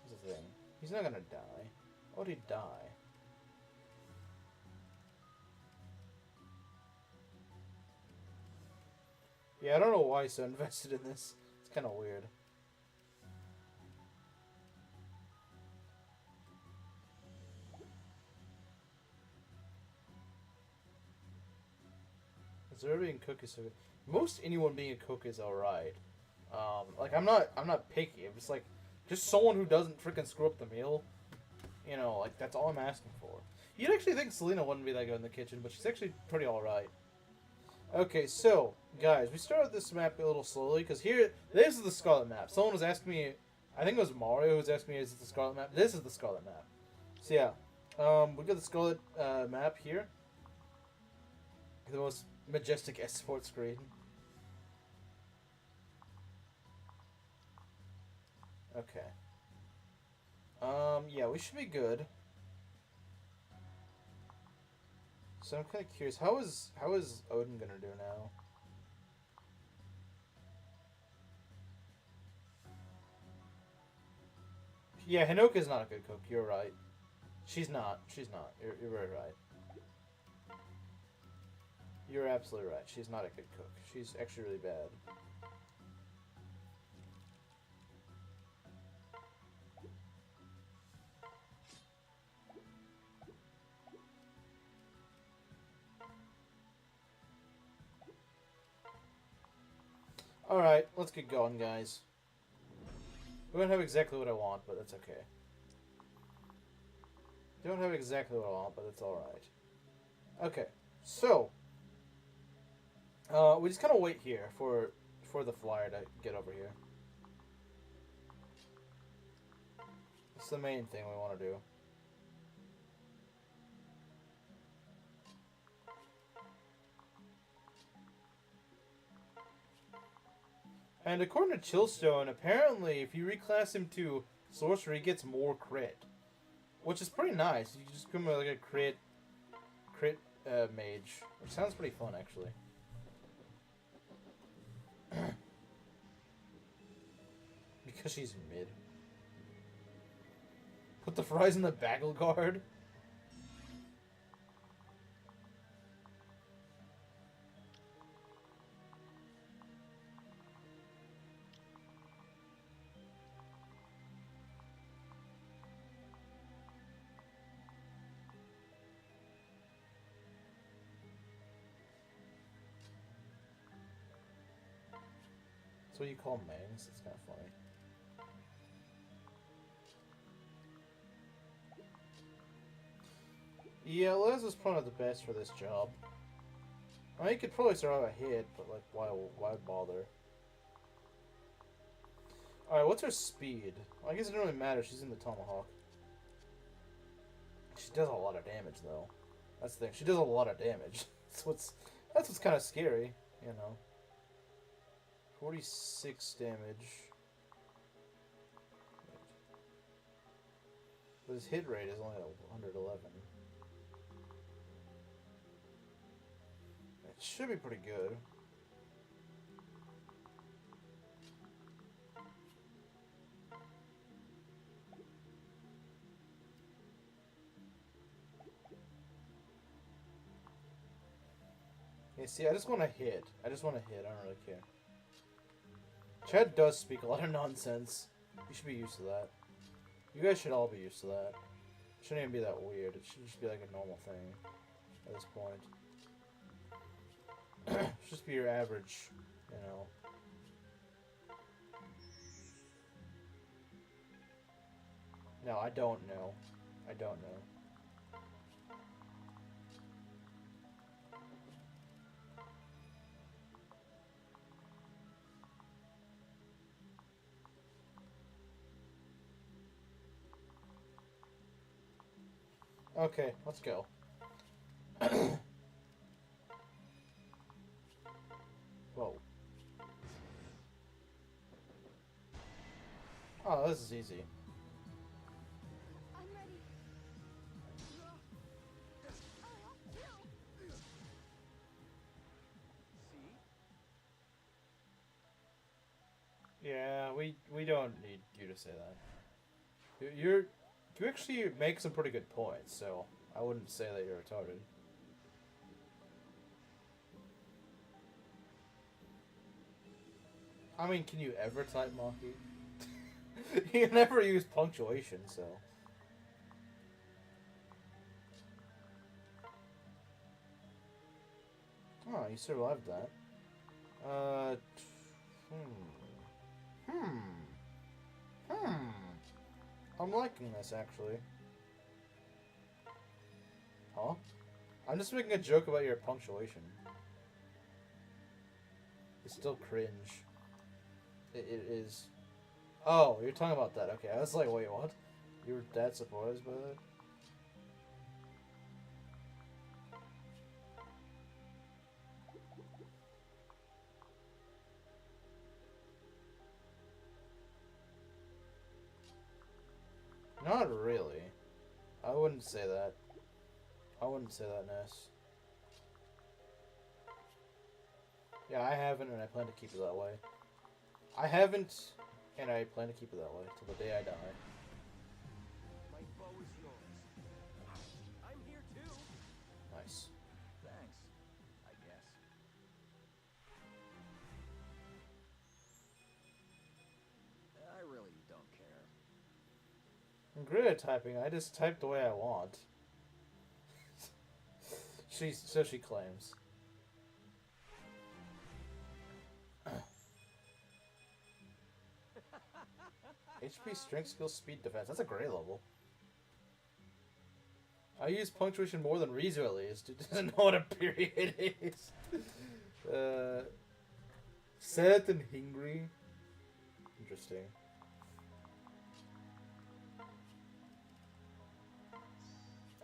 That's the thing. He's not gonna die. Why would he die? Yeah, I don't know why he's so invested in this. It's kind of weird. Azura being cook is so good. Most anyone being a cook is alright. Like I'm not picky. I'm just someone who doesn't freaking screw up the meal. You know, like that's all I'm asking for. You'd actually think Selena wouldn't be that good in the kitchen, but she's actually pretty alright. Okay, so guys, we started this map a little slowly because this is the Scarlet map. Someone was asking me, I think it was Mario who was asking me, is it the Scarlet map? This is the Scarlet map. So yeah, we got the Scarlet map here. The most majestic export screen. Okay. Yeah, we should be good. So I'm kind of curious, how is Odin gonna do now? Yeah, Hinoka's not a good cook. You're right. She's not. She's not. You're very right. You're absolutely right. She's not a good cook. She's actually really bad. Alright, let's get going, guys. We don't have exactly what I want, but that's okay. Don't have exactly what I want, but it's alright. Okay, so we just kind of wait here for the flyer to get over here. That's the main thing we want to do. And according to Chillstone, apparently if you reclass him to sorcerer, he gets more crit, which is pretty nice. You just become like a crit mage, which sounds pretty fun actually. Because she's mid. Put the fries in the bagel guard. That's what you call mangs? That's kind of funny. Yeah, Les is probably not the best for this job. I mean, he could probably survive a hit, but like, why bother? Alright, what's her speed? Well, I guess it doesn't really matter. She's in the tomahawk. She does a lot of damage, though. That's the thing. She does a lot of damage. That's what's kind of scary, you know. 46 damage. But his hit rate is only 111. Should be pretty good. Yeah, see, I just want to hit. I just want to hit. I don't really care. Chad does speak a lot of nonsense. You should be used to that. You guys should all be used to that. It shouldn't even be that weird. It should just be like a normal thing at this point. It should just be your average, you know. No, I don't know. I don't know. Okay, let's go. Whoa. Oh, this is easy. I'm ready. See? Yeah, we don't need you to say that. You actually make some pretty good points, so I wouldn't say that you're retarded. I mean, can you ever type monkey? You never use punctuation, so. Oh, you survived that. I'm liking this, actually. Huh? I'm just making a joke about your punctuation. It's still cringe. It is. Oh, you're talking about that. Okay, I was like, wait, what? You were that surprised by that? Not really. I wouldn't say that. I wouldn't say that, Ness. Yeah, I haven't, and I plan to keep it that way. I haven't, and I plan to keep it that way till the day I die. My bow is yours. I'm here too. Nice. Thanks, I guess. I really don't care. I'm great at typing. I just type the way I want. So she claims. HP, strength, skill, speed, defense. That's a great level. I use punctuation more than Rizu at least. Who doesn't know what a period is? Sad and hungry. Interesting.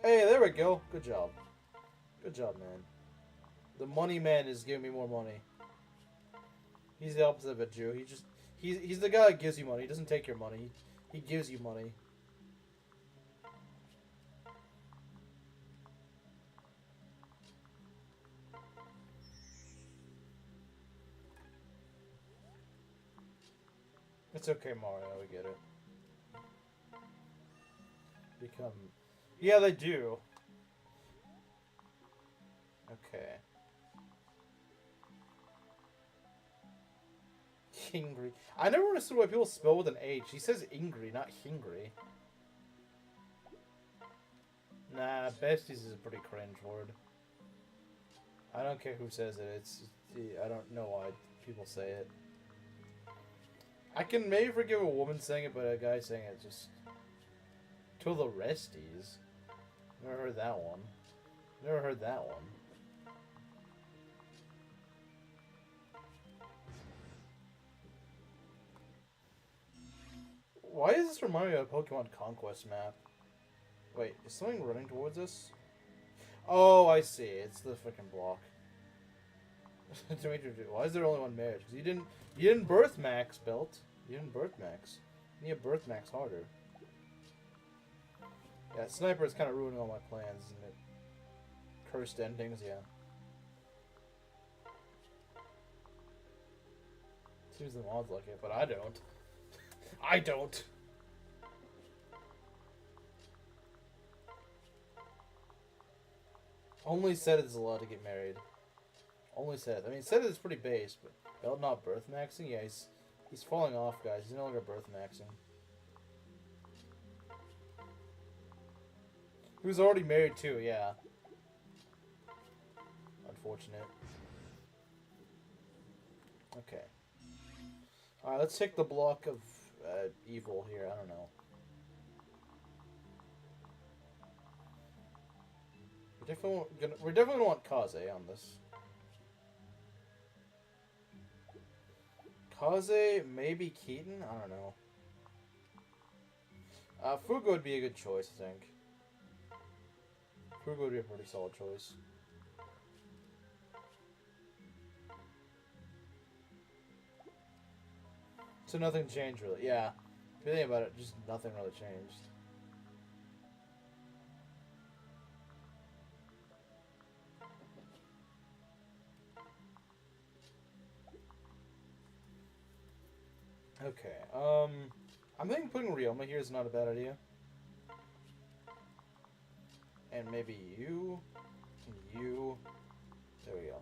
Hey, there we go. Good job. Good job, man. The money man is giving me more money. He's the opposite of a Jew. He's the guy that gives you money. He doesn't take your money. He gives you money. It's okay, Mario. We get it. Become... Yeah, they do. Okay. Hingry. I never understood why people spell with an H. He says ingry, not hingry. Nah, besties is a pretty cringe word. I don't care who says it. I don't know why people say it. I can maybe forgive a woman saying it, but a guy saying it just... To the resties. Never heard that one. Never heard that one. Why does this remind me of a Pokemon Conquest map? Wait, is something running towards us? Oh, I see. It's the freaking block. Why is there only one marriage? Because you didn't birth Max, Belt. You didn't birth Max. You need to birth Max harder. Yeah, Sniper is kind of ruining all my plans, isn't it? Cursed endings, yeah. Seems the mods like it, but I don't. I don't. Only Seth is allowed to get married. Only Seth. I mean, Seth is pretty base, but Belt not birth maxing? Yeah, he's falling off, guys. He's no longer birth maxing. He was already married too, yeah. Unfortunate. Okay. Alright, let's take the block of evil here. I don't know. We're definitely gonna want Kaze on this. Kaze, maybe Keaton? I don't know. Fuga would be a good choice, I think. Fuga would be a pretty solid choice. So nothing changed really. Yeah. If you think about it, just nothing really changed. Okay, I'm thinking putting Ryoma here is not a bad idea. And maybe you, and you. There we go.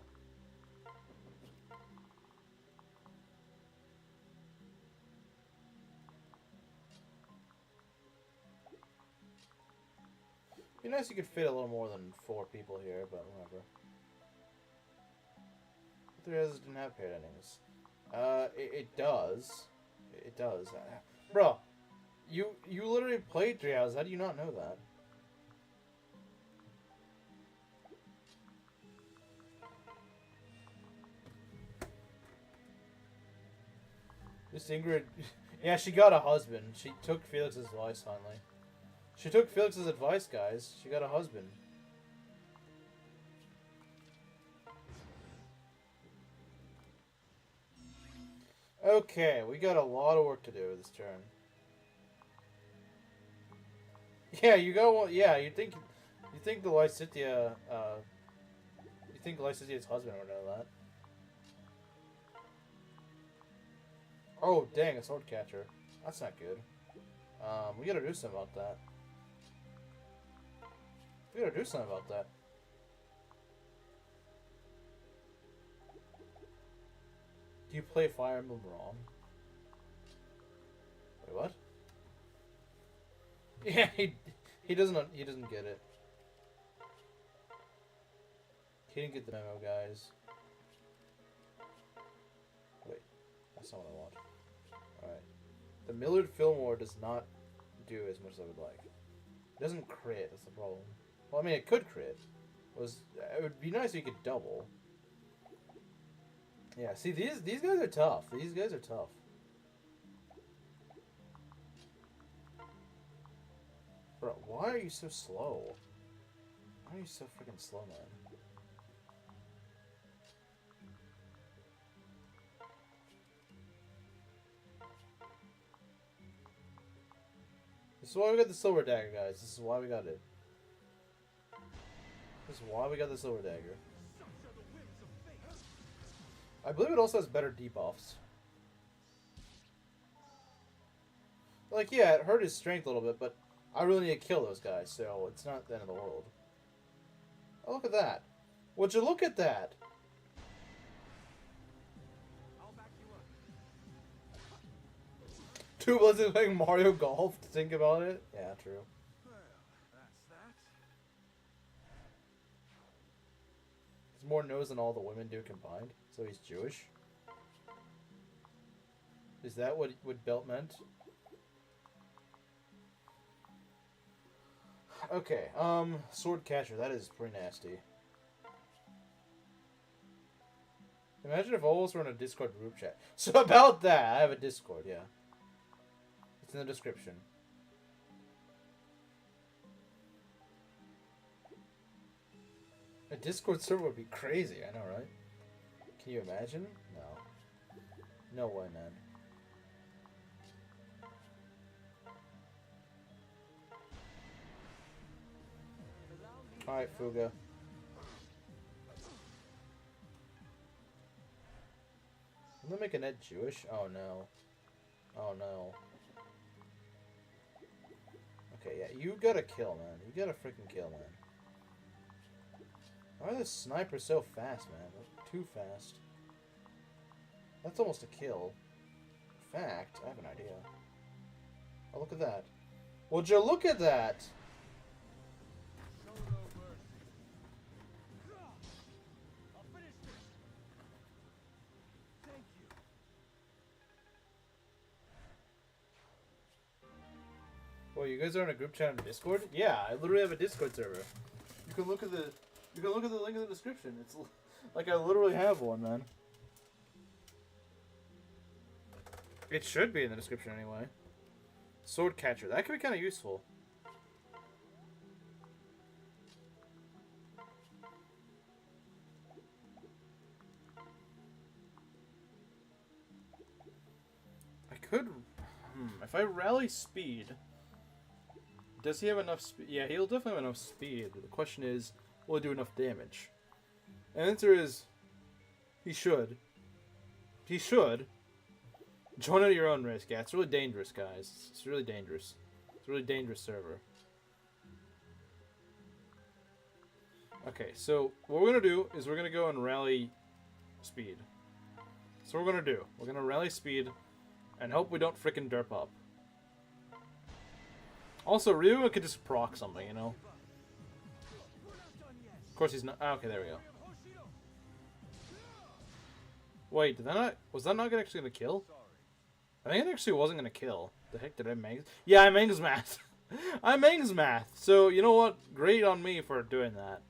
Be nice if you could fit a little more than 4 people here, but whatever. 3 houses didn't have paired endings. It does. It does. Bro, you literally played 3 houses. How do you not know that? This Ingrid... Yeah, she got a husband. She took Felix's advice, finally. She took Felix's advice, guys. She got a husband. Okay, we got a lot of work to do this turn. Yeah, you go. Yeah, you think the Lysithia, you think Lysithia's husband would know that? Oh, dang, a sword catcher. That's not good. We gotta do something about that. We gotta do something about that. Do you play Fire Emblem wrong? Wait, what? Yeah, he doesn't get it. He didn't get the memo, guys. Wait, that's not what I want. Alright. The Millard Fillmore does not do as much as I would like. It doesn't crit, that's the problem. Well, I mean, it could crit. It would be nice if you could double. Yeah, see, these guys are tough. These guys are tough. Bro, why are you so slow? Why are you so freaking slow, man? This is why we got the silver dagger, guys. This is why we got it. This is why we got the silver dagger. I believe it also has better debuffs. Like, yeah, it hurt his strength a little bit, but I really need to kill those guys, so it's not the end of the world. Oh, look at that. Would you look at that? I'll back you up. 2 Blizzards playing Mario Golf to think about it? Yeah, true. Well, that's that. He's more nose than all the women do combined, so he's Jewish. Is that what Belt meant? Okay, Sword Catcher, that is pretty nasty. Imagine if all of us were in a Discord group chat. So about that, I have a Discord, yeah. It's in the description. A Discord server would be crazy, I know, right? Can you imagine? No. No way, man. Alright, Fuga. I'm gonna make a net Jewish? Oh no. Oh no. Okay, yeah, you gotta kill, man. You gotta freaking kill, man. Why are the snipers so fast, man? They're too fast. That's almost a kill. In fact, I have an idea. Oh, look at that. Would you look at that? Show no mercy. I'll finish this. Thank you. Well, you guys are in a group chat on Discord? Yeah, I literally have a Discord server. You can look at the link in the description. It's like I literally have one, man. It should be in the description anyway. Sword catcher. That could be kind of useful. I could... if I rally speed... Does he have enough speed? Yeah, he'll definitely have enough speed. The question is, will he do enough damage? And the answer is, he should. He should. Join at your own risk. Yeah, it's really dangerous, guys. It's really dangerous. It's a really dangerous server. Okay, so what we're going to do is we're going to go and rally speed. So what we're going to do. We're going to rally speed and hope we don't frickin' derp up. Also, Ryoma could just proc something, you know? Of course he's not... Ah, okay, there we go. Wait, did that not... Was that not actually going to kill? I think it actually wasn't going to kill. The heck did I mangs? Yeah, I mangs math. I mangs math. So, you know what? Great on me for doing that.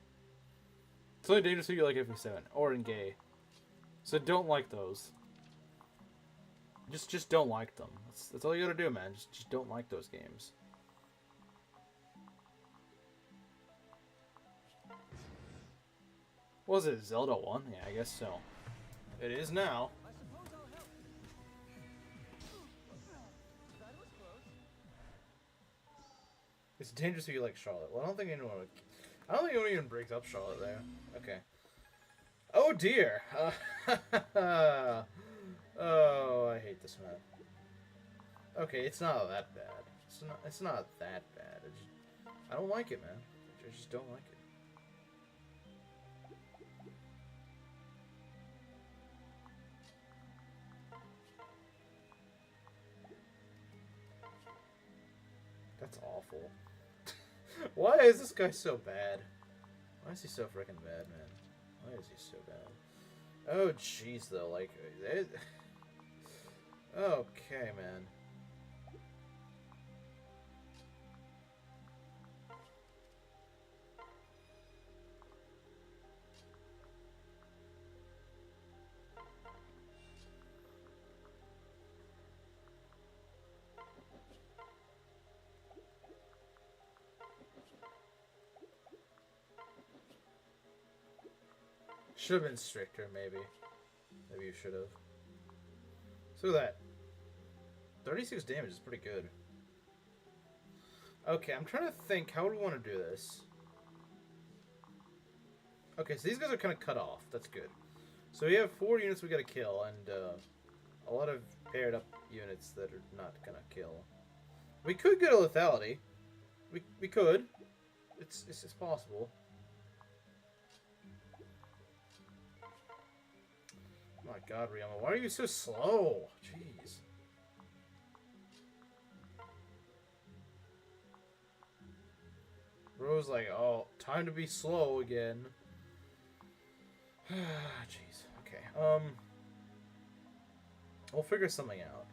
It's only dangerous if you like FP7. Or in gay. So don't like those. Just don't like them. That's all you gotta do, man. Just don't like those games. Was it Zelda 1? Yeah, I guess so. It is now. I suppose I'll help. That was close. It's dangerous if you like Charlotte. Well, I don't think anyone even brings up Charlotte there. Okay. Oh dear. Oh, I hate this map. Okay, it's not that bad. It's not that bad. I don't like it, man. I just don't like it. That's awful. Why is this guy so bad? Why is he so freaking bad, man? Why is he so bad? Oh, jeez, though. Like, okay, man. Should have been stricter, maybe. Maybe you should have. So look at that. 36 damage is pretty good. Okay, I'm trying to think. How would we want to do this? Okay, so these guys are kind of cut off. That's good. So we have 4 units we gotta kill, and a lot of paired up units that are not gonna kill. We could get a lethality. We could. It's possible. Oh my god, Ryoma, why are you so slow? Jeez. Bro's like, oh, time to be slow again. Jeez. Okay. We'll figure something out.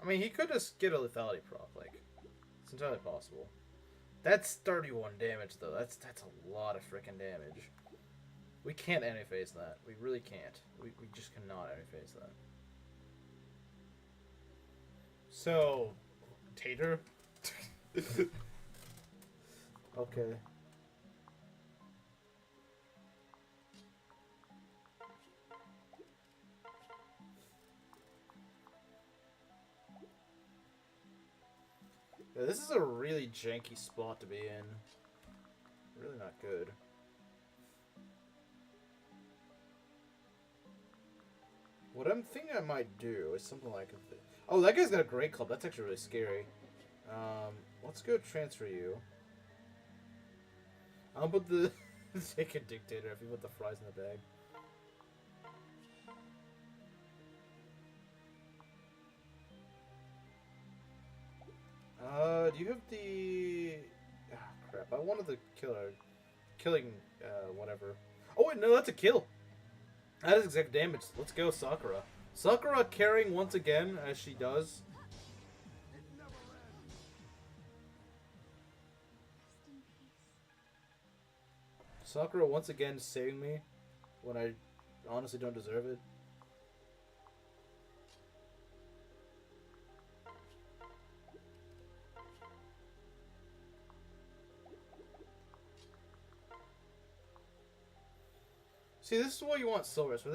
I mean, he could just get a lethality proc, like, it's entirely possible. That's 31 damage, though. That's a lot of freaking damage. We can't anti-phase that. We really can't. We just cannot anti-phase that. So, Tater? Okay. Yeah, this is a really janky spot to be in. really not good. What I'm thinking I might do is something like... Oh, that guy's got a great club. That's actually really scary. Let's go transfer you. I'll put the... Take a dictator if you put the fries in the bag. Do you have the... Ah, crap. I wanted the killing, whatever. Oh, wait, no, that's a kill. That is exact damage. Let's go, Sakura. Sakura carrying once again, as she does. Sakura once again saving me when I honestly don't deserve it. See, this is what you want Silvers for.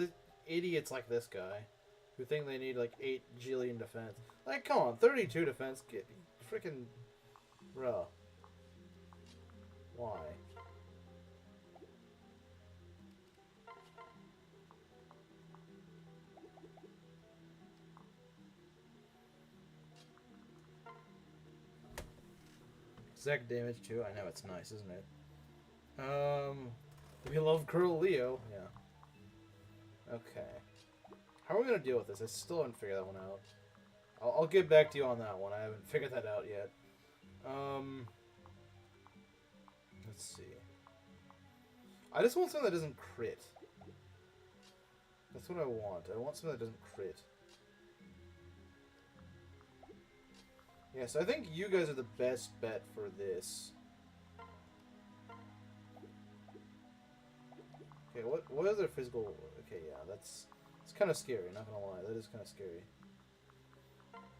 Idiots like this guy who think they need like 8 jillion defense. Like, come on, 32 defense. Get freaking, bruh. Why? Exact damage too. I know it's nice, isn't it? We love Girl Leo. Yeah. Okay. How are we gonna deal with this? I still haven't figured that one out. I'll get back to you on that one. I haven't figured that out yet. Let's see. I just want something that doesn't crit. That's what I want. I want something that doesn't crit. Yes, I think you guys are the best bet for this. Okay, what other physical... Okay, yeah, it's kind of scary, not gonna lie. That is kind of scary.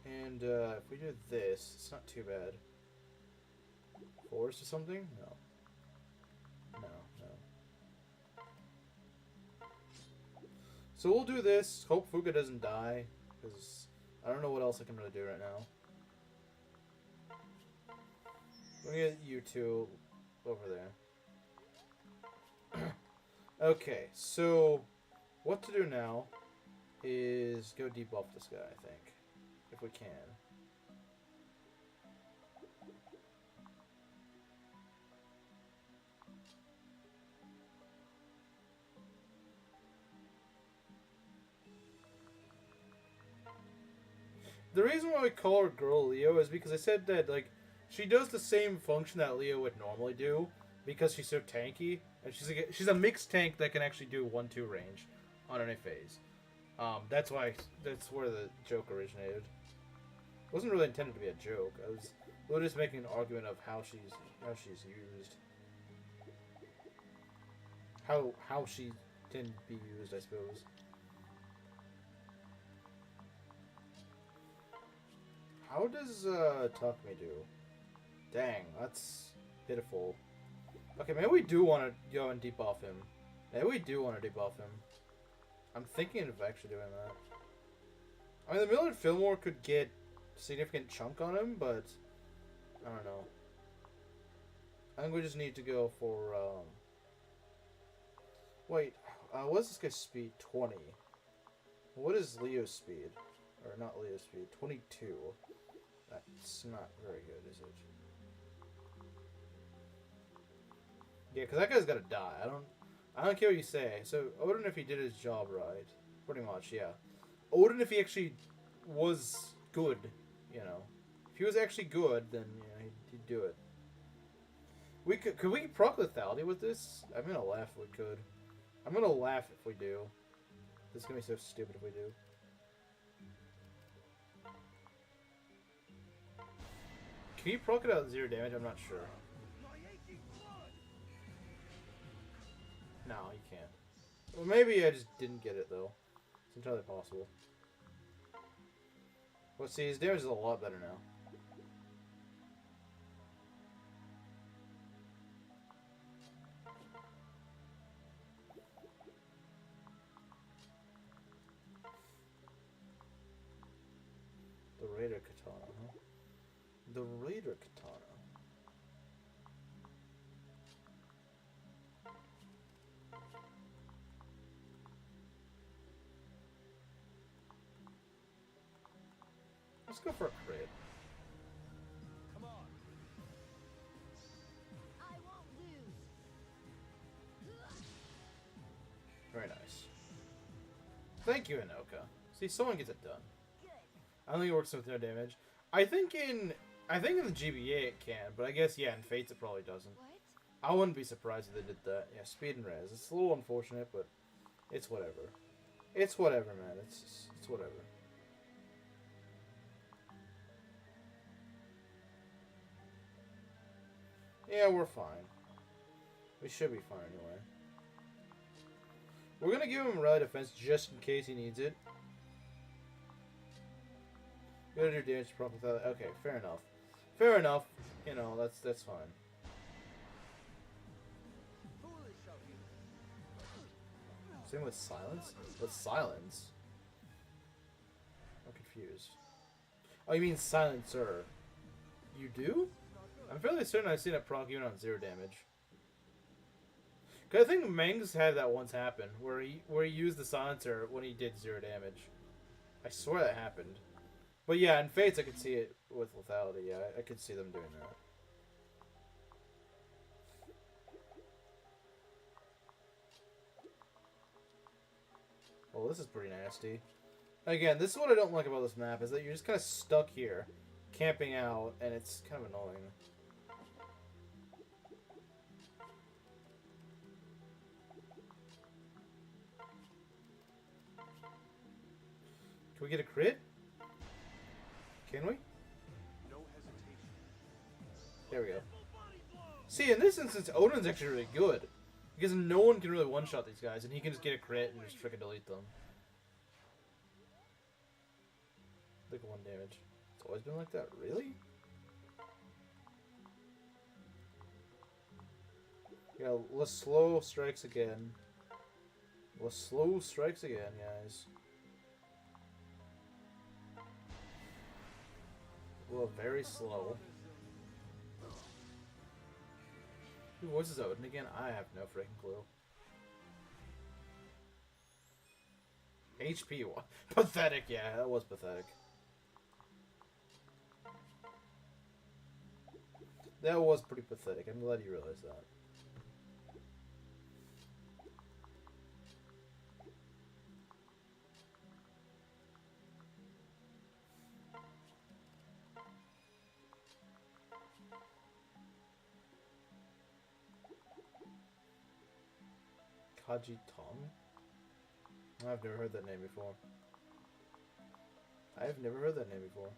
And, if we do this, it's not too bad. Force or something? No. No. So we'll do this. Hope Fuga doesn't die, because I don't know what else I can really do right now. Let me get you two over there. Okay, so what to do now is go debuff this guy, I think, if we can. The reason why we call her Girl Leo is because I said that, like, she does the same function that Leo would normally do because she's so tanky, and she's a mixed tank that can actually do 1-2 range on any phase. That's where the joke originated. It wasn't really intended to be a joke. We were just making an argument of how she's used, how she can be used, I suppose. How does Takumi do? Dang, that's pitiful. Okay, maybe we do want to go and debuff him. Maybe we do want to debuff him. I'm thinking of actually doing that. I mean, the Millard Fillmore could get a significant chunk on him, but I don't know. I think we just need to go for, wait, what's this guy's speed? 20. What is Leo's speed? Or not Leo's speed, 22. That's not very good, is it? Yeah, because that guy's got to die. I don't care what you say. So, Odin, if he did his job right, pretty much, yeah. Odin, if he actually was good, you know. If he was actually good, then, you know, he'd do it. Could we proc lethality with this? I'm gonna laugh if we could. I'm gonna laugh if we do. This is gonna be so stupid if we do. Can you proc it out 0 damage? I'm not sure. No, you can't. Well, maybe I just didn't get it, though. It's entirely possible. Well, see, his damage is a lot better now. The Raider Katana, huh? The Raider Katana. Let's go for a crit. Come on. I won't lose. Very nice. Thank you, Hinoka. See, someone gets it done. Good. I don't think it works with no damage. I think in the GBA it can, but I guess yeah, in Fates it probably doesn't. What? I wouldn't be surprised if they did that. Yeah, speed and res. It's a little unfortunate, but it's whatever. It's whatever, man. It's whatever. Yeah, we're fine. We should be fine anyway. We're gonna give him rally defense just in case he needs it. You gotta do damage to proc without. Okay, fair enough. Fair enough. You know, that's fine. Foolish of you. Same with silence? With silence? I'm confused. Oh, you mean silencer. You do? I'm fairly certain I've seen it proc even on 0 damage. Cause I think Mengs had that once happen, where he used the silencer when he did 0 damage. I swear that happened. But yeah, in Fates I could see it with lethality, yeah, I could see them doing that. Well, this is pretty nasty. Again, this is what I don't like about this map, is that you're just kind of stuck here, camping out, and it's kind of annoying. Can we get a crit? Can we? No hesitation. There we go. See, in this instance, Odin's actually really good. Because no one can really one-shot these guys, and he can just get a crit and just freaking delete them. Like 1 damage. It's always been like that? Really? Yeah, Laslow strikes again. Laslow strikes again, guys. Well, very slow. Who voices Odin again? I have no freaking clue. HP, what? Pathetic, yeah, that was pathetic. That was pretty pathetic. I'm glad you realized that. Kaji Tong? I've never heard that name before. I've never heard that name before.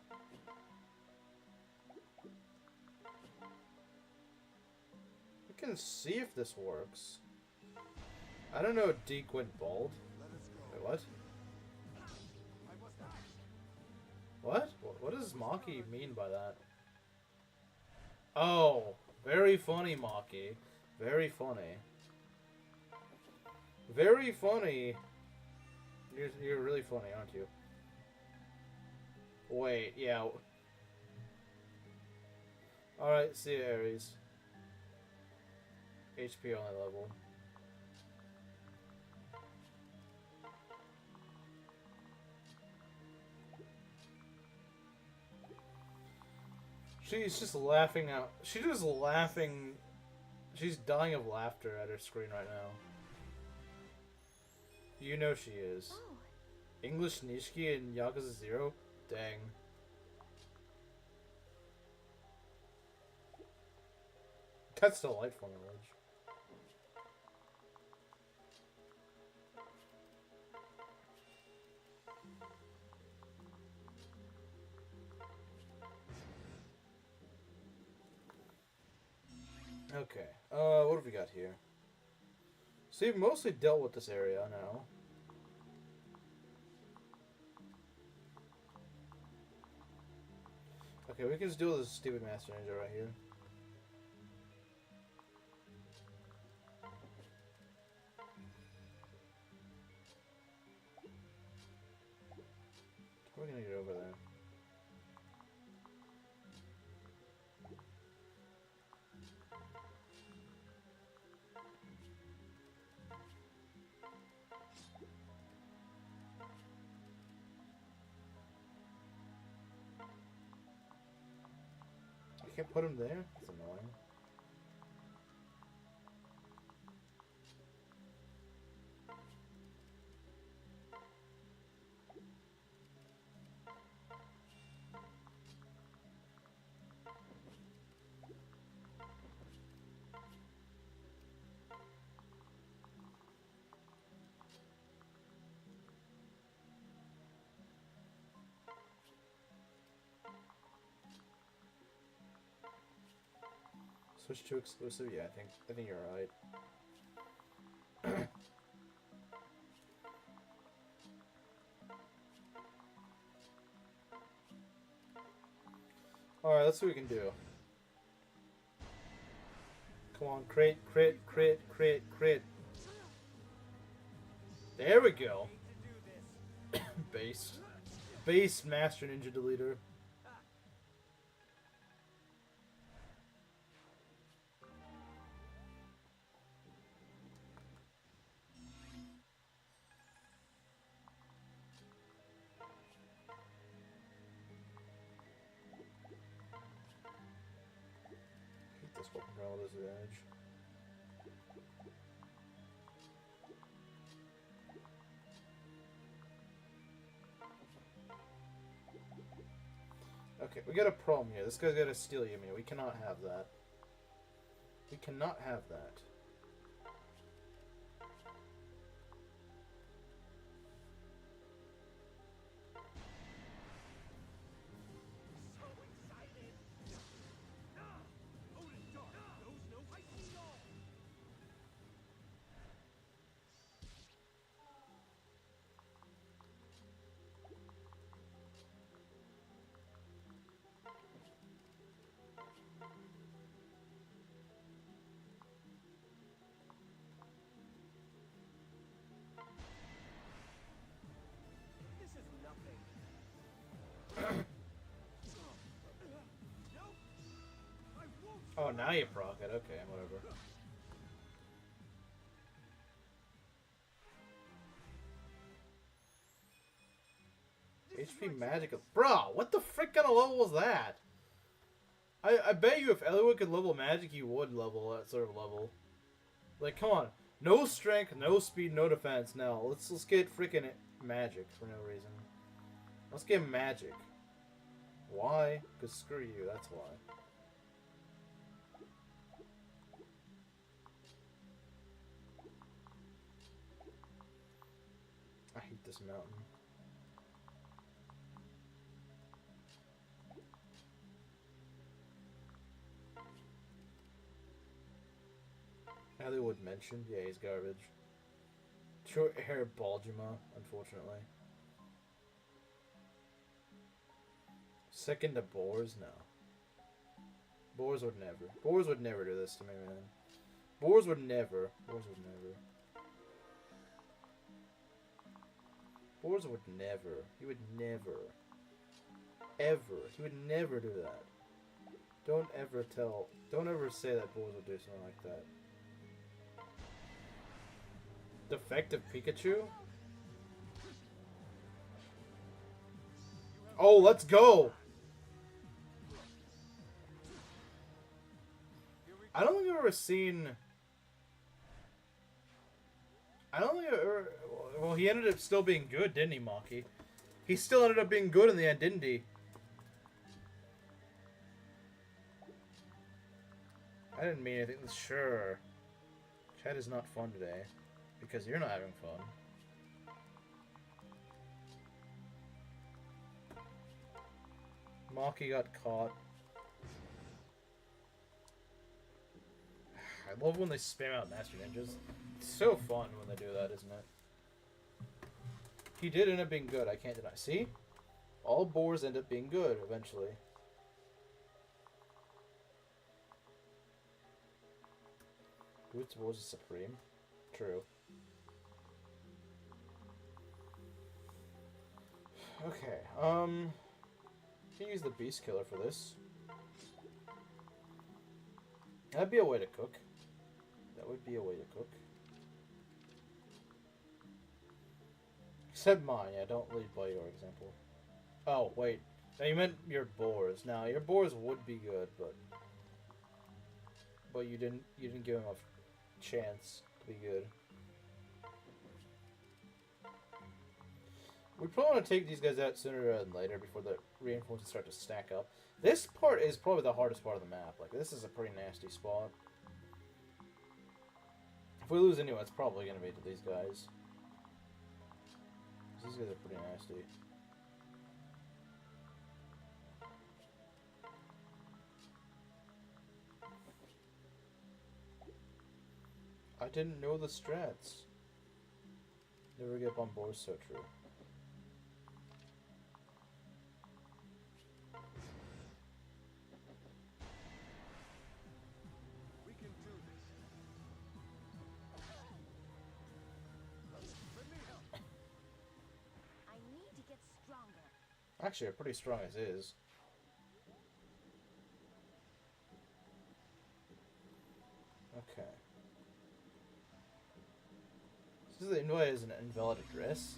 I can see if this works. I don't know Deke went bald. Wait, what? What does Maki mean by that? Oh, very funny, Maki. Very funny. Very funny. You're really funny, aren't you? Wait, yeah. Alright, see you, Ares. HP only level. She's just laughing out. She's just laughing. She's dying of laughter at her screen right now. You know she is. Oh. English Nishiki and Yakuza 0? Dang. That's delightful knowledge. Okay, what have we got here? So you've mostly dealt with this area now. Okay, we can just deal with this stupid Master Ninja right here. We're gonna get over there. can't put him there? That's annoying. Switch to exclusive? Yeah, I think you're right. Alright, let's see what we can do. Come on, crit, crit, crit, crit, crit. There we go. Base. Base Master Ninja Deleter. This weapon roll disadvantage. Okay, we got a problem here. This guy's got to steal you. I mean, we cannot have that. We cannot have that. Oh, now you proc it. Okay, whatever. HP magic. Bro, what the frick kind of level was that? I bet you if Eliud could level magic, he would level that sort of level. Like, come on. No strength, no speed, no defense. No, let's get freaking magic for no reason. Let's get magic. Why? Because screw you, that's why. I hate this mountain. Hollywood mentioned? Yeah, he's garbage. Short hair Baljima, unfortunately. Second to Boars? No. Boars would never. Boars would never do this to me, man. Boars would never. Boars would never. Boars would never. He would never. Ever. He would never do that. Don't ever tell. Don't ever say that Boars would do something like that. Defective Pikachu? Oh, let's go! I don't think I've ever seen... I don't think I've ever... Well, he ended up still being good, didn't he, Maki? He still ended up being good in the end, didn't he? I didn't mean anything. Sure. Chat is not fun today. Because you're not having fun. Maki got caught. I love when they spam out Master Ninjas. It's so fun when they do that, isn't it? He did end up being good, I can't deny. See? All boars end up being good, eventually. Boots Wars is supreme. True. Okay, can use the Beast Killer for this. That'd be a way to cook. That would be a way to cook. Except mine, yeah, don't lead by your example. Oh, wait. No, you meant your boars. Now your boars would be good, but you didn't give them a chance to be good. We probably want to take these guys out sooner rather than later before the reinforcements start to stack up. This part is probably the hardest part of the map. Like, this is a pretty nasty spot. If we lose anyway, it's probably going to be to these guys. These guys are pretty nasty. I didn't know the strats. Never get on board, so true. We can do this. Let me help. I need to get stronger. Actually, they're pretty strong as is. Okay. This is annoying as an invalid address.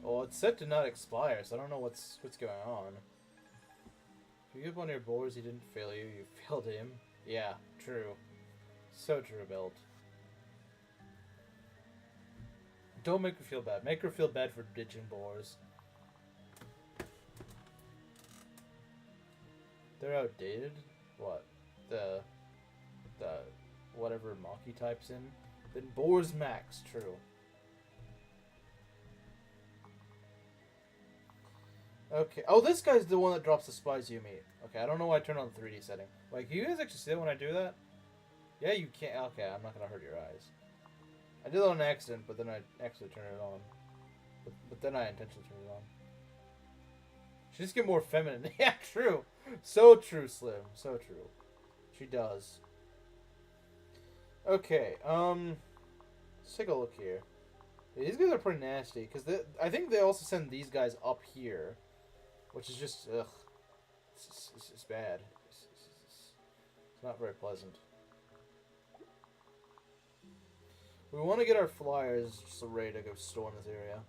Well, it's set to not expire, so I don't know what's going on. If you give one of your boars, he didn't fail you, you failed him. Yeah, true. So true, Belt. Don't make her feel bad. Make her feel bad for ditching boars. They're outdated? What? The whatever Maki types in? Then boars max, true. Okay. Oh, this guy's the one that drops the spies you meet. Okay, I don't know why I turned on the 3D setting. Wait, can you guys actually see that when I do that? Yeah, you can't. Okay, I'm not gonna hurt your eyes. I did that on accident, but then I actually turned it on. But then I intentionally turned it on. She just get more feminine. Yeah, true. So true, Slim. So true. She does. Okay, let's take a look here. Yeah, these guys are pretty nasty, because I think they also send these guys up here. Which is just, ugh. It's bad. It's not very pleasant. We want to get our flyers just ready to go storm this area.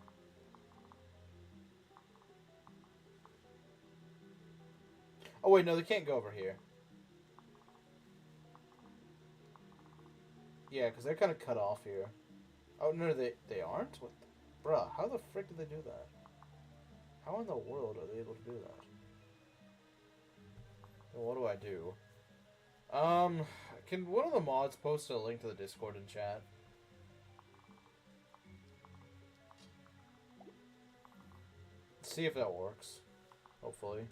Oh wait, no, they can't go over here. Yeah, because they're kind of cut off here. Oh, no, they aren't? What the, bruh, how the frick did they do that? How in the world are they able to do that? Well, what do I do? Can one of the mods post a link to the Discord in chat? See if that works. Hopefully.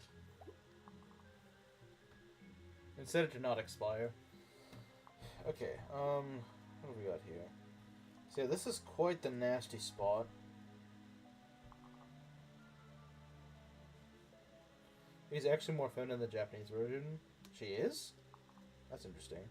Instead it did not expire. Okay, what have we got here? So yeah, this is quite the nasty spot. He's actually more feminine than the Japanese version. She is? That's interesting.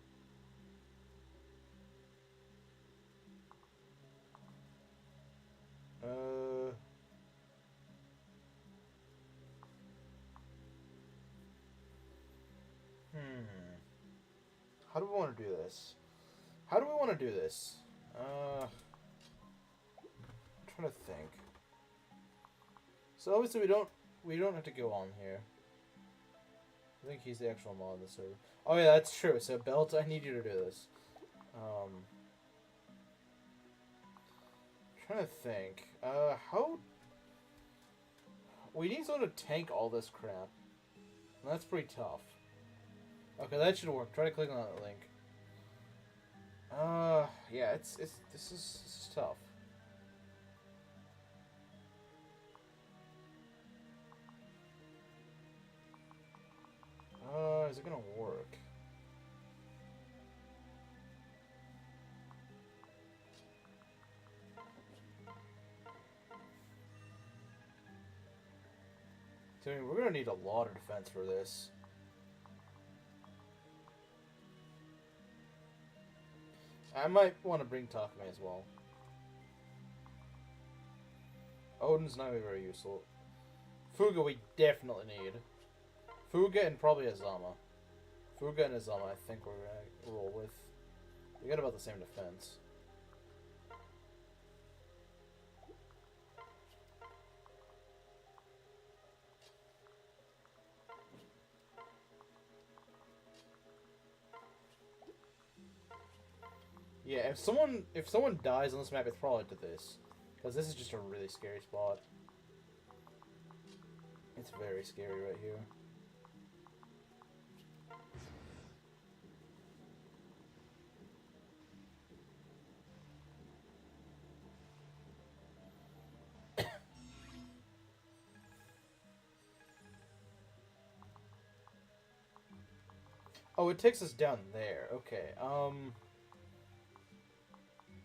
How do we want to do this? How do we want to do this? I'm trying to think. So obviously we don't have to go on here. I think he's the actual mod in the server. Oh yeah, that's true. So Belt, I need you to do this. Trying to think. How? We need someone to tank all this crap. And that's pretty tough. Okay, that should work. Try to click on that link. Yeah, this is tough. Is it gonna work? So, I mean, we're gonna need a lot of defense for this. I might want to bring Takumi as well. Odin's not gonna be very useful. Fuga we definitely need. Fuga and probably Azama. Fuga and Azama I think we're gonna roll with. We got about the same defense. Yeah, if someone dies on this map, it's probably to this, because this is just a really scary spot. It's very scary right here. Oh, it takes us down there. Okay.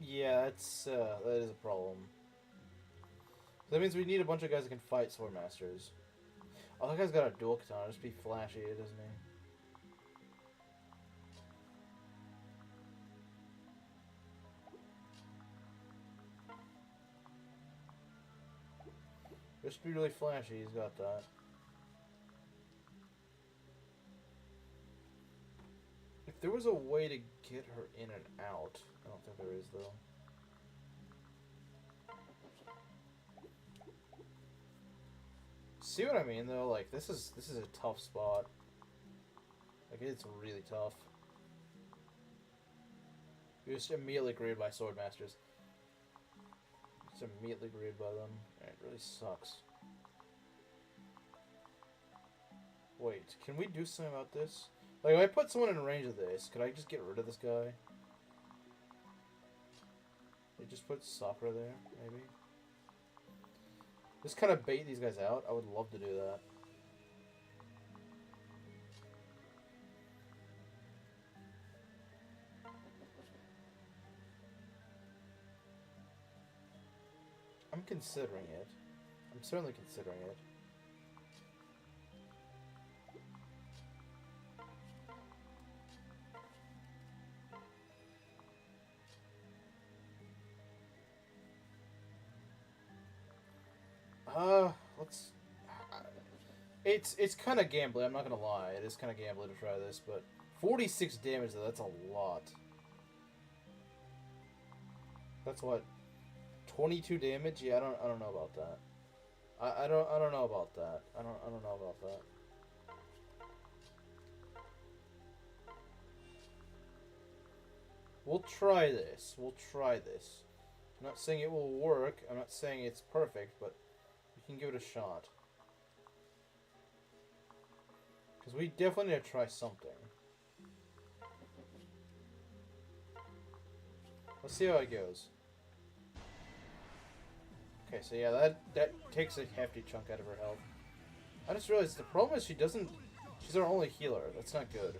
Yeah, that's that is a problem. That means we need a bunch of guys that can fight sword masters. Oh, that guy's got a dual katana. Just be flashy, doesn't he? Just be really flashy. He's got that. If there was a way to get her in and out, I don't think there is though. See what I mean though? Like this is a tough spot. Like it's really tough. You're just immediately greeted by sword masters. Just immediately greeted by them. And it really sucks. Wait, can we do something about this? Like if I put someone in range of this, could I just get rid of this guy? They just put Sakura there, maybe? Just kind of bait these guys out. I would love to do that. I'm considering it. I'm certainly considering it. Let's... It's kind of gambling, I'm not gonna lie. It is kind of gambling to try this, but 46 damage though, that's a lot. That's what, 22 damage? Yeah, I don't know about that. I don't know about that. I don't know about that. We'll try this. We'll try this. I'm not saying it will work. I'm not saying it's perfect, but we can give it a shot. Because we definitely need to try something. Let's see how it goes. Okay, so yeah, that takes a hefty chunk out of her health. I just realized the problem is she's our only healer. That's not good.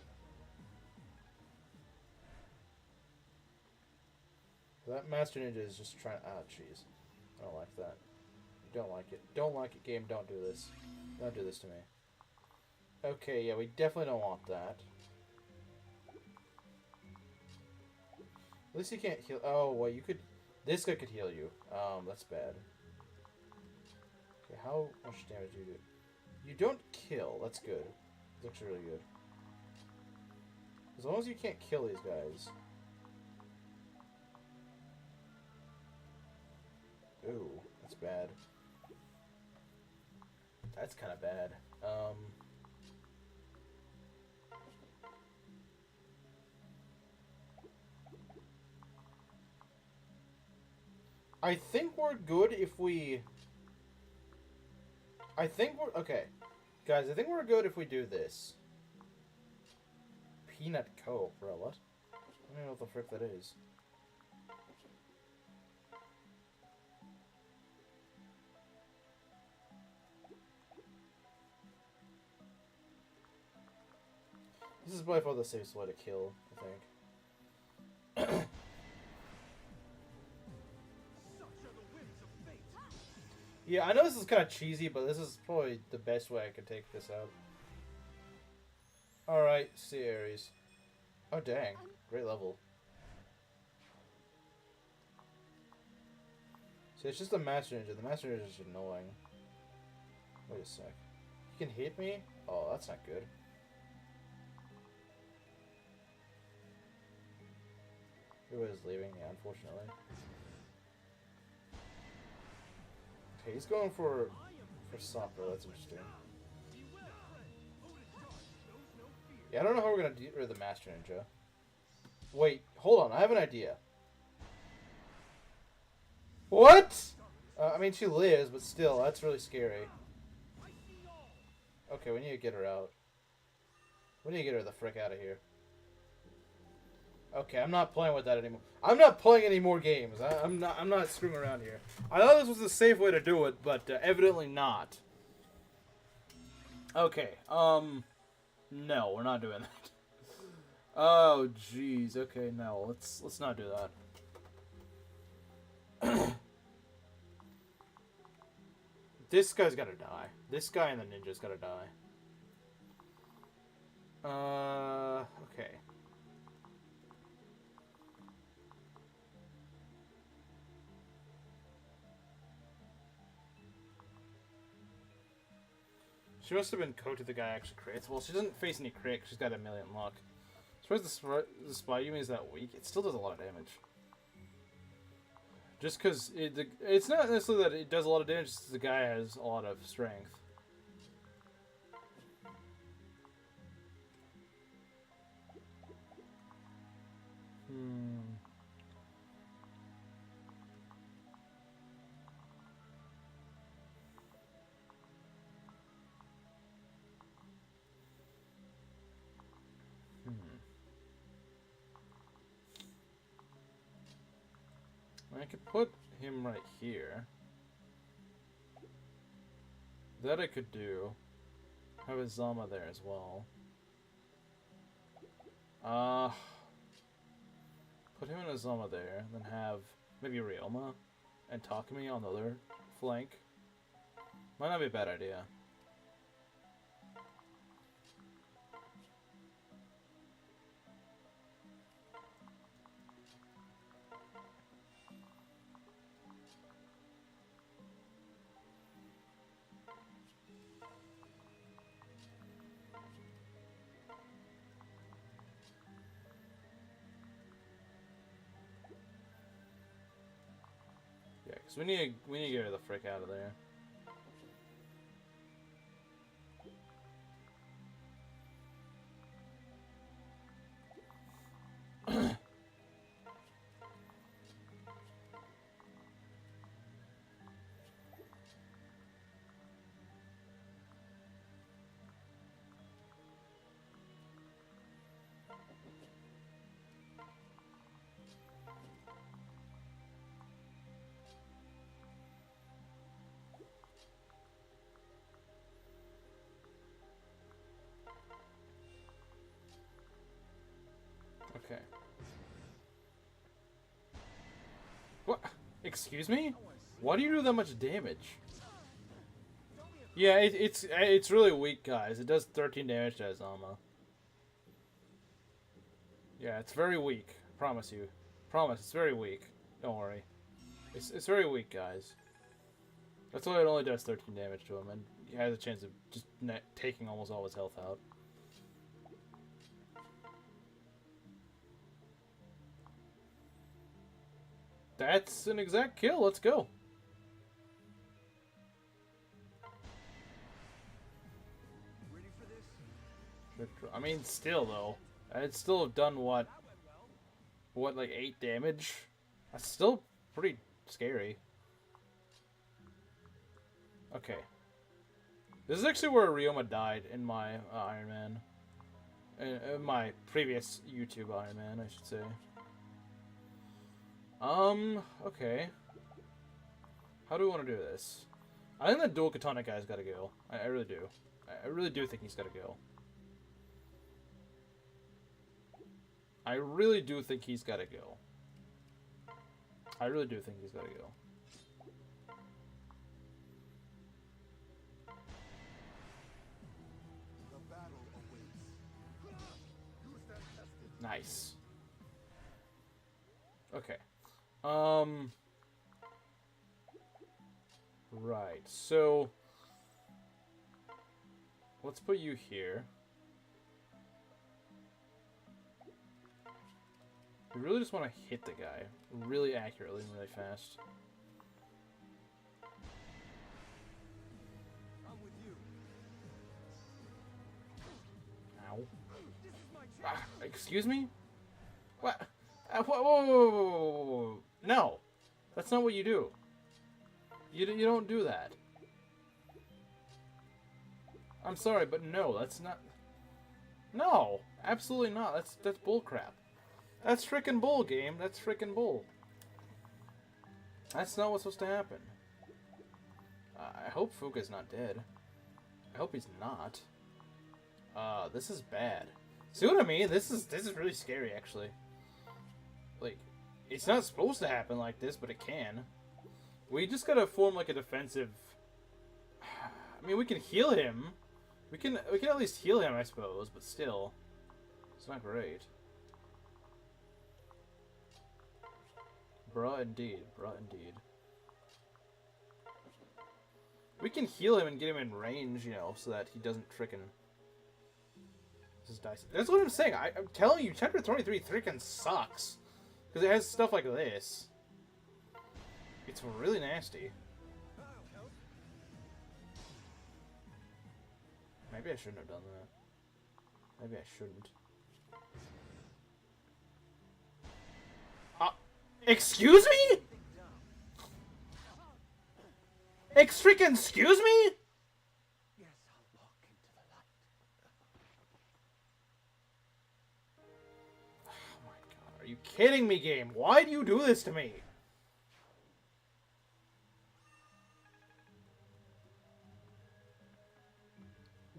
That Master Ninja is just trying... Ah, jeez. I don't like that. Don't like it. Don't like it, game. Don't do this. Don't do this to me. Okay, yeah, we definitely don't want that. At least you can't heal... Oh, well, you could... This guy could heal you. That's bad. Okay, how much damage do you do? You don't kill. That's good. It's actually really good. As long as you can't kill these guys... Ooh, that's bad. That's kind of bad. I think we're good if we... Okay. Guys, I think we're good if we do this. Peanut Co. Bro, what? I don't even know what the frick that is. This is by far the safest way to kill, I think. Yeah, I know this is kind of cheesy, but this is probably the best way I could take this out. Alright, see Ares. Oh dang, great level. See, it's just a Master Ninja. The Master Ninja is just annoying. Wait a sec. You can hit me? Oh, that's not good. Everybody's leaving, yeah, unfortunately. Okay, he's going for Sakura, that's interesting. Yeah, I don't know how we're gonna get rid of the Master Ninja. Wait, hold on, I have an idea. What? I mean, she lives, but still, that's really scary. Okay, we need to get her out. We need to get her the frick out of here. Okay, I'm not playing with that anymore. I'm not playing any more games. I'm not screwing around here. I thought this was the safe way to do it, but evidently not. Okay, no, we're not doing that. Oh, jeez. Okay, no, let's not do that. This guy's gotta die. This guy and the ninja's gotta die. Okay. She must have been coached the guy actually crits. Well, she doesn't face any crit. She's got a million luck. As far as the spy Yumi is that weak, it still does a lot of damage. Just because it's not necessarily that it does a lot of damage, it's the guy has a lot of strength. I could put him right here. That I could do. Have Azama there as well. Put him and Azama there, then have maybe Ryoma and Takumi on the other flank. Might not be a bad idea. Yeah, because we need to get her the frick out of there. Okay. What? Excuse me? Why do you do that much damage? Yeah, it's really weak, guys. It does 13 damage to Azama. Yeah, it's very weak. Promise you. Promise, it's very weak. Don't worry. It's very weak, guys. That's why it only does 13 damage to him, and he has a chance of just taking almost all his health out. That's an exact kill. Let's go. Ready for this? I mean, still though, I'd still have done what, like 8 damage? That's still pretty scary. Okay. This is actually where Ryoma died in my Ironman. In my previous YouTube Ironman, I should say. Okay. How do we want to do this? I think that dual katana guy's gotta go. I really do. I really do think he's gotta go. I really do think he's gotta go. I really do think he's gotta go. The battle awaits. You stand tested. Nice. Okay. Right, so let's put you here. We really just want to hit the guy really accurately and really fast. I'm with you. Ow. This is my chance. Excuse me? What? Whoa, whoa, whoa, whoa, whoa, whoa, whoa. No, that's not what you do. You don't do that. I'm sorry, but no, that's not... No, absolutely not. That's bullcrap. That's frickin' bull, game. That's frickin' bull. That's not what's supposed to happen. I hope Fuga's not dead. I hope he's not. This is bad. See what I mean? This is really scary, actually. Like, it's not supposed to happen like this, but it can. We just gotta form like a defensive... I mean, we can heal him. We can at least heal him, I suppose, but still. It's not great. Bruh, indeed. Bruh, indeed. We can heal him and get him in range, you know, so that he doesn't frickin'... Just die. That's what I'm saying. I'm telling you, Chapter 23 frickin' sucks. Because it has stuff like this. It's really nasty. Maybe I shouldn't have done that. Maybe I shouldn't. Excuse me? Excuse me? Yes, I'll walk into the light. Oh my god, are you kidding me, game? Why do you do this to me?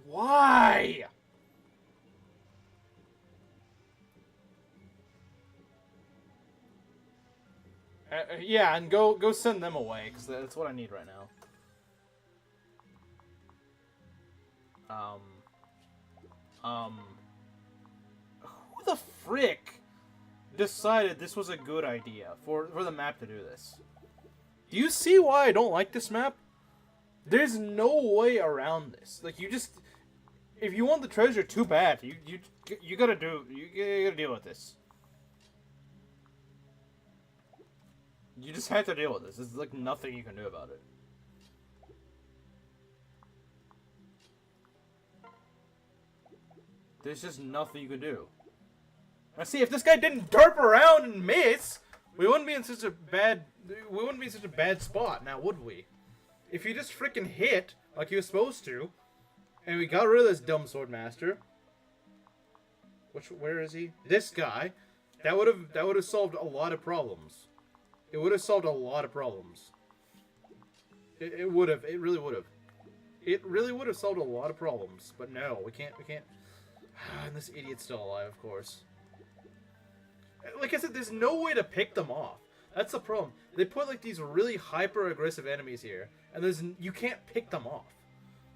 Why? Yeah, and go send them away, because that's what I need right now. Who the frick decided this was a good idea for the map to do this? Do you see why I don't like this map? There's no way around this. Like, you just... If you want the treasure too bad, you gotta deal with this. You just have to deal with this. There's like nothing you can do about it. There's just nothing you can do. Now see, if this guy didn't derp around and miss, we wouldn't be in such a bad spot, now would we? If he just freaking hit like he was supposed to, and we got rid of this dumb swordmaster. Where is he? This guy. That would have solved a lot of problems. It would have solved a lot of problems. It would have. It really would have. It really would have solved a lot of problems. But no, we can't. And this idiot's still alive, of course. Like I said, there's no way to pick them off. That's the problem. They put like these really hyper-aggressive enemies here, and you can't pick them off.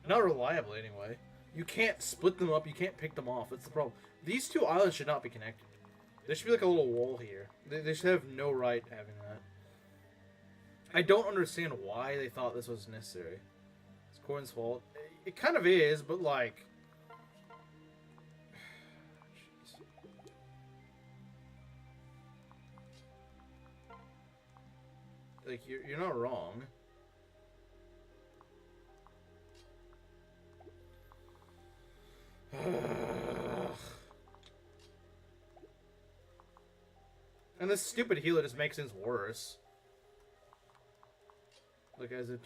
Not reliably, anyway. You can't split them up. You can't pick them off. That's the problem. These two islands should not be connected. There should be like a little wall here. They should have no right having that. I don't understand why they thought this was necessary. It's Corn's fault. It kind of is, but like... Jeez. Like, you're not wrong. And this stupid healer just makes things worse. Like, as if...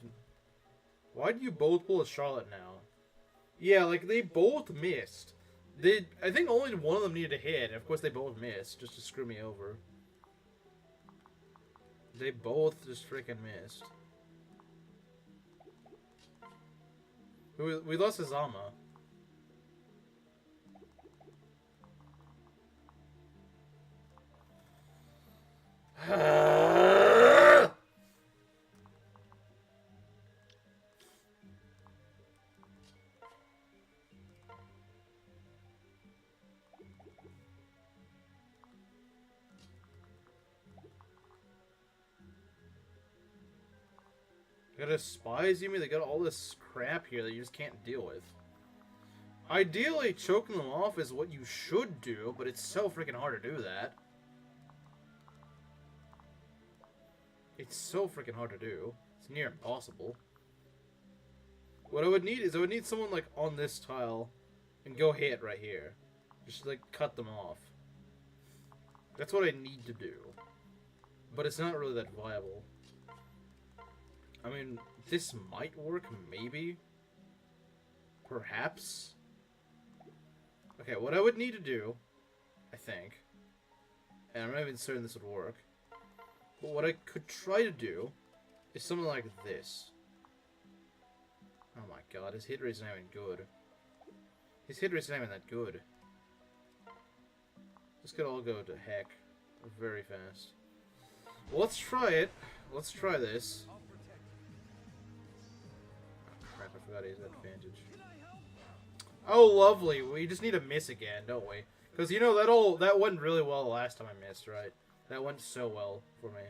Why do you both pull a Charlotte now? Yeah, like, they both missed. I think only one of them needed to hit, and of course they both missed, just to screw me over. They both just freaking missed. We lost Azama. Got spies, you mean? They got all this crap here that you just can't deal with. Ideally, choking them off is what you should do, but it's so freaking hard to do that. It's so freaking hard to do. It's near impossible. What I would need someone like on this tile and go hit right here. Just like cut them off. That's what I need to do. But it's not really that viable. I mean, this might work, maybe. Perhaps. Okay, what I would need to do, I think, and I'm not even certain this would work, but what I could try to do is something like this. Oh my god, his hit rate's not even good. His hit rate's not even that good. This could all go to heck very fast. Well, let's try it. Let's try this. I'll protect you. Oh, crap, I forgot he has advantage. Oh, lovely. We just need to miss again, don't we? Because, you know, that went really well the last time I missed, right? That went so well for me.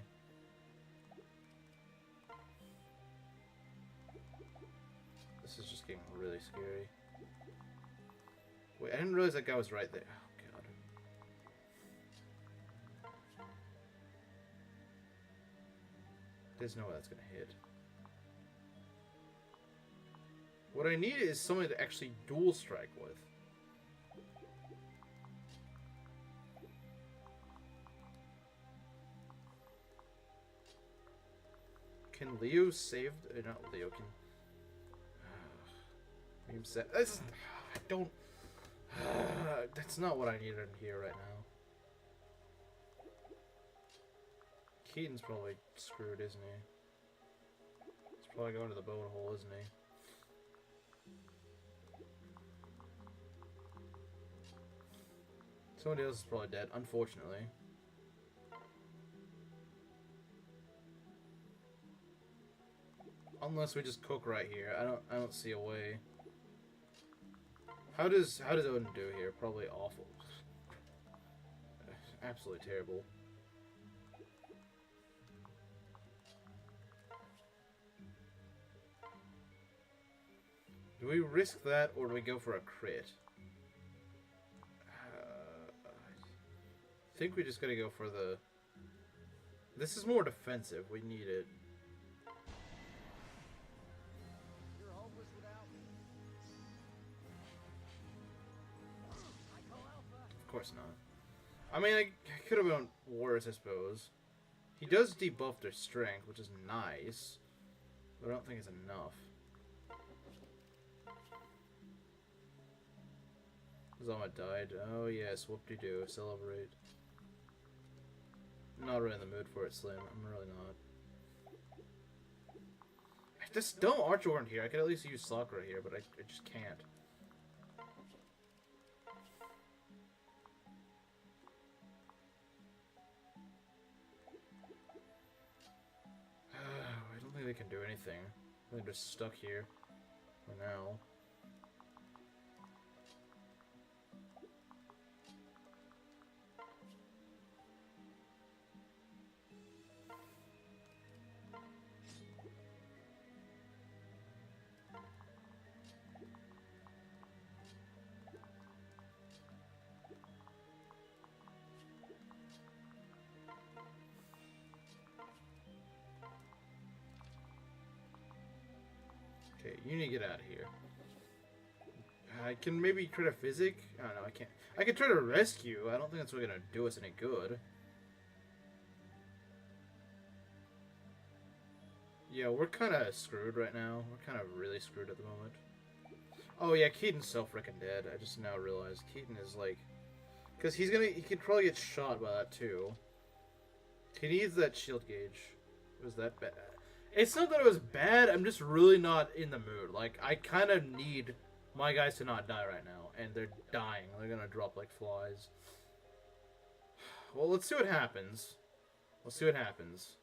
This is just getting really scary. Wait, I didn't realize that guy was right there. Oh, God. There's no way that's gonna hit. What I need is somebody to actually dual strike with. Can Leo save? Not Leo. Can I don't. That's not what I needed in here right now. Keaton's probably screwed, isn't he? He's probably going to the boat hole, isn't he? Somebody else is probably dead, unfortunately. Unless we just cook right here. I don't see a way. How does Odin do here? Probably awful. Absolutely terrible. Do we risk that or do we go for a crit? I think we just gotta go for the... This is more defensive. We need it. You're hopeless without me. I call Alpha. Of course not. I mean, I could have been worse, I suppose. He does debuff their strength, which is nice. But I don't think it's enough. Azama died. Oh yes, whoop-de-doo. Celebrate. I'm not really in the mood for it, Slim. I'm really not. Just don't Archer weren't here. I could at least use Sakura here, but I just can't. I don't think they can do anything. They're just stuck here for now. Okay, you need to get out of here. I can maybe try to physic? I don't know, I can't. I can try to rescue. I don't think that's really gonna do us any good. Yeah, we're kind of screwed right now. We're kind of really screwed at the moment. Oh yeah, Keaton's so freaking dead. I just now realized Keaton is like... Because he could probably get shot by that too. He needs that shield gauge. It was that bad. It's not that it was bad, I'm just really not in the mood. Like, I kind of need my guys to not die right now. And they're dying. They're gonna drop like flies. Well, let's see what happens. Let's see what happens.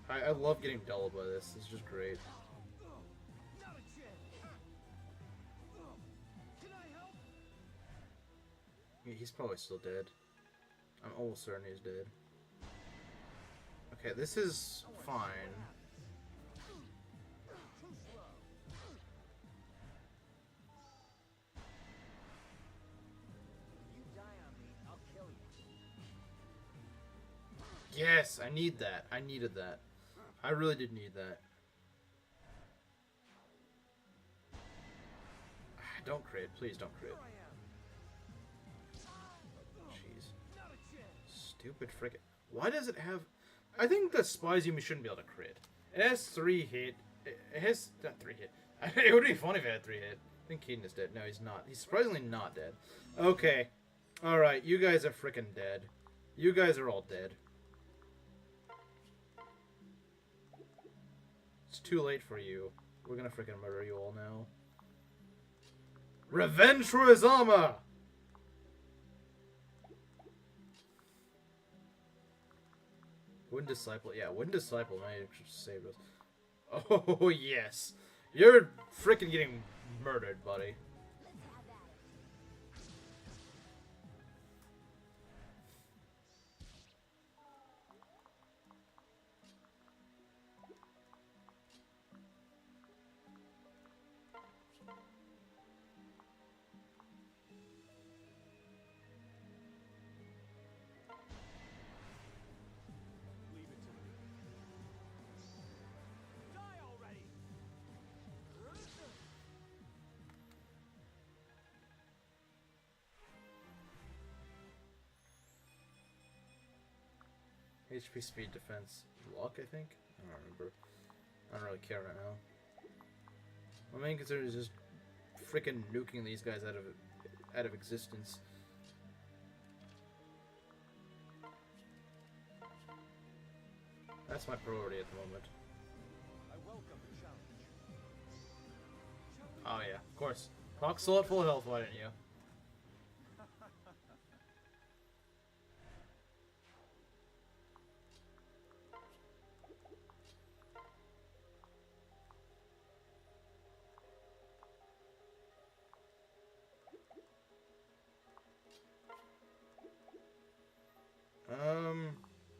I love getting dulled by this. It's just great. Not a chance. Can I help? Yeah, he's probably still dead. I'm almost certain he's dead. Okay, this is fine. Too slow. If you die on me, I'll kill you. Yes, I need that. I needed that. I really did need that. Don't crit. Please don't crit. Here I am. Jeez. Not a chance. Stupid frickin'. Why does it have... I think the Spies Yumi shouldn't be able to crit. It has 3 hit. It has... Not 3 hit. It would be funny if it had 3 hit. I think Keaton is dead. No, he's not. He's surprisingly not dead. Okay. Alright, you guys are freaking dead. You guys are all dead. It's too late for you. We're gonna freaking murder you all now. Revenge for Azama! Wouldn't Disciple... Yeah, Wouldn't Disciple may have saved us. Oh, yes. You're freaking getting murdered, buddy. Leave it to me. Die already! HP, speed, defense, luck, I think? I don't remember. I don't really care right now. My main concern is just freaking nuking these guys out of existence. That's my priority at the moment. I welcome the challenge. Oh yeah, of course. Proc's still at full health, why didn't you?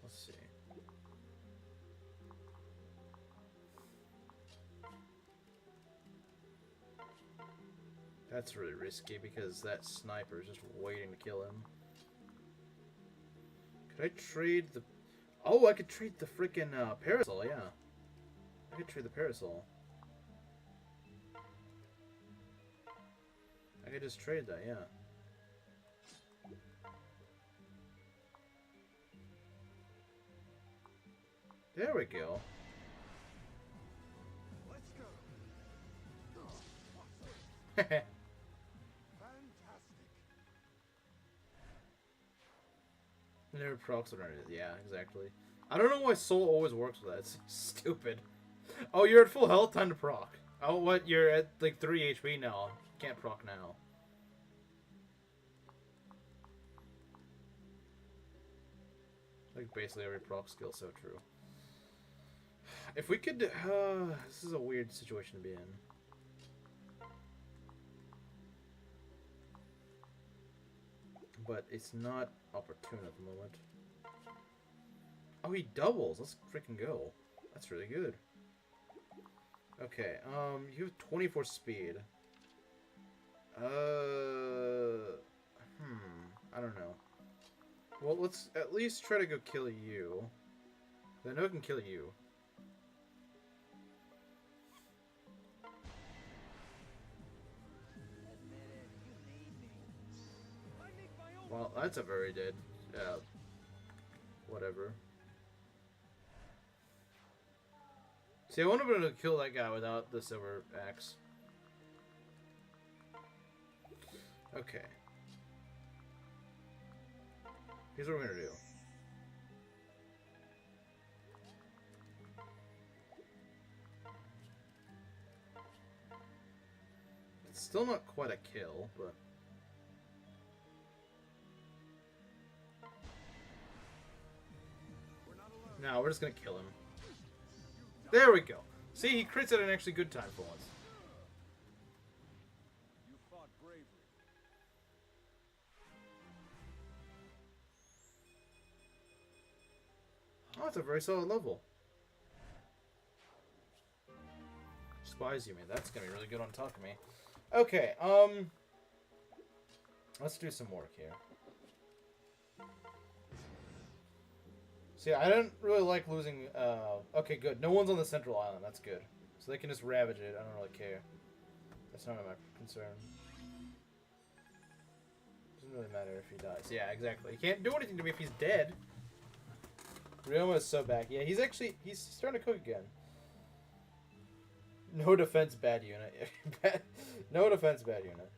Let's see. That's really risky because that sniper is just waiting to kill him. Could I trade the... Oh, I could trade the freaking parasol, yeah. I could trade the parasol. I could just trade that, yeah. There we go. Let's go. Fantastic. Fantastic. Never procs on it. Yeah, exactly. I don't know why Soul always works with that. It's stupid. Oh, you're at full health? Time to proc. Oh, what? You're at like 3 HP now. Can't proc now. Like basically every proc skill, so true. If we could, this is a weird situation to be in. But it's not opportune at the moment. Oh, he doubles. Let's freaking go. That's really good. Okay, you have 24 speed. I don't know. Well, let's at least try to go kill you. I know I can kill you. Well, that's a very dead, whatever. See, I wouldn't have been able to kill that guy without the silver axe. Okay. Here's what we're gonna do. It's still not quite a kill, but... No, we're just gonna kill him. There we go. See, he crits at an actually good time for once. You fought bravely. Oh, it's a very solid level. Spies you, man. That's gonna be really good on top of me. Okay, let's do some work here. See, I don't really like losing, okay, good. No one's on the central island. That's good. So they can just ravage it. I don't really care. That's not my concern. Doesn't really matter if he dies. Yeah, exactly. He can't do anything to me if he's dead. Ryoma is so back. Yeah, he's starting to cook again. No defense, bad unit. No defense, bad unit.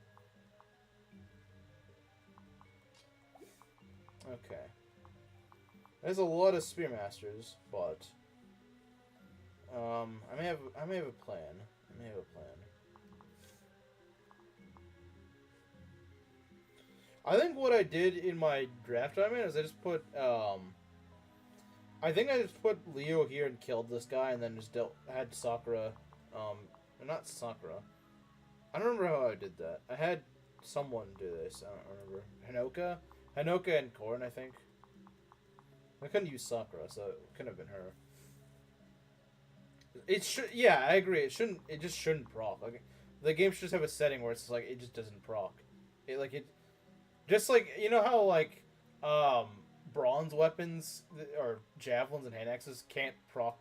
Okay. There's a lot of Spearmasters, but I may have a plan. I think what I did in my draft Ironman is I just put I think I just put Leo here and killed this guy, and then just had Sakura, not Sakura. I don't remember how I did that. I had someone do this. I don't remember. Hinoka and Corn, I think. I couldn't use Sakura, so it couldn't have been her. It should. Yeah, I agree. It shouldn't. It just shouldn't proc. Like, the game should just have a setting where it's like it just doesn't proc. Just like, you know how like bronze weapons or javelins and hand axes can't proc.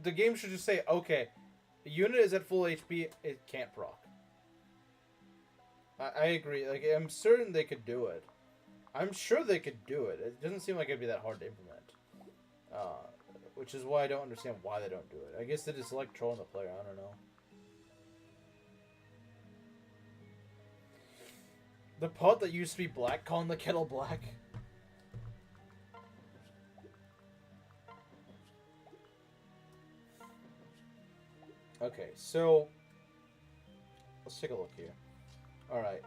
The game should just say, okay, the unit is at full HP, it can't proc. I agree. Like, I'm certain they could do it. I'm sure they could do it. It doesn't seem like it'd be that hard to implement. Which is why I don't understand why they don't do it. I guess they just like trolling the player. I don't know. The pot that used to be black, calling the kettle black. Okay, so let's take a look here. Alright,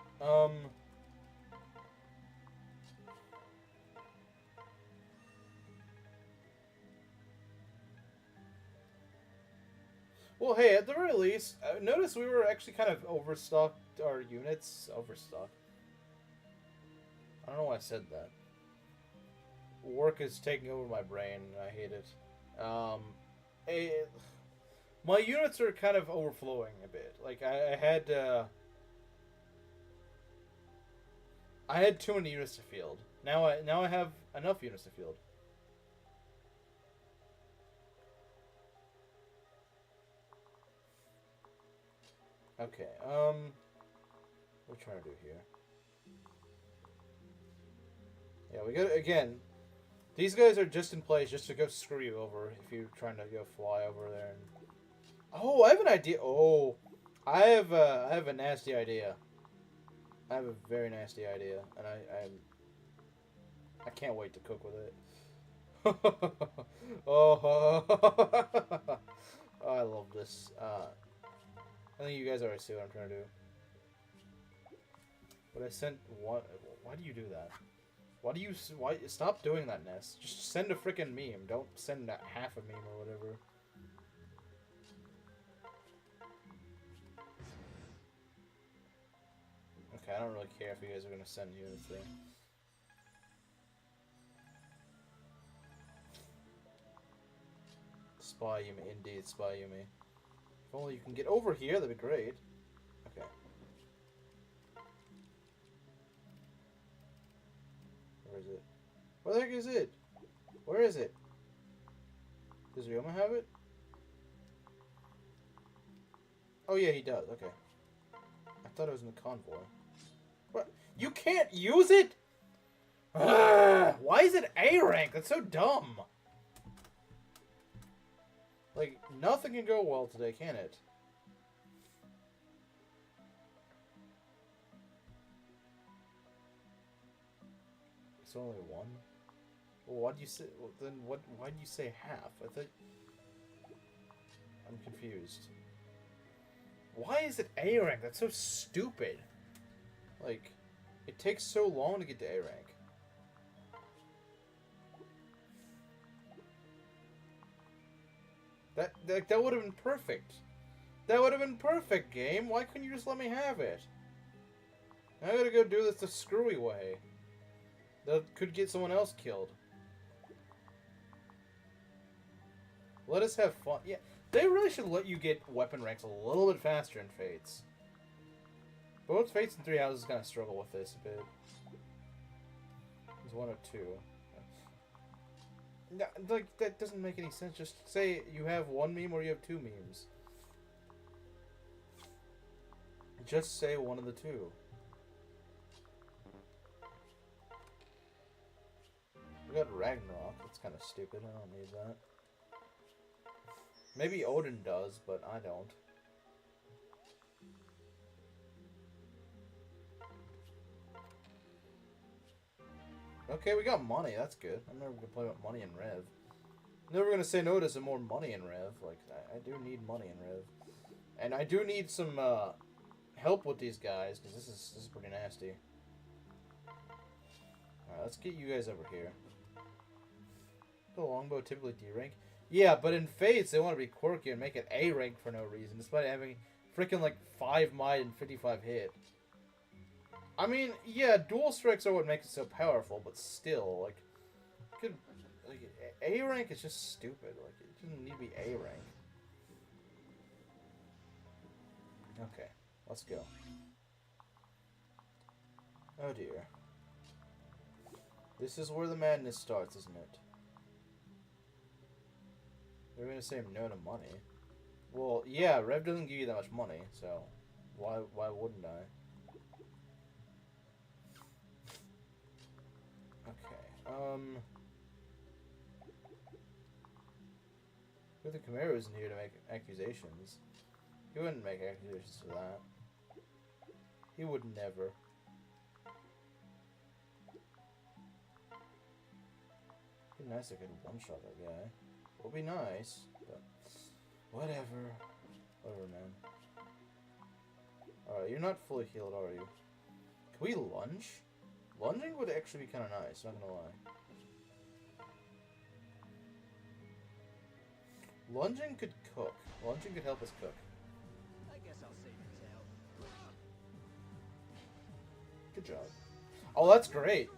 well, hey, at the very least, notice we were actually kind of overstocked our units. Overstocked. I don't know why I said that. Work is taking over my brain, and I hate it. My units are kind of overflowing a bit. Like, I had too many units to field. Now I have enough units to field. Okay, what are we trying to do here? Yeah, we got, again, these guys are just in place just to go screw you over if you're trying to go fly over there. And... Oh, I have an idea. Oh, I have a nasty idea. I have a very nasty idea, and I can't wait to cook with it. Oh, oh, I love this. I think you guys already see what I'm trying to do. But I sent one. Why do you do that? Why stop doing that, Ness? Just send a freaking meme. Don't send half a meme or whatever. Okay, I don't really care if you guys are gonna send you this thing. Spy Yumi, indeed, Spy Yumi. If only you can get over here, that'd be great. Okay. Where is it? Where the heck is it? Where is it? Does Ryoma have it? Oh yeah, he does. Okay. I thought it was in the convoy. What? You can't use it? Why is it A rank? That's so dumb. Like, nothing can go well today, can it? It's only one? Well, why do you say... Well, then what? Why do you say half? I thought... I'm confused. Why is it A rank? That's so stupid. Like, it takes so long to get to A rank. That would have been perfect. That would have been perfect, game. Why couldn't you just let me have it? Now I gotta go do this the screwy way. That could get someone else killed. Let us have fun. Yeah, they really should let you get weapon ranks a little bit faster in Fates. Both Fates and 3 Houses kind of struggle with this a bit. There's 102. No, like, that doesn't make any sense. Just say you have one meme or you have 2 memes. Just say one of the two. We got Ragnarok. That's kind of stupid. I don't need that. Maybe Odin does, but I don't. Okay, we got money. That's good. I'm never gonna play with money in Rev. Never gonna say no to some more money in Rev. Like, I do need money in Rev. And I do need some, help with these guys, because this is pretty nasty. Alright, let's get you guys over here. The longbow typically D rank? Yeah, but in Fates, they want to be quirky and make it A rank for no reason, despite having freaking like 5 might and 55 hit. I mean, yeah, dual strikes are what makes it so powerful, but still, like, A rank is just stupid. Like, it doesn't need to be A rank. Okay, let's go. Oh dear. This is where the madness starts, isn't it? They're gonna say no to money. Well, yeah, Rev doesn't give you that much money, so why wouldn't I? Okay, the Kagero isn't here to make accusations. He wouldn't make accusations for that. He would never. Be nice if I could one-shot that guy. Would be nice, but whatever. Whatever, man. Alright, you're not fully healed, are you? Can we lunge? Lunging would actually be kind of nice, not gonna lie. Lunging could cook. Lunging could help us cook. I guess I'll save your tail. Good job. Oh, that's great.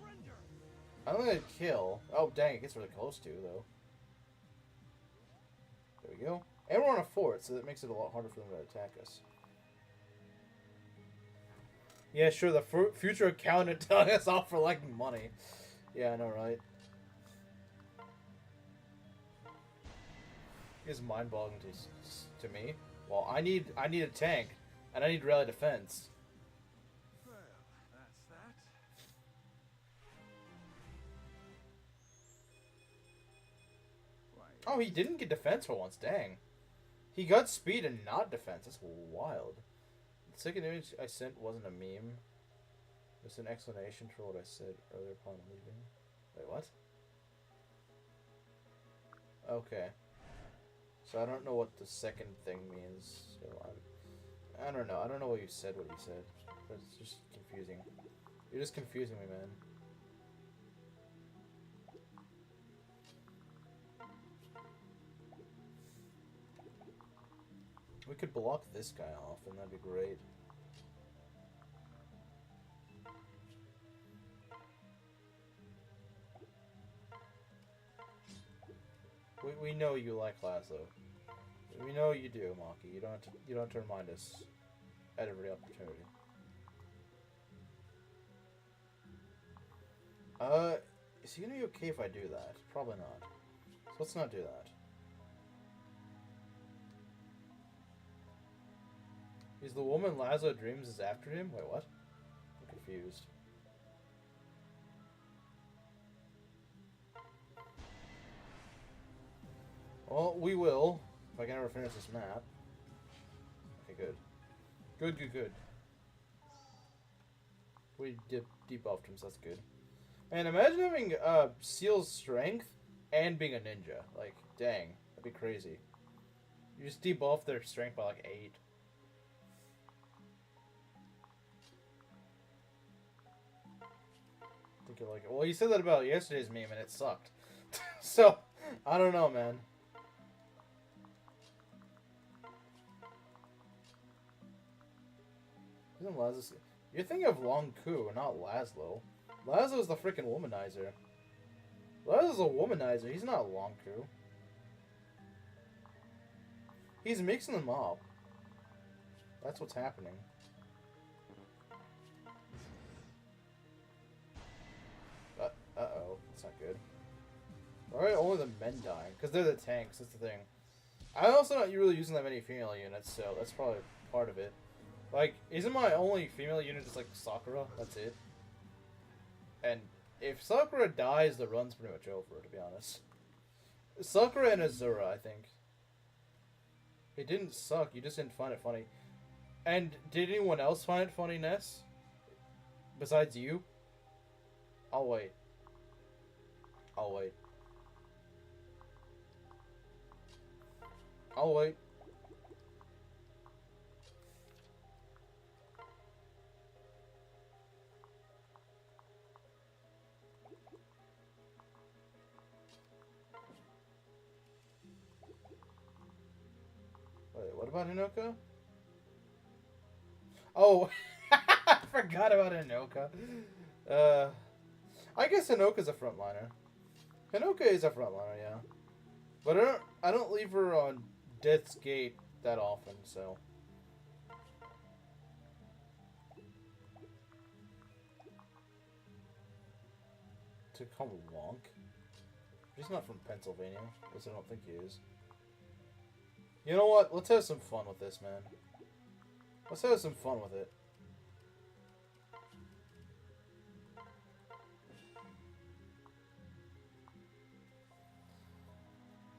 I don't think I'd kill. Oh, dang, it gets really close to, though. There we go. And we're on a fort, so that makes it a lot harder for them to attack us. Yeah, sure, the future accountant telling us off for liking money. Yeah, I know, right? It's mind-boggling to me. Well, I need a tank, and I need rally defense. Well, that's that. Why, Oh, he didn't get defense for once, dang. He got speed and not defense, that's wild. The second image I sent wasn't a meme. It's an explanation for what I said earlier upon leaving. Wait, what? Okay. So I don't know what the second thing means. So I don't know. I don't know what you said. It's just confusing. You're just confusing me, man. We could block this guy off, and that'd be great. We know you like Laslow. We know you do, Maki. You don't have to remind us at every opportunity. Is he gonna be okay if I do that? Probably not. So let's not do that. Is the woman Laslow dreams is after him? Wait, what? I'm confused. Well, we will, if I can ever finish this map. Okay, good. Good. We debuffed him, so that's good. And imagine having Seal's strength and being a ninja. Like, dang, that'd be crazy. You just debuff their strength by like 8. I think you're like, well, you said that about yesterday's meme and it sucked. So, I don't know, man. Isn't Laslow... You're thinking of Long Ku, not Laslow. Laslow's the freaking womanizer. Laslow's a womanizer. He's not Long Ku. He's mixing them up. That's what's happening. Uh-oh. That's not good. Why are only the men dying? Because they're the tanks. That's the thing. I'm also not really using that many female units, so that's probably part of it. Like, isn't my only female unit just like Sakura? That's it. And if Sakura dies, the run's pretty much over, to be honest. Sakura and Azura, I think. It didn't suck, you just didn't find it funny. And did anyone else find it funny, Ness? Besides you? I'll wait. I'll wait. I'll wait. Wait, what about Hinoka? Oh, I forgot about Hinoka. I guess Hinoka's a frontliner. Hinoka is a frontliner, yeah. But I don't leave her on Death's Gate that often, so. To call him Wonk? He's not from Pennsylvania. At least I don't think he is. You know what? Let's have some fun with this, man. Let's have some fun with it.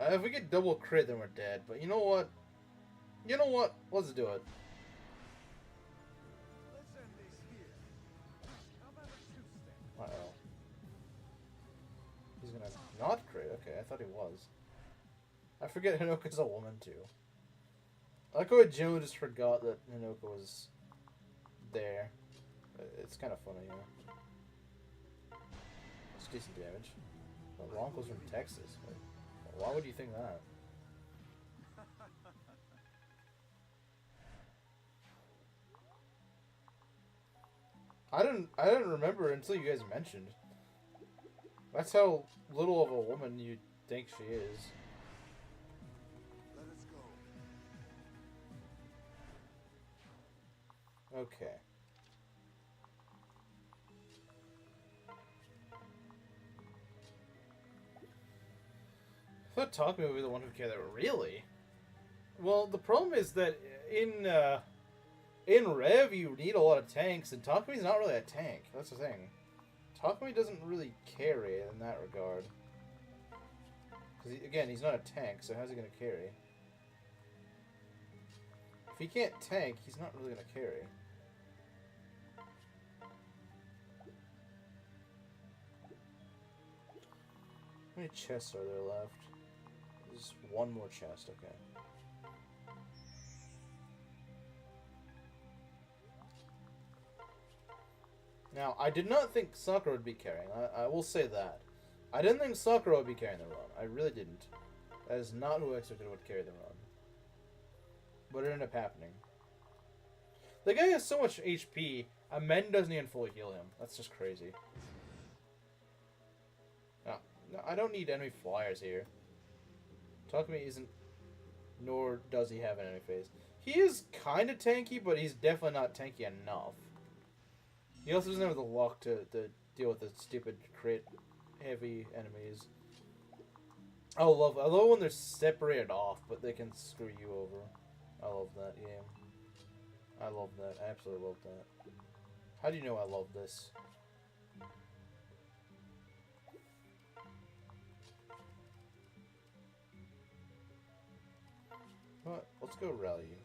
If we get double crit, then we're dead. But you know what? You know what? Let's do it. Let's end this here. How about a two-step? Uh-oh. He's gonna not crit? Okay, I thought he was. I forget Hinoka's a woman, too. I like how Joe just forgot that Hinoka was there. It's kind of funny, yeah. It's decent damage. But Wonk was from Texas. Like, why would you think that? I didn't remember until you guys mentioned. That's how little of a woman you think she is. Let us go. Okay. I thought Takumi would be the one who cared. Really? Well, the problem is that in Rev you need a lot of tanks, and Takumi's not really a tank. That's the thing. Takumi doesn't really carry in that regard. Because, again, he's not a tank, so how's he going to carry? If he can't tank, he's not really going to carry. How many chests are there left? There's one more chest, okay. Now, I did not think Sakura would be carrying. I will say that. I didn't think Sakura would be carrying the run. I really didn't. That is not who I expected would carry the run. But it ended up happening. The guy has so much HP, a men doesn't even fully heal him. That's just crazy. No, I don't need enemy flyers here. Takumi isn't, nor does he have an enemy phase. He is kind of tanky, but he's definitely not tanky enough. He also doesn't have the luck to deal with the stupid crit heavy enemies. I love when they're separated off, but they can screw you over. I love that game. I love that. I absolutely love that. How do you know I love this? What? Let's go rally you.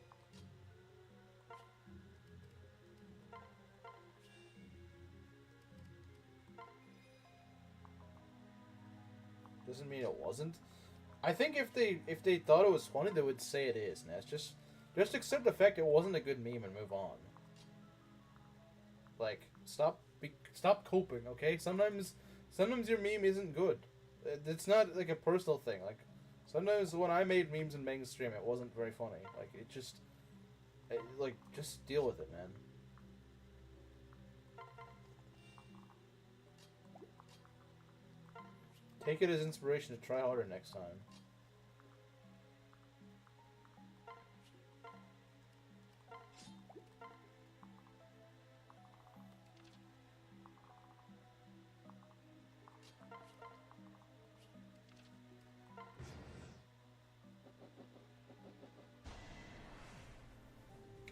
Doesn't mean it wasn't. I think if they thought it was funny, they would say it is. Ness. Just accept the fact it wasn't a good meme and move on. Like, stop coping, okay? Sometimes your meme isn't good. It's not like a personal thing. Like, sometimes when I made memes in mainstream, it wasn't very funny. Like, just deal with it, man. Take it as inspiration to try harder next time.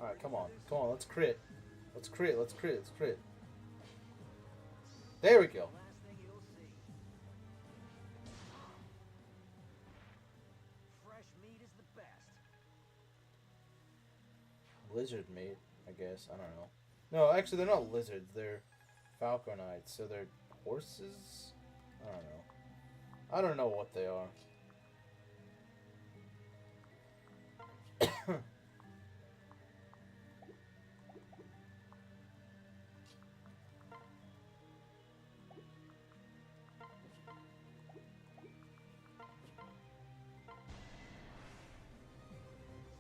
Alright, come on, let's crit. Let's crit. There we go. lizard meat, I guess. I don't know. No, actually, they're not lizards. They're falconites, so they're horses? I don't know. I don't know what they are.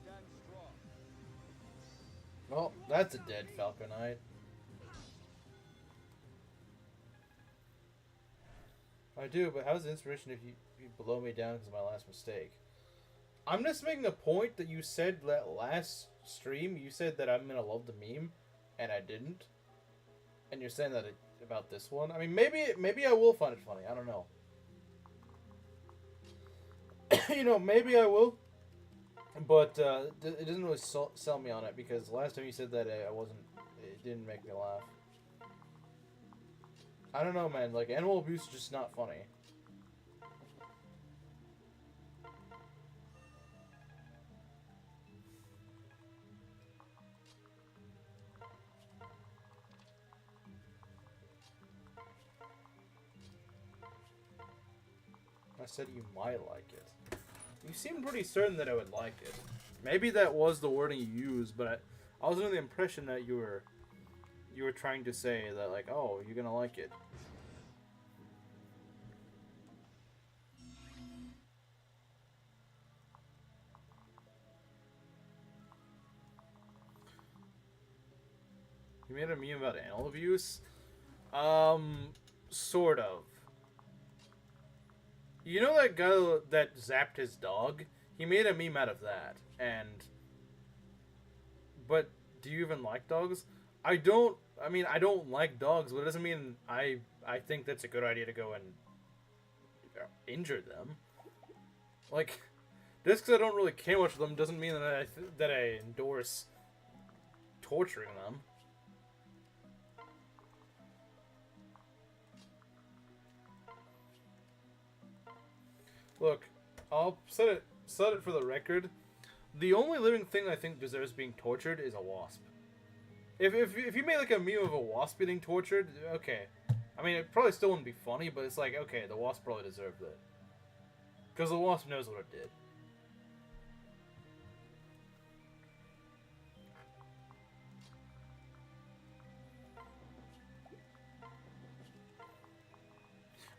Stand strong. Well, that's a dead falconite. I do, but how's the inspiration if you blow me down because of my last mistake? I'm just making a point that you said that last stream, you said that I'm gonna love the meme, and I didn't. And you're saying that about this one? I mean, maybe I will find it funny. I don't know. You know, maybe I will. But it doesn't really sell me on it, because last time you said that it didn't make me laugh. I don't know, man. Like, animal abuse is just not funny. I said you might like it. You seem pretty certain that I would like it. Maybe that was the wording you used, but I was under the impression that you were trying to say that, like, oh, you're gonna like it. You made a meme about animal abuse? Sort of. You know that guy that zapped his dog? He made a meme out of that, but do you even like dogs? I don't like dogs, but it doesn't mean I think that's a good idea to go and injure them. Like, just because I don't really care much for them doesn't mean that I endorse torturing them. Look, I'll set it for the record. The only living thing I think deserves being tortured is a wasp. If you made like a meme of a wasp getting tortured, okay. I mean, it probably still wouldn't be funny, but it's like, okay, the wasp probably deserved it. Because the wasp knows what it did.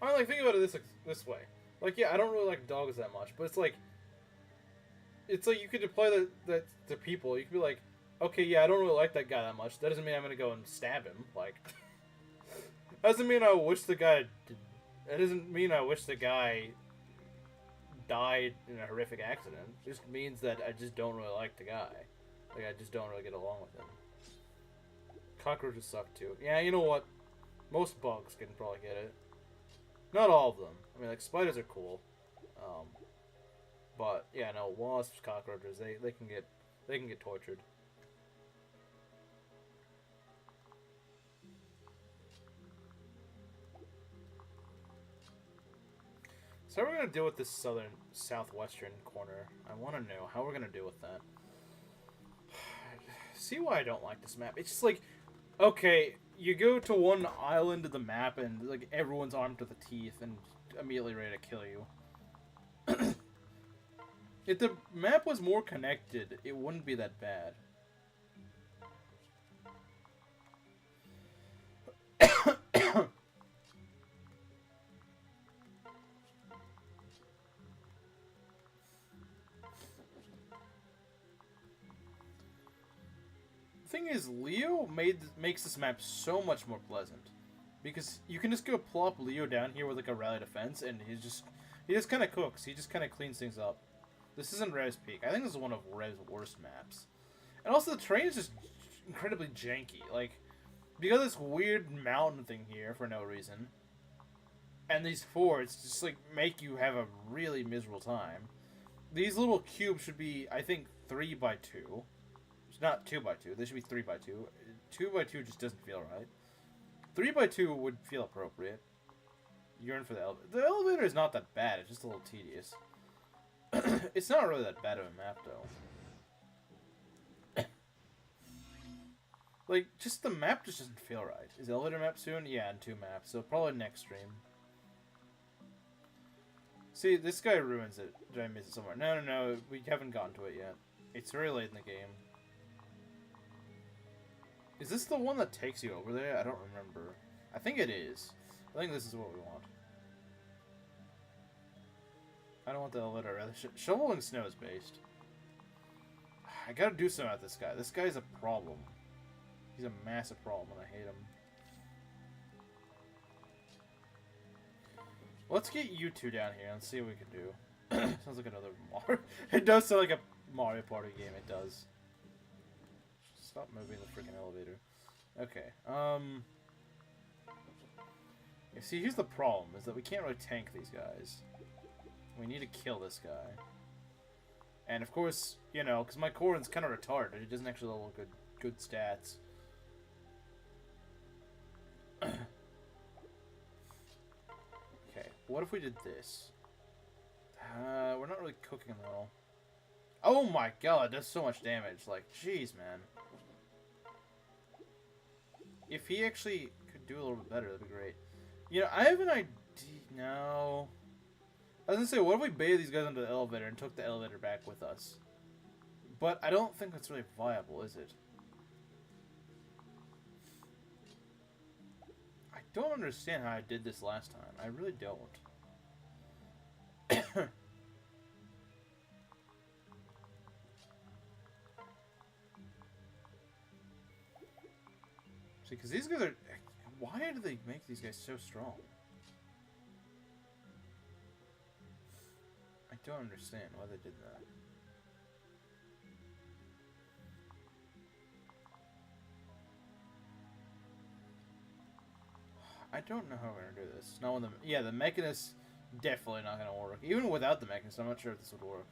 I mean, like, think about it this way. Like, yeah, I don't really like dogs that much, but it's like you could apply that to people. You could be like, okay, yeah, I don't really like that guy that much. That doesn't mean I'm gonna go and stab him. Like, that doesn't mean I wish the guy. That doesn't mean I wish the guy died in a horrific accident. It just means that I just don't really like the guy. Like, I just don't really get along with him. Cockroaches suck too. Yeah, you know what? Most bugs can probably get it. Not all of them. I mean, like, spiders are cool. But yeah, no, wasps, cockroaches, they can get tortured. So how are we gonna deal with this southwestern corner? I want to know how we're gonna deal with that. See why I don't like this map? It's just like, okay, you go to one island of the map and like everyone's armed to the teeth and immediately ready to kill you. If the map was more connected, it wouldn't be that bad. The thing is, Leo makes this map so much more pleasant. Because you can just go plop Leo down here with like a rally defense and he just kind of cooks. He just kind of cleans things up. This isn't Rev's Peak. I think this is one of Rev's worst maps. And also the terrain is just incredibly janky. Like, you got this weird mountain thing here for no reason. And these forts just like make you have a really miserable time. These little cubes should be, I think, 3x2. It's not 2x2. They should be 3x2. 2x2 just doesn't feel right. 3x2 would feel appropriate. You're in for the elevator. The elevator is not that bad. It's just a little tedious. It's not really that bad of a map, though. Like, just the map just doesn't feel right. Is the elevator map soon? Yeah, in 2 maps. So probably next stream. See, this guy ruins it. Did I miss it somewhere? No, no, no. We haven't gotten to it yet. It's very late in the game. Is this the one that takes you over there? I don't remember. I think it is. I think this is what we want. I don't want the elevator. Rather, shoveling snow is based. I gotta do something about this guy. This guy's a problem. He's a massive problem, and I hate him. Let's get you two down here and see what we can do. Sounds like another Mario. It does sound like a Mario Party game. It does. Stop moving the freaking elevator. Okay. You see, here's the problem: is that we can't really tank these guys. We need to kill this guy. And of course, you know, because my Korin's kind of retarded. It doesn't actually level good stats. Okay, what if we did this? We're not really cooking at all. Oh my god, it does so much damage. Like, jeez, man. If he actually could do a little bit better, that'd be great. You know, I have an idea. No. I was gonna say, what if we baited these guys into the elevator and took the elevator back with us? But I don't think that's really viable, is it? I don't understand how I did this last time. I really don't. See, because these guys are... Why do they make these guys so strong? I don't understand why they did that. I don't know how we're gonna do this. Not when the... Yeah, the Mechanist definitely not gonna work. Even without the Mechanist, I'm not sure if this would work.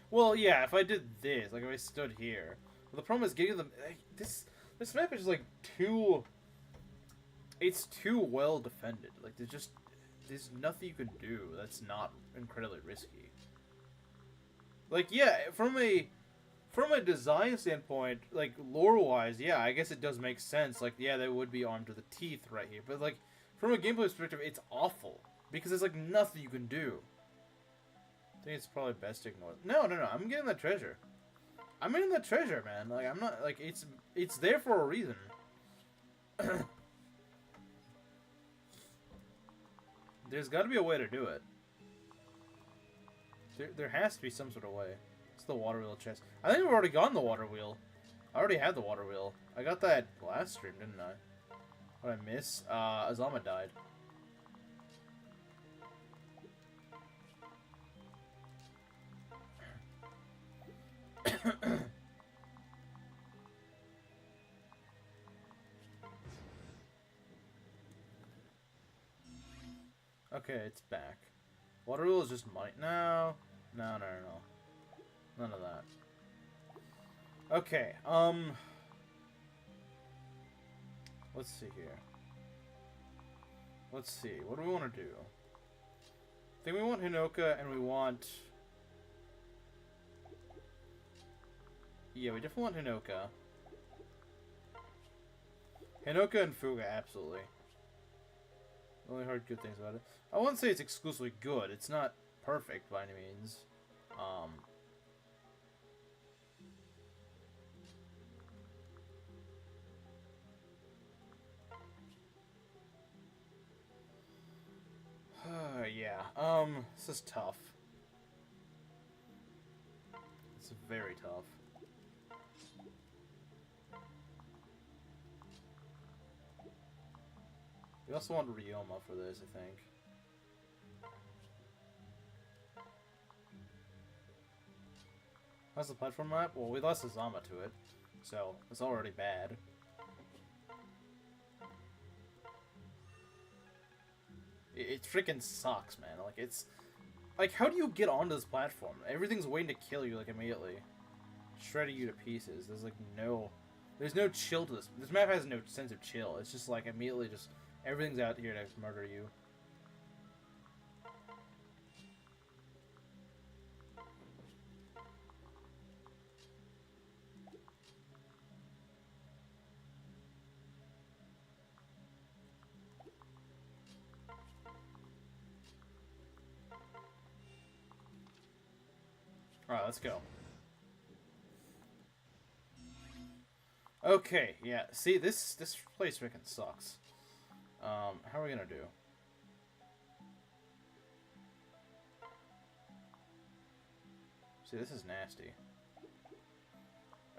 Well, yeah, if I did this, like if I stood here... Well, the problem is getting them... This map is like too... It's too well defended. Like, there's nothing you can do that's not incredibly risky. Like, yeah, from a design standpoint, like, lore-wise, yeah, I guess it does make sense. Like, yeah, they would be armed to the teeth right here. But, like, from a gameplay perspective, it's awful. Because there's, like, nothing you can do. I think it's probably best to ignore it. No, I'm getting that treasure. I'm getting that treasure, man. Like, I'm not, like, it's there for a reason. There's got to be a way to do it. There has to be some sort of way. It's the water wheel chest. I think we've already gotten the water wheel. I already had the water wheel. I got that last stream, didn't I? What did I miss? Azama died. Okay, it's back. Water wheel is just money. No. None of that. Okay, let's see here. Let's see, what do we want to do? I think we want Hinoka and we want... Yeah, we definitely want Hinoka. Hinoka and Fuga, absolutely. Only heard good things about it. I wouldn't say it's exclusively good. It's not perfect by any means. Yeah. This is tough. It's very tough. We also want Ryoma for this, I think. How's the platform map? Well, we lost Azama to it, so it's already bad. It freaking sucks, man. Like, it's... Like, how do you get onto this platform? Everything's waiting to kill you, like, immediately. Shredding you to pieces. There's, like, no... There's no chill to this. This map has no sense of chill. It's just, like, immediately just... Everything's out here to murder you. Alright, let's go. Okay, yeah. See, this place freaking sucks. How are we gonna do? See, this is nasty.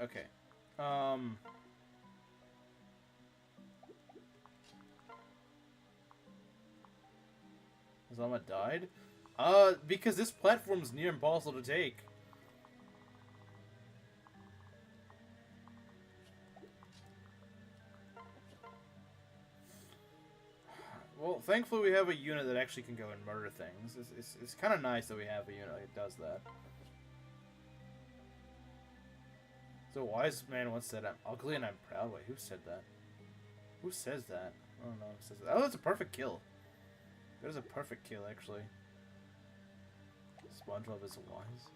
Okay. Azama died? Because this platform is near impossible to take. Well, thankfully we have a unit that actually can go and murder things. It's kind of nice that we have a unit that does that. So wise man once said, "I'm ugly and I'm proud." Wait, who said that? Who says that? I don't know who says that. Oh, that's a perfect kill. That is a perfect kill, actually. SpongeBob is wise.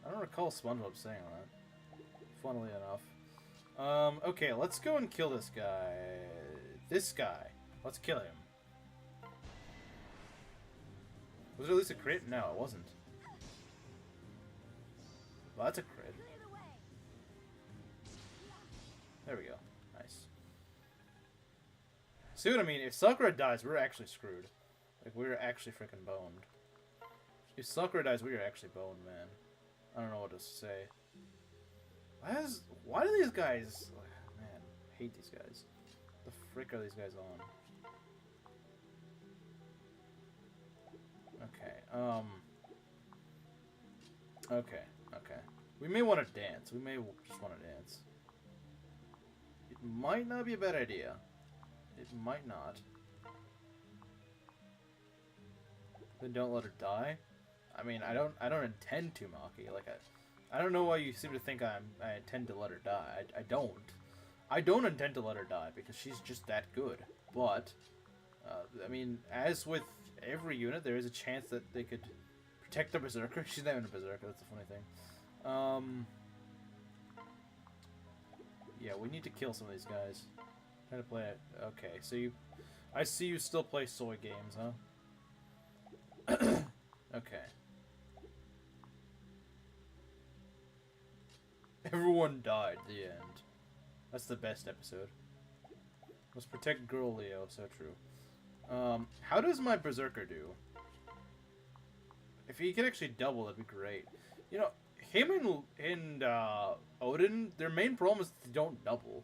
I don't recall SpongeBob saying that. Funnily enough. Okay, let's go and kill this guy. This guy. Let's kill him. Was it at least a crit? No, it wasn't. Well, that's a crit. There we go. Nice. See what I mean? If Sakura dies, we're actually screwed. Like, we're actually freaking boned. If Sakura dies, we are actually boned, man. I don't know what to say. Why do these guys... Man, I hate these guys. The frick are these guys on? Okay, Okay. We may want to dance. We may just want to dance. It might not be a bad idea. It might not. Then don't let her die. I mean, I don't intend to, Maki. Like, I don't know why you seem to think I intend to let her die. I don't. I don't intend to let her die because she's just that good. But, I mean, as with every unit, there is a chance that they could protect the Berserker. She's not even a Berserker, that's the funny thing. Yeah, we need to kill some of these guys. Trying to play it. Okay, so I see you still play soy games, huh? Okay. Everyone died, the end. That's the best episode. Let's protect girl Leo, so true. How does my Berserker do? If he could actually double, that'd be great. You know, him and Odin, their main problem is they don't double.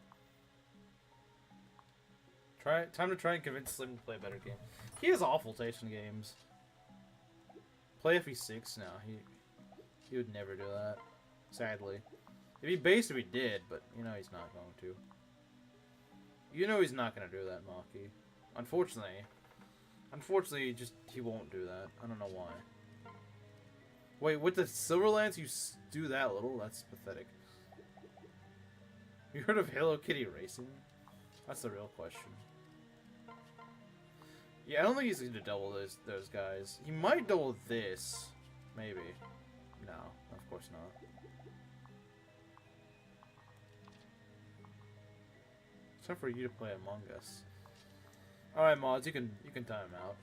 Time to try and convince Slim to play a better game. He has awful taste in games. Play FE6 now. He would never do that. Sadly. If he based, he did, but you know he's not going to. You know he's not going to do that, Maki. Unfortunately, he won't do that. I don't know why. Wait, with the Silverlands, you do that little? That's pathetic. You heard of Hello Kitty Racing? That's the real question. Yeah, I don't think he's going to double those guys. He might double this. Maybe. No, of course not. It's time for you to play Among Us. Alright, mods, you can time him out.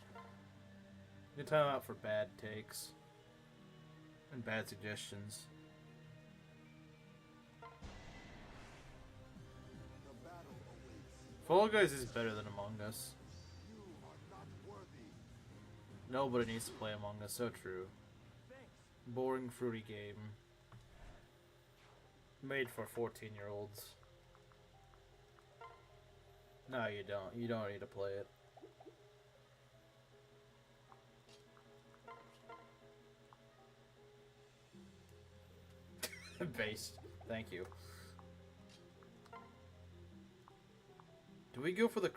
You can time him out for bad takes. And bad suggestions. Fall Guys is better than Among Us. Nobody needs to play Among Us, so true. Boring, fruity game. Made for 14-year-olds. No, you don't. You don't need to play it. Based. Thank you. Do we go for the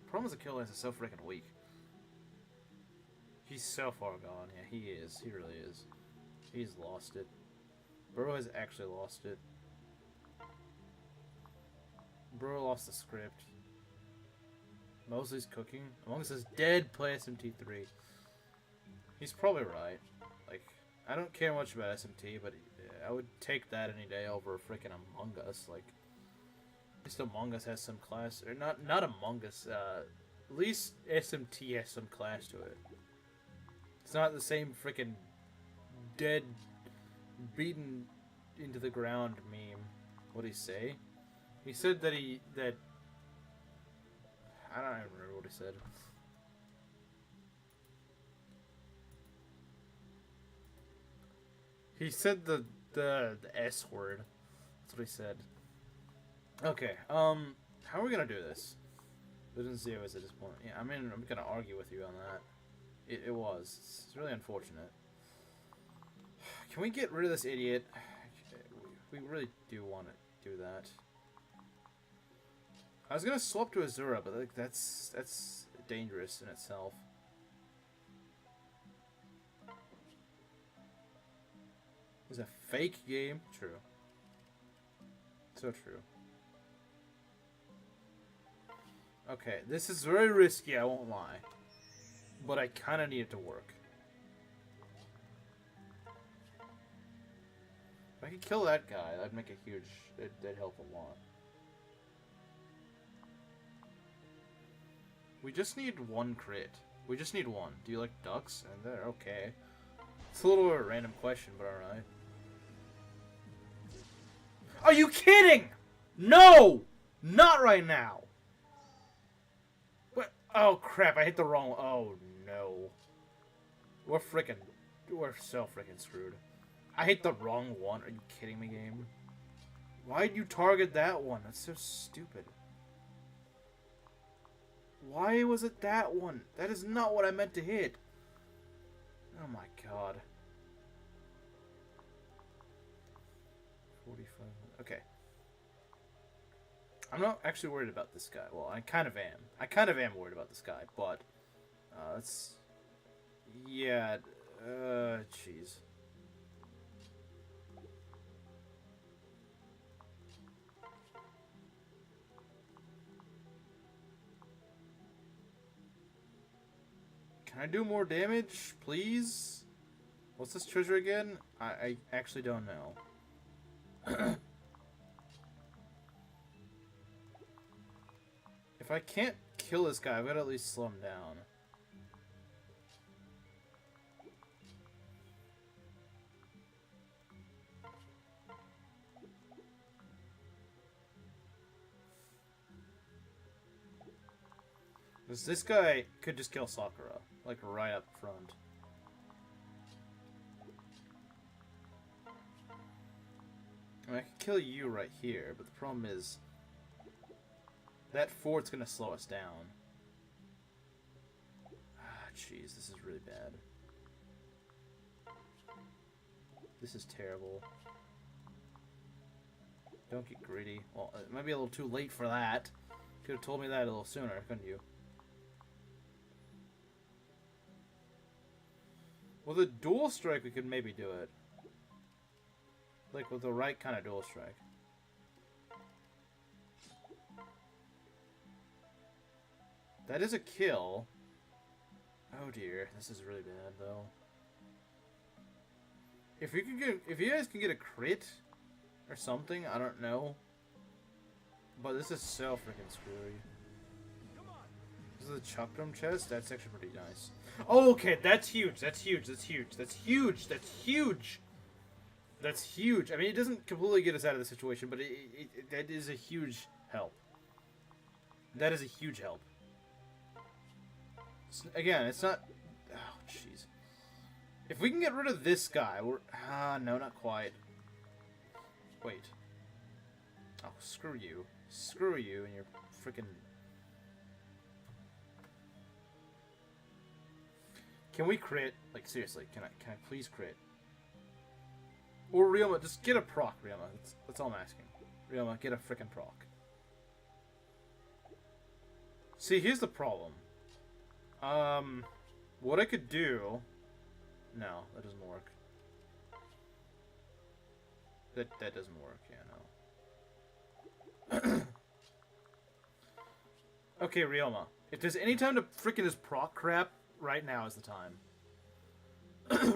problem is the kill lance is so freaking weak. He's so far gone. Yeah, he is. He really is. He's lost it. Bro has actually lost it. Bro lost the script. Mosley's cooking. Among Us is dead. Play SMT3. He's probably right. Like, I don't care much about SMT, but I would take that any day over freaking Among Us. Like, at least Among Us has some class, or not Among Us. At least SMT has some class to it. It's not the same freaking dead beaten into the ground meme. What'd he say? He said that I don't even remember what he said. He said the S word. That's what he said. Okay, how are we gonna do this? Didn't see it was at this point. Yeah, I mean, I'm gonna argue with you on that. It was. It's really unfortunate. Can we get rid of this idiot? We really do want to do that. I was gonna swap to Azura, but like that's dangerous in itself. It's a fake game. True. So true. Okay, this is very risky, I won't lie. But I kind of need it to work. If I could kill that guy, that'd make a huge... That'd help a lot. We just need one crit. We just need one. Do you like ducks? And they're okay. It's a little bit of a random question, but alright. Are you kidding? No! Not right now! What? Oh crap, I hit the wrong... Oh no. We're so freaking screwed. I hit the wrong one. Are you kidding me, game? Why'd you target that one? That's so stupid. Why was it that one? That is not what I meant to hit. Oh my god. 45. Okay. I'm not actually worried about this guy. Well, I kind of am. I kind of am worried about this guy, but... let's... Yeah, jeez. Can I do more damage, please? What's this treasure again? I actually don't know. If I can't kill this guy, I've got to at least slow him down. Because this guy could just kill Sakura, like right up front. I mean, I could kill you right here, but the problem is that fort's gonna slow us down. Ah, jeez, this is really bad. This is terrible. Don't get greedy. Well, it might be a little too late for that. Could have told me that a little sooner, couldn't you? With a dual strike, we could maybe do it. Like, with the right kind of dual strike. That is a kill. Oh dear, this is really bad, though. If you guys can get a crit or something, I don't know. But this is so freaking screwy. This is a Chakram chest? That's actually pretty nice. Oh, okay, that's huge. That's huge. That's huge. That's huge. That's huge. That's huge. I mean, it doesn't completely get us out of the situation, but that is a huge help. That is a huge help. Again, it's not... Oh, jeez. If we can get rid of this guy, we're... Ah, no, not quite. Wait. Oh, screw you. Screw you and your freaking... Can we crit? Like, seriously, can I please crit? Or Ryoma, just get a proc, Ryoma. That's all I'm asking. Ryoma, get a freaking proc. See, here's the problem. What I could do... No, that doesn't work. That doesn't work, yeah, no. Okay, Ryoma. If there's any time to freaking this proc crap, right now is the time.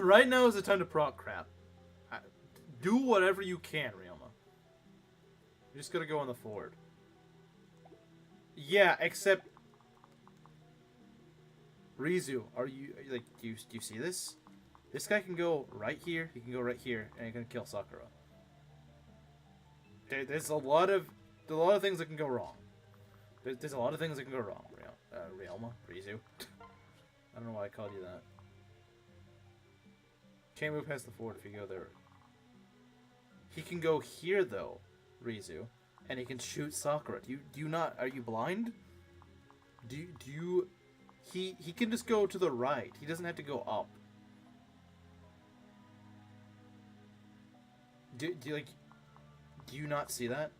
Right now is the time to proc crap. Do whatever you can, Ryoma. You just gotta go on the forward. Yeah, except... Rizu, are you, like, do you see this? This guy can go right here, he can go right here, and he can kill Sakura. There's a lot of things that can go wrong. There's a lot of things that can go wrong. Ryoma? Rizu? I don't know why I called you that. Can't move past the fort if you go there. He can go here though, Rizu, and he can shoot Sakura. Do you not? Are you blind? Do you? He can just go to the right. He doesn't have to go up. Do you not see that?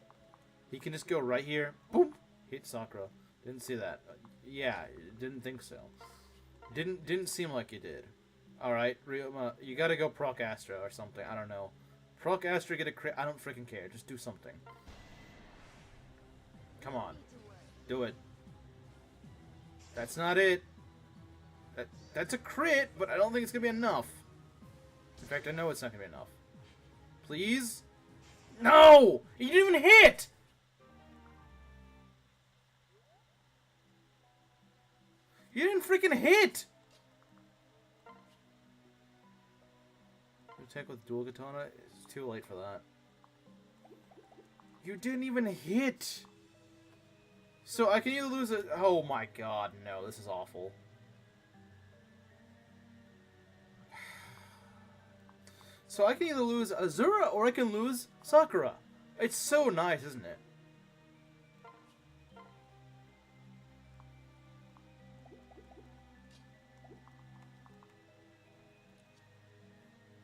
He can just go right here. Boom! Hit Sakura. Didn't see that. Yeah, didn't think so. Didn't seem like you did. Alright, Ryoma, you gotta go Proc Astra or something. I don't know. Proc Astra, get a crit. I don't freaking care. Just do something. Come on. Do it. That's not it. That's a crit, but I don't think it's gonna be enough. In fact, I know it's not gonna be enough. Please? No! You didn't even hit! You didn't freaking hit! Attack with dual katana? It's too late for that. You didn't even hit! So I can either lose a... Oh my god, no, this is awful. So I can either lose Azura or I can lose Sakura. It's so nice, isn't it?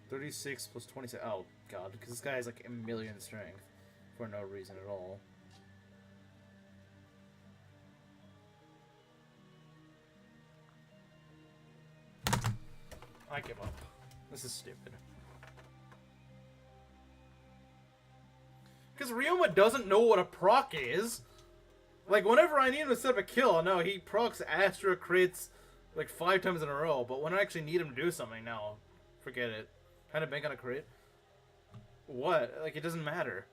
$36 plus 26. Oh god, because this guy has like 1,000,000 strength for no reason at all. I give up. This is stupid. Because Ryoma doesn't know what a proc is. Like, whenever I need him to set up a kill, no, he procs Astra crits like 5 times in a row. But when I actually need him to do something, no. Forget it. Kind of bank on a crit. What? Like, it doesn't matter.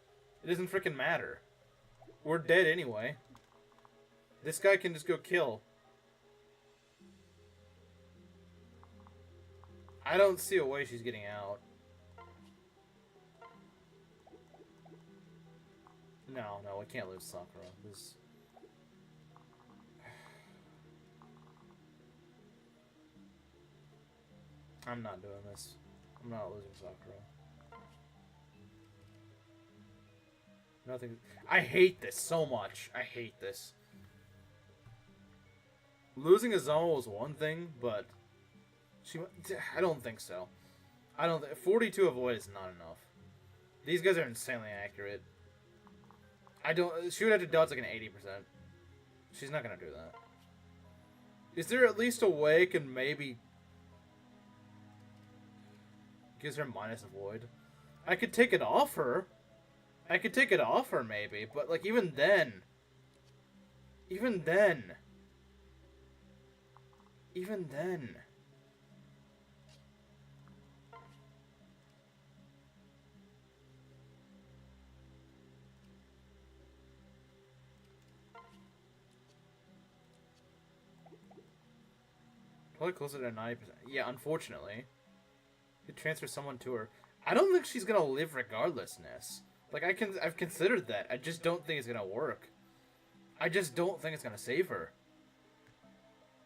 It doesn't freaking matter. We're dead anyway. This guy can just go kill. I don't see a way she's getting out. No, we can't lose Sakura. This... I'm not doing this. I'm not losing Sakura. Nothing. I hate this so much. I hate this. Losing Azama was one thing, but I don't think so. 42 avoid is not enough. These guys are insanely accurate. She would have to dodge like an 80%. She's not gonna do that. Is there at least a way I can maybe gives her minus avoid? I could take it off her. Maybe, but like even then. Probably closer to 90%. Yeah, unfortunately. Could transfer someone to her. I don't think she's gonna live regardless, Ness. Like, I've considered that. I just don't think it's gonna work. I just don't think it's gonna save her.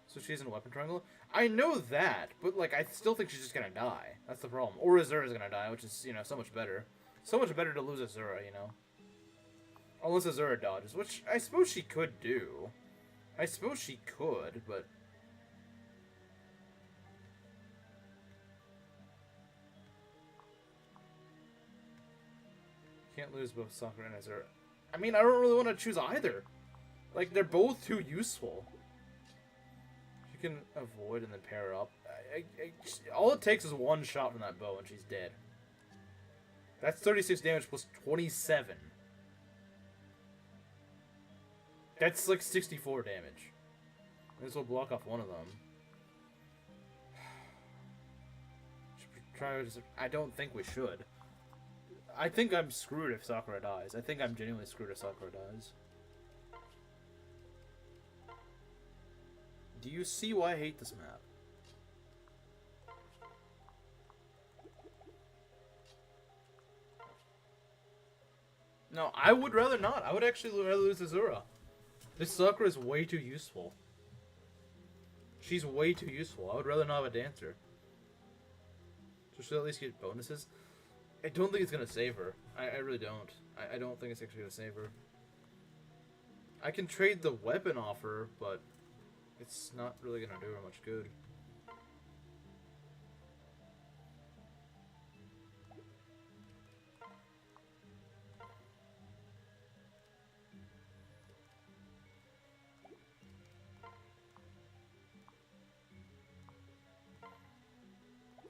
So she's in a weapon triangle? I know that, but, like, I still think she's just gonna die. That's the problem. Or Azura's gonna die, which is, you know, so much better. So much better to lose Azura, you know? Unless Azura dodges, which I suppose she could do. I suppose she could, but... Can't lose both Sakura and Azura. I mean, I don't really want to choose either. Like, they're both too useful. She can avoid and then pair her up. All it takes is one shot from that bow and she's dead. That's 36 damage plus 27. That's like 64 damage. This will block off one of them. I don't think we should. I think I'm screwed if Sakura dies. I think I'm genuinely screwed if Sakura dies. Do you see why I hate this map? No, I would rather not. I would actually rather lose Azura. This Sakura is way too useful. She's way too useful. I would rather not have a dancer. So she'll at least get bonuses. I don't think it's going to save her. I really don't. I don't think it's actually going to save her. I can trade the weapon off her, but it's not really going to do her much good.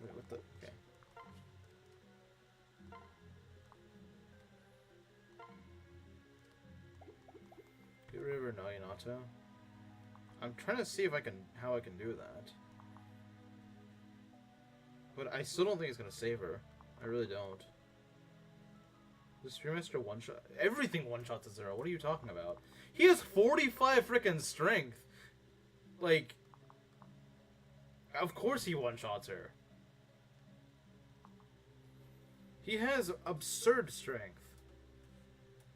Wait, what the? Okay. Get rid of her Hinata. I'm trying to see if how I can do that. But I still don't think it's gonna save her. I really don't. The Spearmaster one-shot? Everything one-shots Azura. What are you talking about? He has 45 frickin' strength! Like... Of course he one-shots her. He has absurd strength.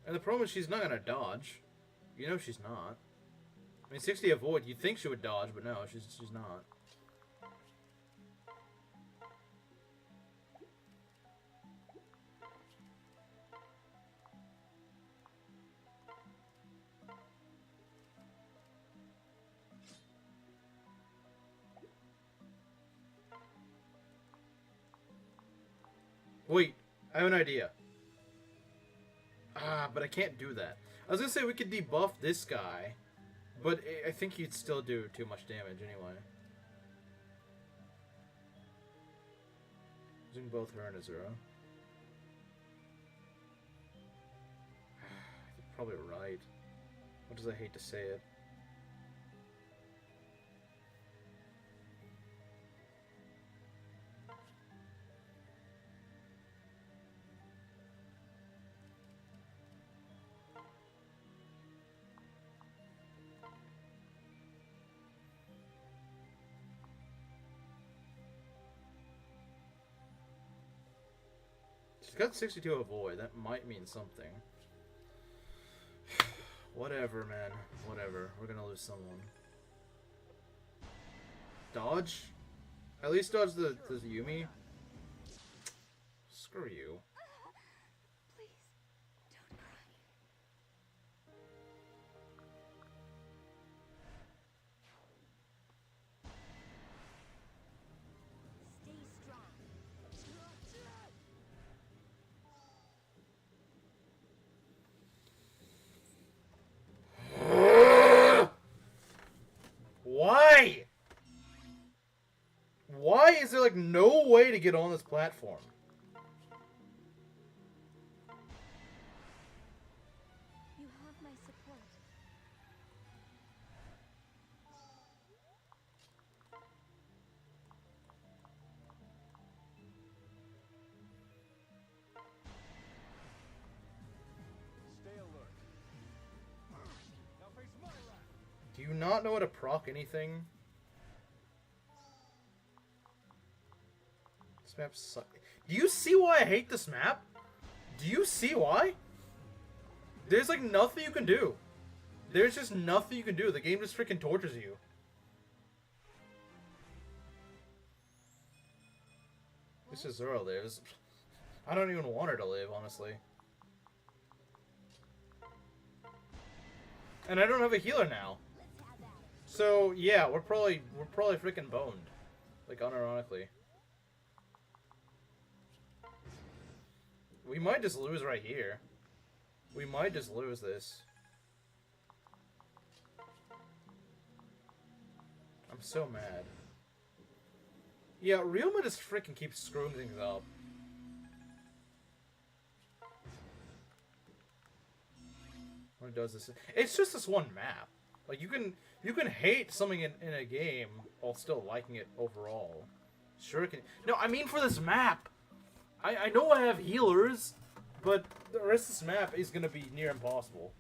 And the problem is she's not gonna dodge. You know she's not. I mean, 60 avoid, you'd think she would dodge, but no, she's not. Wait, I have an idea. But I can't do that. I was gonna say we could debuff this guy, but I think he'd still do too much damage anyway. Using both her and Azura. You're probably right. Much as I hate to say it. She's got 62 avoid. That might mean something. Whatever, man. Whatever. We're gonna lose someone. Dodge? At least dodge the Yumi. Screw you. Please, don't cry. Stay strong. Why? Why is there like no way to get on this platform? You have my support. Stay alert. Now face my wrath. Do you not know how to proc anything? This map sucks. Do you see why I hate this map? Do you see why? There's like nothing you can do. There's just nothing you can do. The game just freaking tortures you. This is Zoro lives. I don't even want her to live, honestly. And I don't have a healer now. So yeah, we're probably freaking boned. Like unironically. We might just lose right here. We might just lose this. I'm so mad. Yeah, Ryoma just freaking keeps screwing things up. What does this? It's just this one map. Like you can hate something in a game while still liking it overall. Sure can. No, I mean for this map. I know I have healers, but the rest of this map is gonna be near impossible.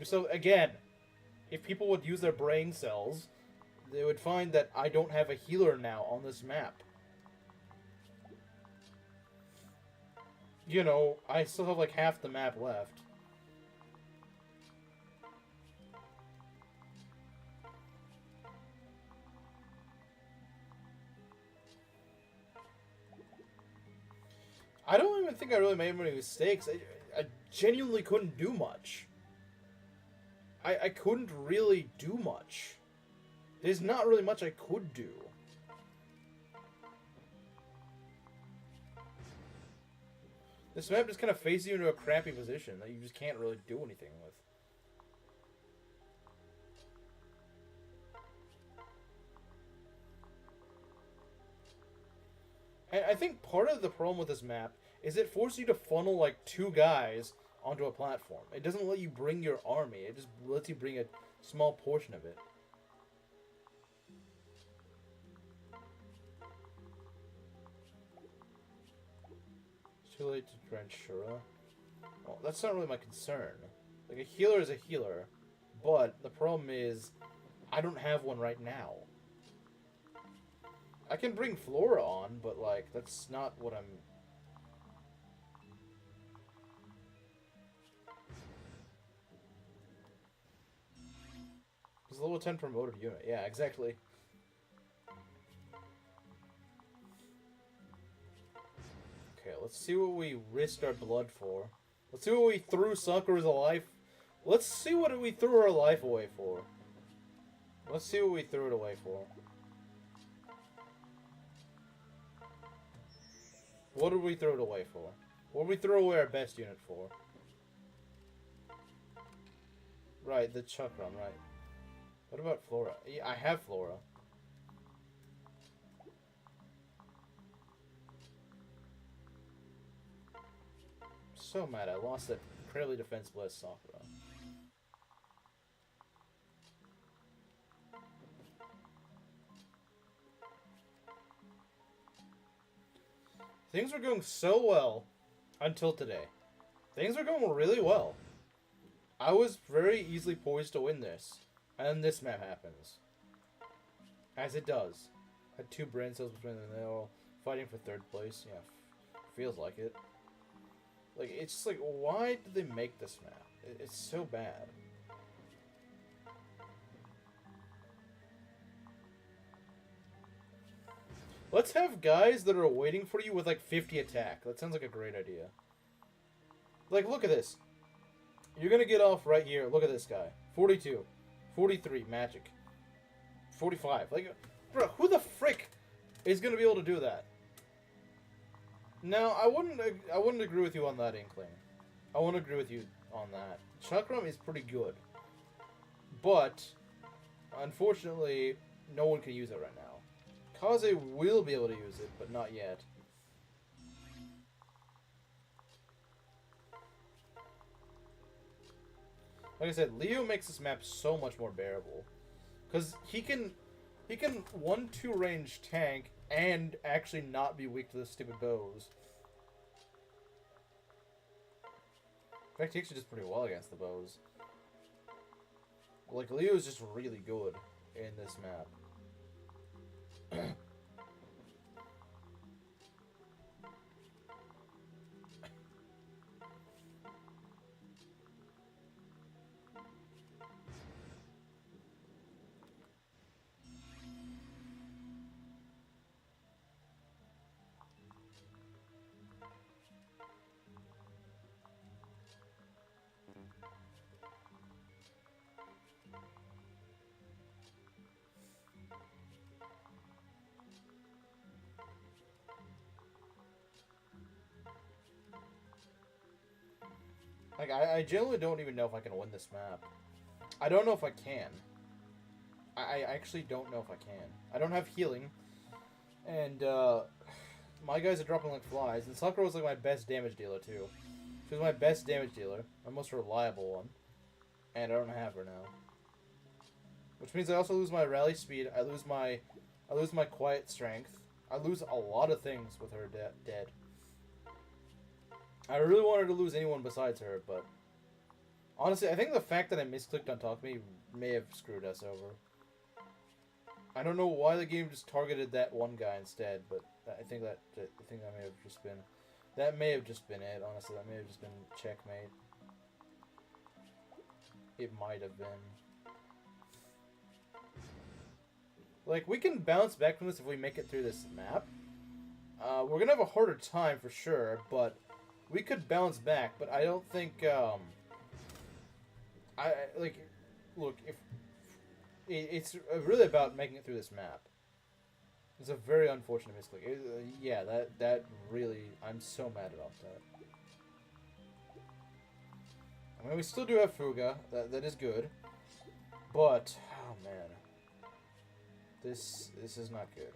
So again, if people would use their brain cells, they would find that I don't have a healer now on this map. You know, I still have like half the map left. I don't even think I really made many mistakes. I genuinely couldn't do much. I couldn't really do much. There's not really much I could do. This map just kind of faces you into a crappy position that you just can't really do anything with. And I think part of the problem with this map is it forces you to funnel like 2 guys onto a platform. It doesn't let you bring your army. It just lets you bring a small portion of it. It's too late to drench Shura. Well, that's not really my concern. Like, a healer is a healer, but the problem is I don't have one right now. I can bring Flora on, but, like, that's not what I'm... It's a level 10 promoted unit. Yeah, exactly. Okay, let's see what we risked our blood for. Let's see what we threw Sakura's life... Let's see what we threw her life away for. Let's see what we threw it away for. What did we throw it away for? What did we throw away our best unit for? Right, the Chakram, right. What about Flora? Yeah, I have Flora. So mad I lost that incredibly defenseless Sakura. Things were going so well until today. Things were going really well. I was very easily poised to win this. And this map happens. As it does. Had 2 brain cells between them. They're all fighting for 3rd place. Yeah, feels like it. Like, it's just like, why did they make this map? It's so bad. Let's have guys that are waiting for you with like 50 attack. That sounds like a great idea. Like, look at this. You're gonna get off right here. Look at this guy. 42. 43, magic. 45. Like, bro, who the frick is gonna be able to do that? Now, I wouldn't agree with you on that, Inkling. I wouldn't agree with you on that. Chakram is pretty good. But, unfortunately, no one can use it right now. Kaze will be able to use it, but not yet. Like I said, Leo makes this map so much more bearable. Because he can 1-2 range tank and actually not be weak to the stupid bows. In fact, he actually does pretty well against the bows. Like, Leo's just really good in this map. Like, I generally don't even know if I can win this map. I don't know if I can. I actually don't know if I can. I don't have healing. And, my guys are dropping like flies. And Sakura was like my best damage dealer, too. She was my best damage dealer. My most reliable one. And I don't have her now. Which means I also lose my rally speed. I lose my quiet strength. I lose a lot of things with her dead. I really wanted to lose anyone besides her, but honestly, I think the fact that I misclicked on Talk Me may have screwed us over. I don't know why the game just targeted that one guy instead, but I think that may have just been it. Honestly, that may have just been checkmate. It might have been. Like, we can bounce back from this if we make it through this map. we're gonna have a harder time for sure, but we could bounce back. But I don't think, like, look, if it's really about making it through this map. It's a very unfortunate misclick. Yeah, that really, I'm so mad about that. I mean, we still do have Fuga. That is good. But, oh man, this is not good.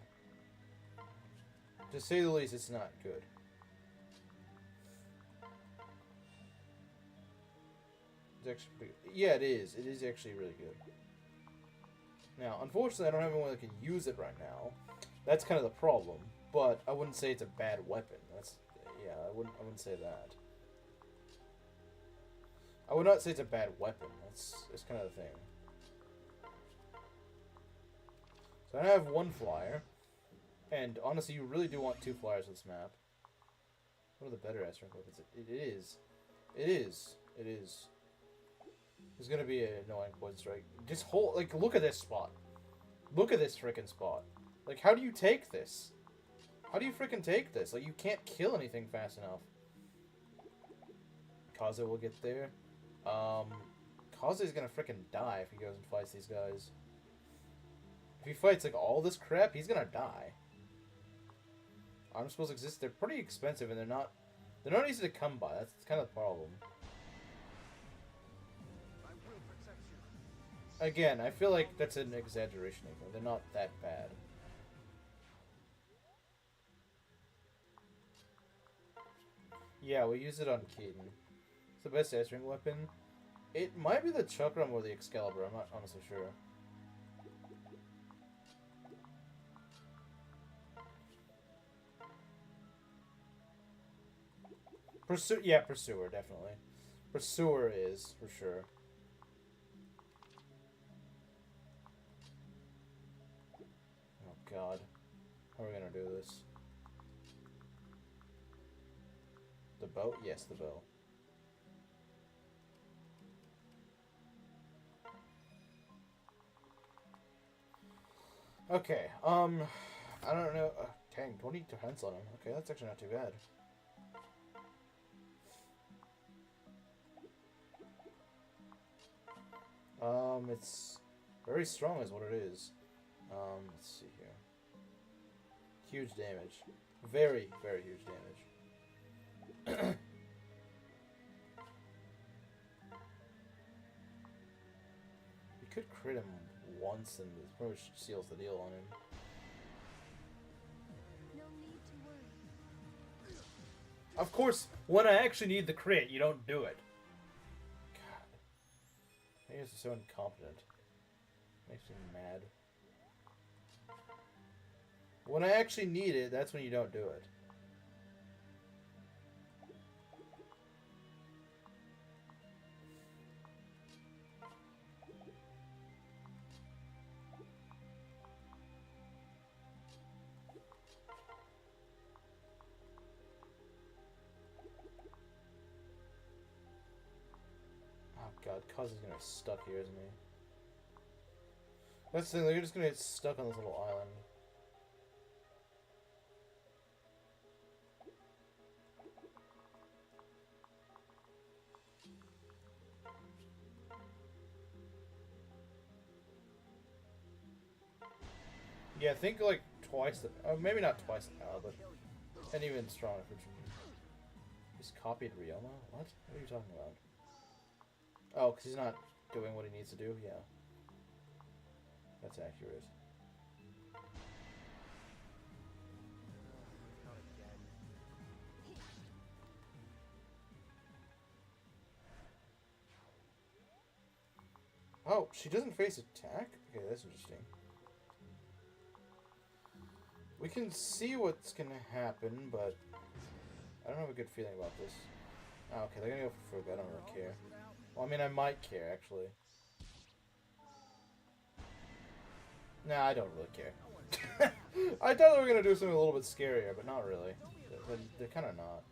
To say the least, it's not good. It's actually pretty, yeah, it is. It is actually really good. Now, unfortunately, I don't have anyone that can use it right now. That's kind of the problem. But I wouldn't say it's a bad weapon. That's, yeah, I wouldn't say that. I would not say it's a bad weapon. That's kind of the thing. So I have one flyer. And honestly, you really do want 2 flyers on this map. What are the better S rank weapons? It is. It is. It is. There's gonna be an annoying poison strike. Just hold, like, look at this spot. Look at this frickin' spot. Like, how do you take this? How do you frickin' take this? Like, you can't kill anything fast enough. Kaze will get there. Kaze's gonna frickin' die if he goes and fights these guys. If he fights, like, all this crap, he's gonna die. Arm spells exist. They're pretty expensive, and they're not easy to come by. That's kind of the problem. Again, I feel like that's an exaggeration of them. They're not that bad. Yeah, we use it on Keaton. It's the best answering weapon. It might be the Chakram or the Excalibur. I'm not honestly sure. Yeah, Pursuer, definitely. Pursuer is, for sure. Oh, God. How are we gonna do this? The bow? Yes, the bow. Okay, I don't know. Dang, 20 defense on him. Okay, that's actually not too bad. It's very strong is what it is. Let's see here. Huge damage. Very, very huge damage. We could crit him once and it pretty much seals the deal on him. No need to worry. Of course, when I actually need the crit, you don't do it. God. You guys are so incompetent. Makes me mad. When I actually need it, that's when you don't do it. Oh god, Kaze is gonna get stuck here, isn't he? That's the thing, they're just gonna get stuck on this little island. Yeah, think like twice the, maybe not twice the power, but and even stronger. He's copied Ryoma? What? What are you talking about? Oh, because he's not doing what he needs to do? Yeah. That's accurate. Oh, she doesn't face attack? Okay, that's interesting. We can see what's gonna happen, but I don't have a good feeling about this. Oh, okay, they're gonna go for Fuga. I don't really care. Well, I mean, I might care, actually. Nah, I don't really care. I thought they were gonna do something a little bit scarier, but not really. They're kind of not.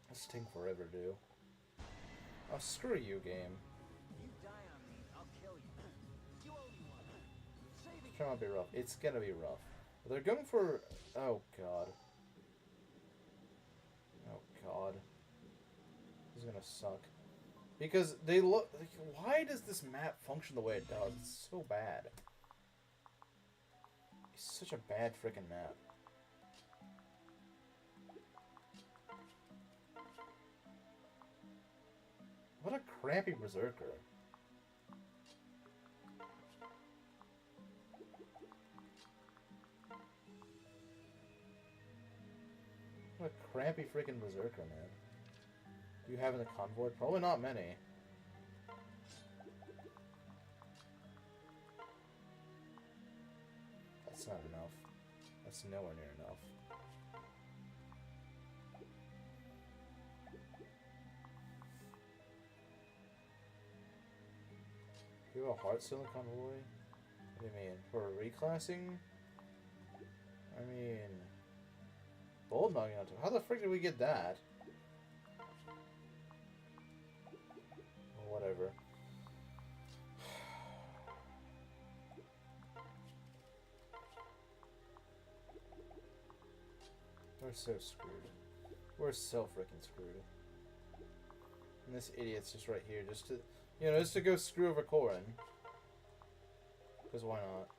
This thing forever, do. Oh, screw you, game. It's trying to be rough. It's gonna be rough. They're going for... Oh, God. Oh, God. This is gonna suck. Because they look... Like, why does this map function the way it does? It's so bad. It's such a bad freaking map. What a crappy berserker. What a crappy freaking berserker, man. Do you have in the convoy? Probably not many. That's not enough. That's nowhere near enough. Do you have a heart still in the convoy? What do you mean? For reclassing? I mean... Bold knocking out. How the frick did we get that? Whatever. We're so screwed. We're so freaking screwed. And this idiot's just right here, just to, you know, just to go screw over Korin. Because why not?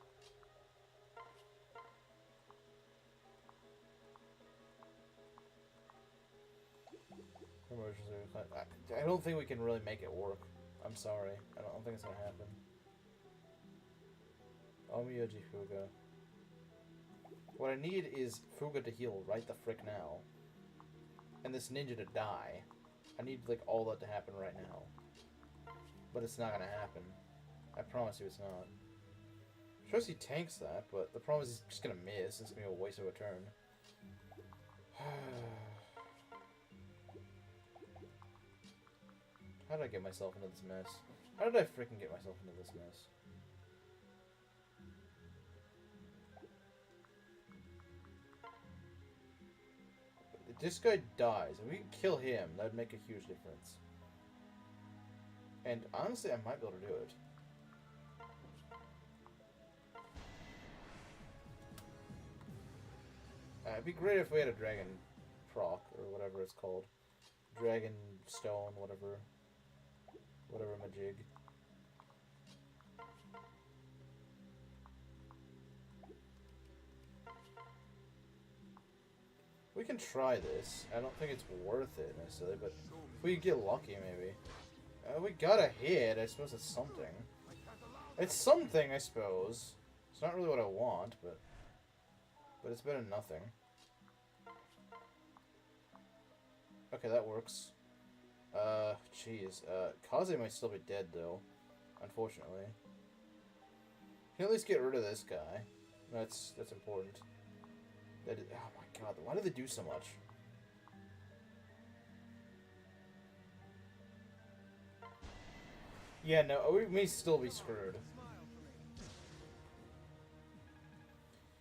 I don't think we can really make it work. I'm sorry. I don't think it's gonna happen. Omiyoji Fuga. What I need is Fuga to heal right the frick now. And this ninja to die. I need, like, all that to happen right now. But it's not gonna happen. I promise you it's not. Trust he tanks that, but the problem is he's just gonna miss. It's gonna be a waste of a turn. How did I get myself into this mess? How did I freaking get myself into this mess? If this guy dies, and we can kill him, that would make a huge difference. And honestly, I might be able to do it. It'd be great if we had a dragon proc, or whatever it's called. Dragon stone, whatever. Whatever majig. We can try this. I don't think it's worth it necessarily, but if we get lucky, maybe. We got a hit. I suppose it's something. It's something, I suppose. It's not really what I want, but it's better than nothing. Okay, that works. Jeez. Kaze might still be dead, though. Unfortunately. Can at least get rid of this guy. That's important. Oh my god, why do they do so much? Yeah, no, we may still be screwed.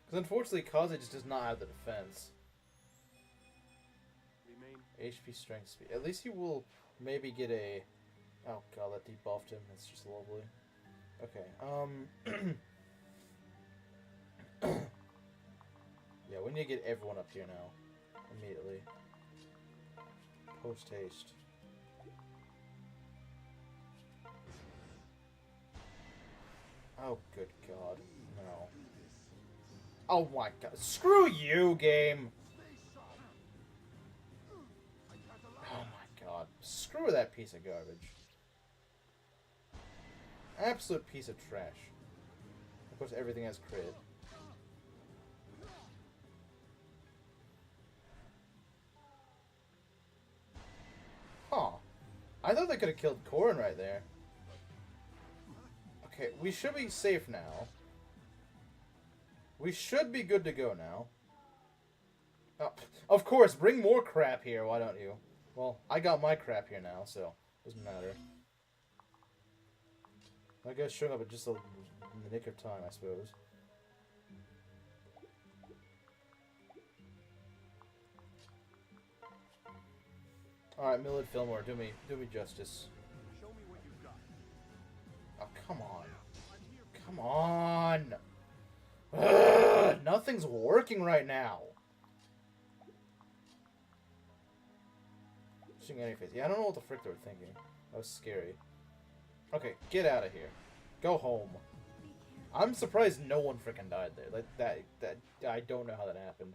Because unfortunately, Kaze just does not have the defense. HP, strength, speed. At least he will maybe get a... Oh god, that debuffed him. That's just lovely. Okay, yeah, we need to get everyone up here now. Immediately. Post haste. Oh, good god. No. Oh my god. Screw you, game! Oh my god. Screw that piece of garbage. Absolute piece of trash. Of course, everything has crit. Huh. I thought they could have killed Korin right there. Okay, we should be safe now. We should be good to go now. Oh, of course, bring more crap here, why don't you? Well, I got my crap here now, so doesn't matter. I guess showing up at just in the nick of time, I suppose. Alright, Millard Fillmore, do me justice. Show me what you've got. Oh, come on. Come on! Ugh, nothing Nothing's working right now. Shooting any face. Yeah, I don't know what the frick they were thinking. That was scary. Okay, get out of here. Go home. I'm surprised no one freaking died there. Like that I don't know how that happened.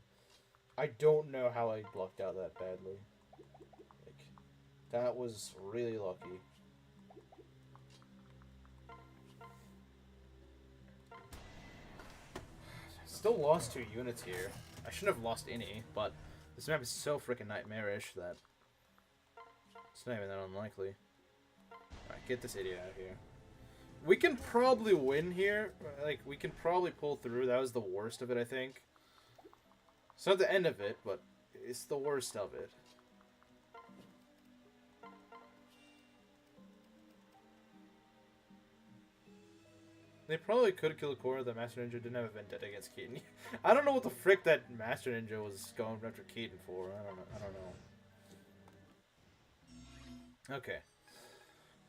I don't know how I lucked out that badly. Like, that was really lucky. Still lost 2 units here. I shouldn't have lost any, but this map is so freaking nightmarish that it's not even that unlikely. Alright, get this idiot out of here. We can probably win here. Like, we can probably pull through. That was the worst of it, I think. It's not the end of it, but it's the worst of it. They probably could kill Korra. The Master Ninja didn't have a vendetta against Keaton. I don't know what the frick that Master Ninja was going after Keaton for. I don't know. Okay.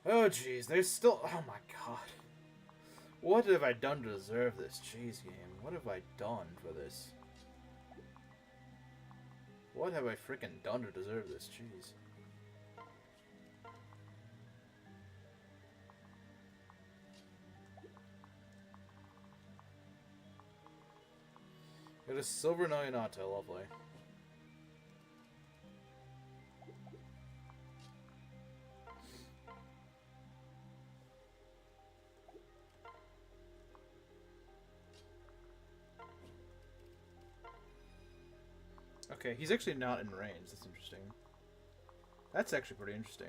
Oh jeez, there's still. Oh my god. What have I done to deserve this? Jeez, game. What have I done for this? What have I freaking done to deserve this? Jeez. Got a silver Hinata, lovely. Okay, he's actually not in range. That's interesting. That's actually pretty interesting.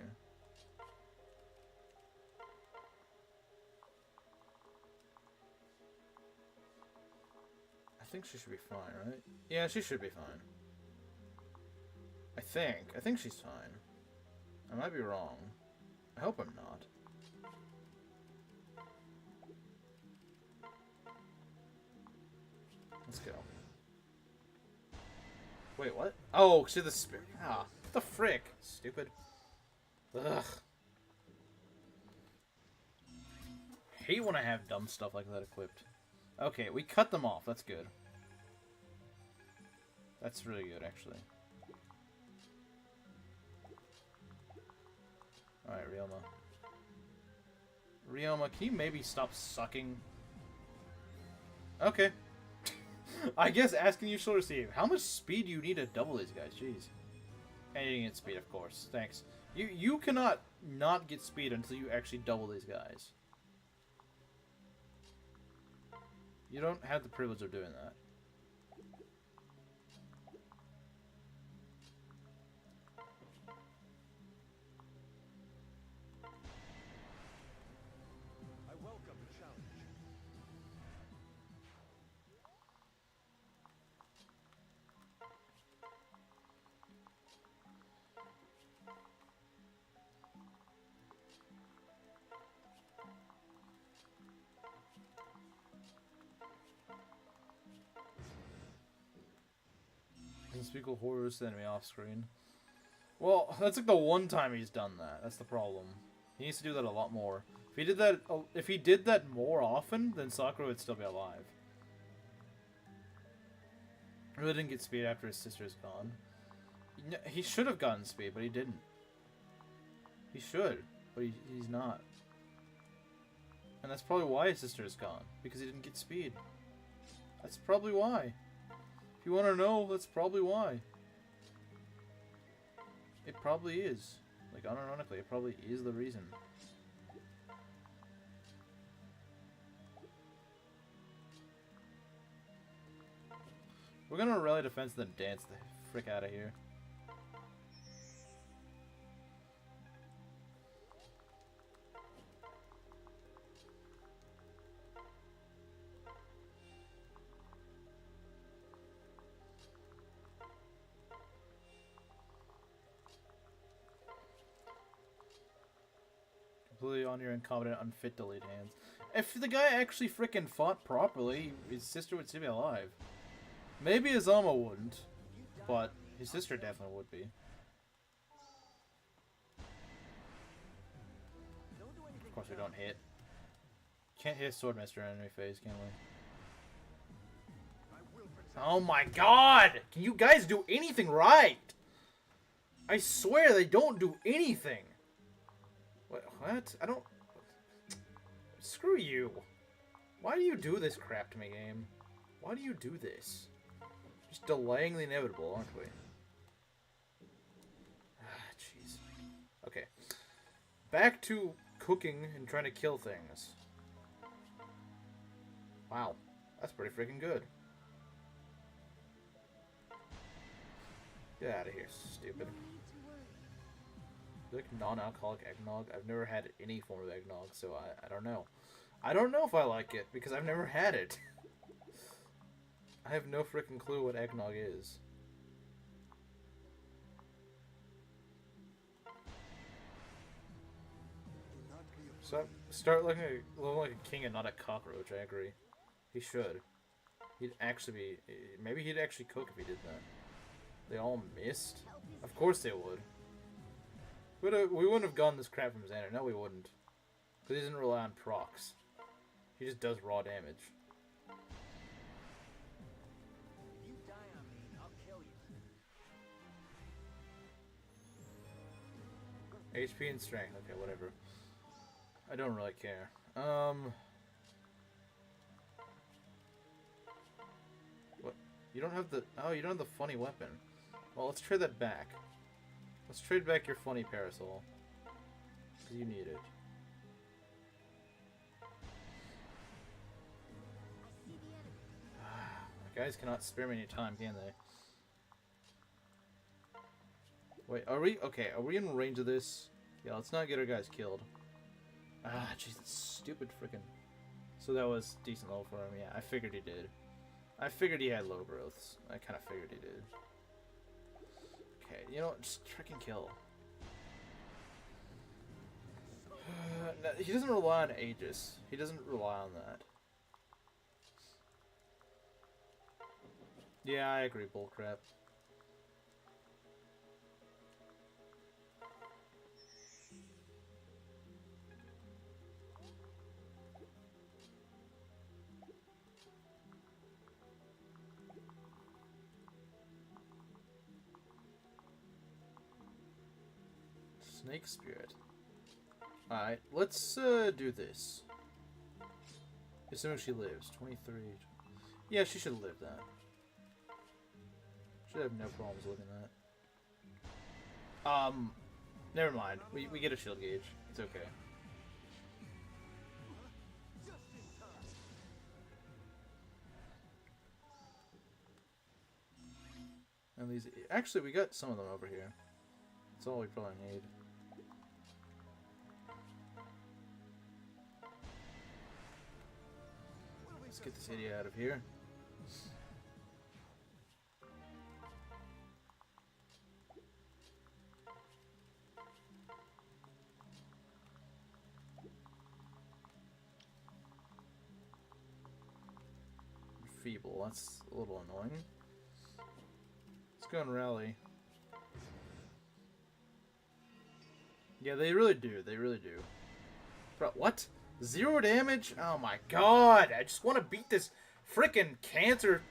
I think she should be fine, right? Yeah, she should be fine. I think she's fine. I might be wrong. I hope I'm not. Let's go. Wait, what? Oh, see the spirit. Ah, what the frick? Stupid. Ugh. Hate when I have dumb stuff like that equipped. Okay, we cut them off. That's good. That's really good, actually. Alright, Ryoma. Ryoma, can you maybe stop sucking? Okay. I guess asking you shall receive. How much speed do you need to double these guys? Jeez. And you get speed, of course. Thanks. You cannot not get speed until you actually double these guys. You don't have the privilege of doing that. I welcome the challenge. Doesn't speak with horrors to the enemy off screen. Well, that's like the one time he's done that. That's the problem. He needs to do that a lot more. If he did that more often, then Sakura would still be alive. Really didn't get speed after his sister's gone. He should have gotten speed, but he didn't. He should, but he's not. And that's probably why his sister is gone, because he didn't get speed. That's probably why. If you want to know, that's probably why. It probably is. Like, unironically, it probably is the reason. We're gonna rally defense and then dance the frick out of here. Completely on your incompetent, unfit to lead hands. If the guy actually frickin' fought properly, his sister would still be alive. Maybe Azama wouldn't, but his sister definitely would be. Of course we don't hit. Can't hit Swordmaster in enemy phase, can we? Oh my god! Can you guys do anything right? I swear they don't do anything. What? I don't... Screw you. Why do you do this crap to me, game? Why do you do this? Just delaying the inevitable, aren't we? Ah, jeez. Okay. Back to cooking and trying to kill things. Wow. That's pretty freaking good. Get out of here, stupid. Like non-alcoholic eggnog? I've never had any form of eggnog, so I don't know. I don't know if I like it, because I've never had it. I have no freaking clue what eggnog is. So start living like a king and not a cockroach, I agree. He should. He'd actually be... Maybe he'd actually cook if he did that. They all missed? Of course they would. We wouldn't have gotten this crap from Xander. No, we wouldn't. Because he doesn't rely on procs. He just does raw damage. If you die on me, I'll kill you. HP and strength. Okay, whatever. I don't really care. What? You don't have the... Oh, you don't have the funny weapon. Well, let's trade that back. Let's trade back your funny parasol. Because you need it. My guys cannot spare me any time, can they? Wait, are we... Okay, are we in range of this? Yeah, let's not get our guys killed. Ah, jeez, stupid freaking... So that was decent level for him, yeah. I figured he did. I figured he had low growths. I kind of figured he did. Okay, you know what? Just freaking kill. No, he doesn't rely on Aegis. He doesn't rely on that. Yeah, I agree, bullcrap. Snake Spirit. Alright, let's do this. Assuming she lives. 23. Yeah, she should live that. Should have no problems living that. Never mind. We get a shield gauge. It's okay. And these... Actually, we got some of them over here. That's all we probably need. Let's get this idiot out of here. Feeble, that's a little annoying. Let's go and rally. Yeah, they really do. They really do. Bro, what? 0 damage? Oh my god! I just want to beat this frickin' cancer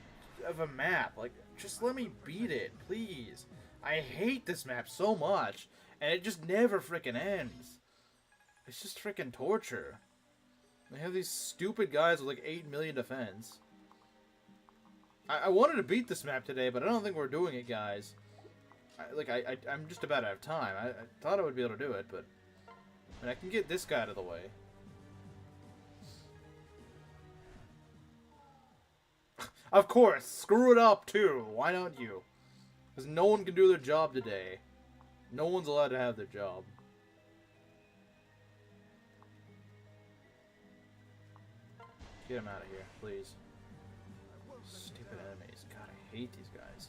of a map. Like, just let me beat it, please. I hate this map so much, and it just never frickin' ends. It's just frickin' torture. They have these stupid guys with like 8 million defense. I wanted to beat this map today, but I don't think we're doing it, guys. I'm just about out of time. I thought I would be able to do it, but... I mean, I can get this guy out of the way. Of course! Screw it up, too! Why don't you? Because no one can do their job today. No one's allowed to have their job. Get him out of here, please. Stupid enemies. God, I hate these guys.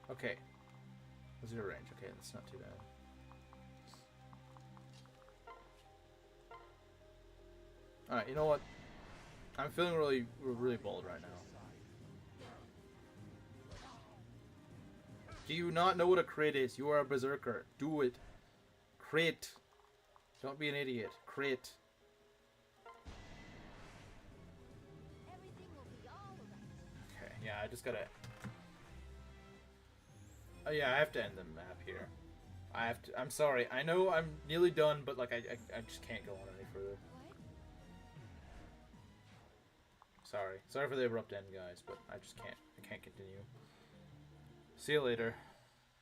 Okay. 0 range. Okay, that's not too bad. Alright, you know what? I'm feeling really bold right now. Do you not know what a crit is? You are a berserker. Do it. Crit. Don't be an idiot. Crit. just gotta... Oh yeah, I have to end the map here. I have to... I'm sorry. I know I'm nearly done, but like I just can't go on any further. Sorry. Sorry for the abrupt end, guys, but I just can't. I can't continue. See you later.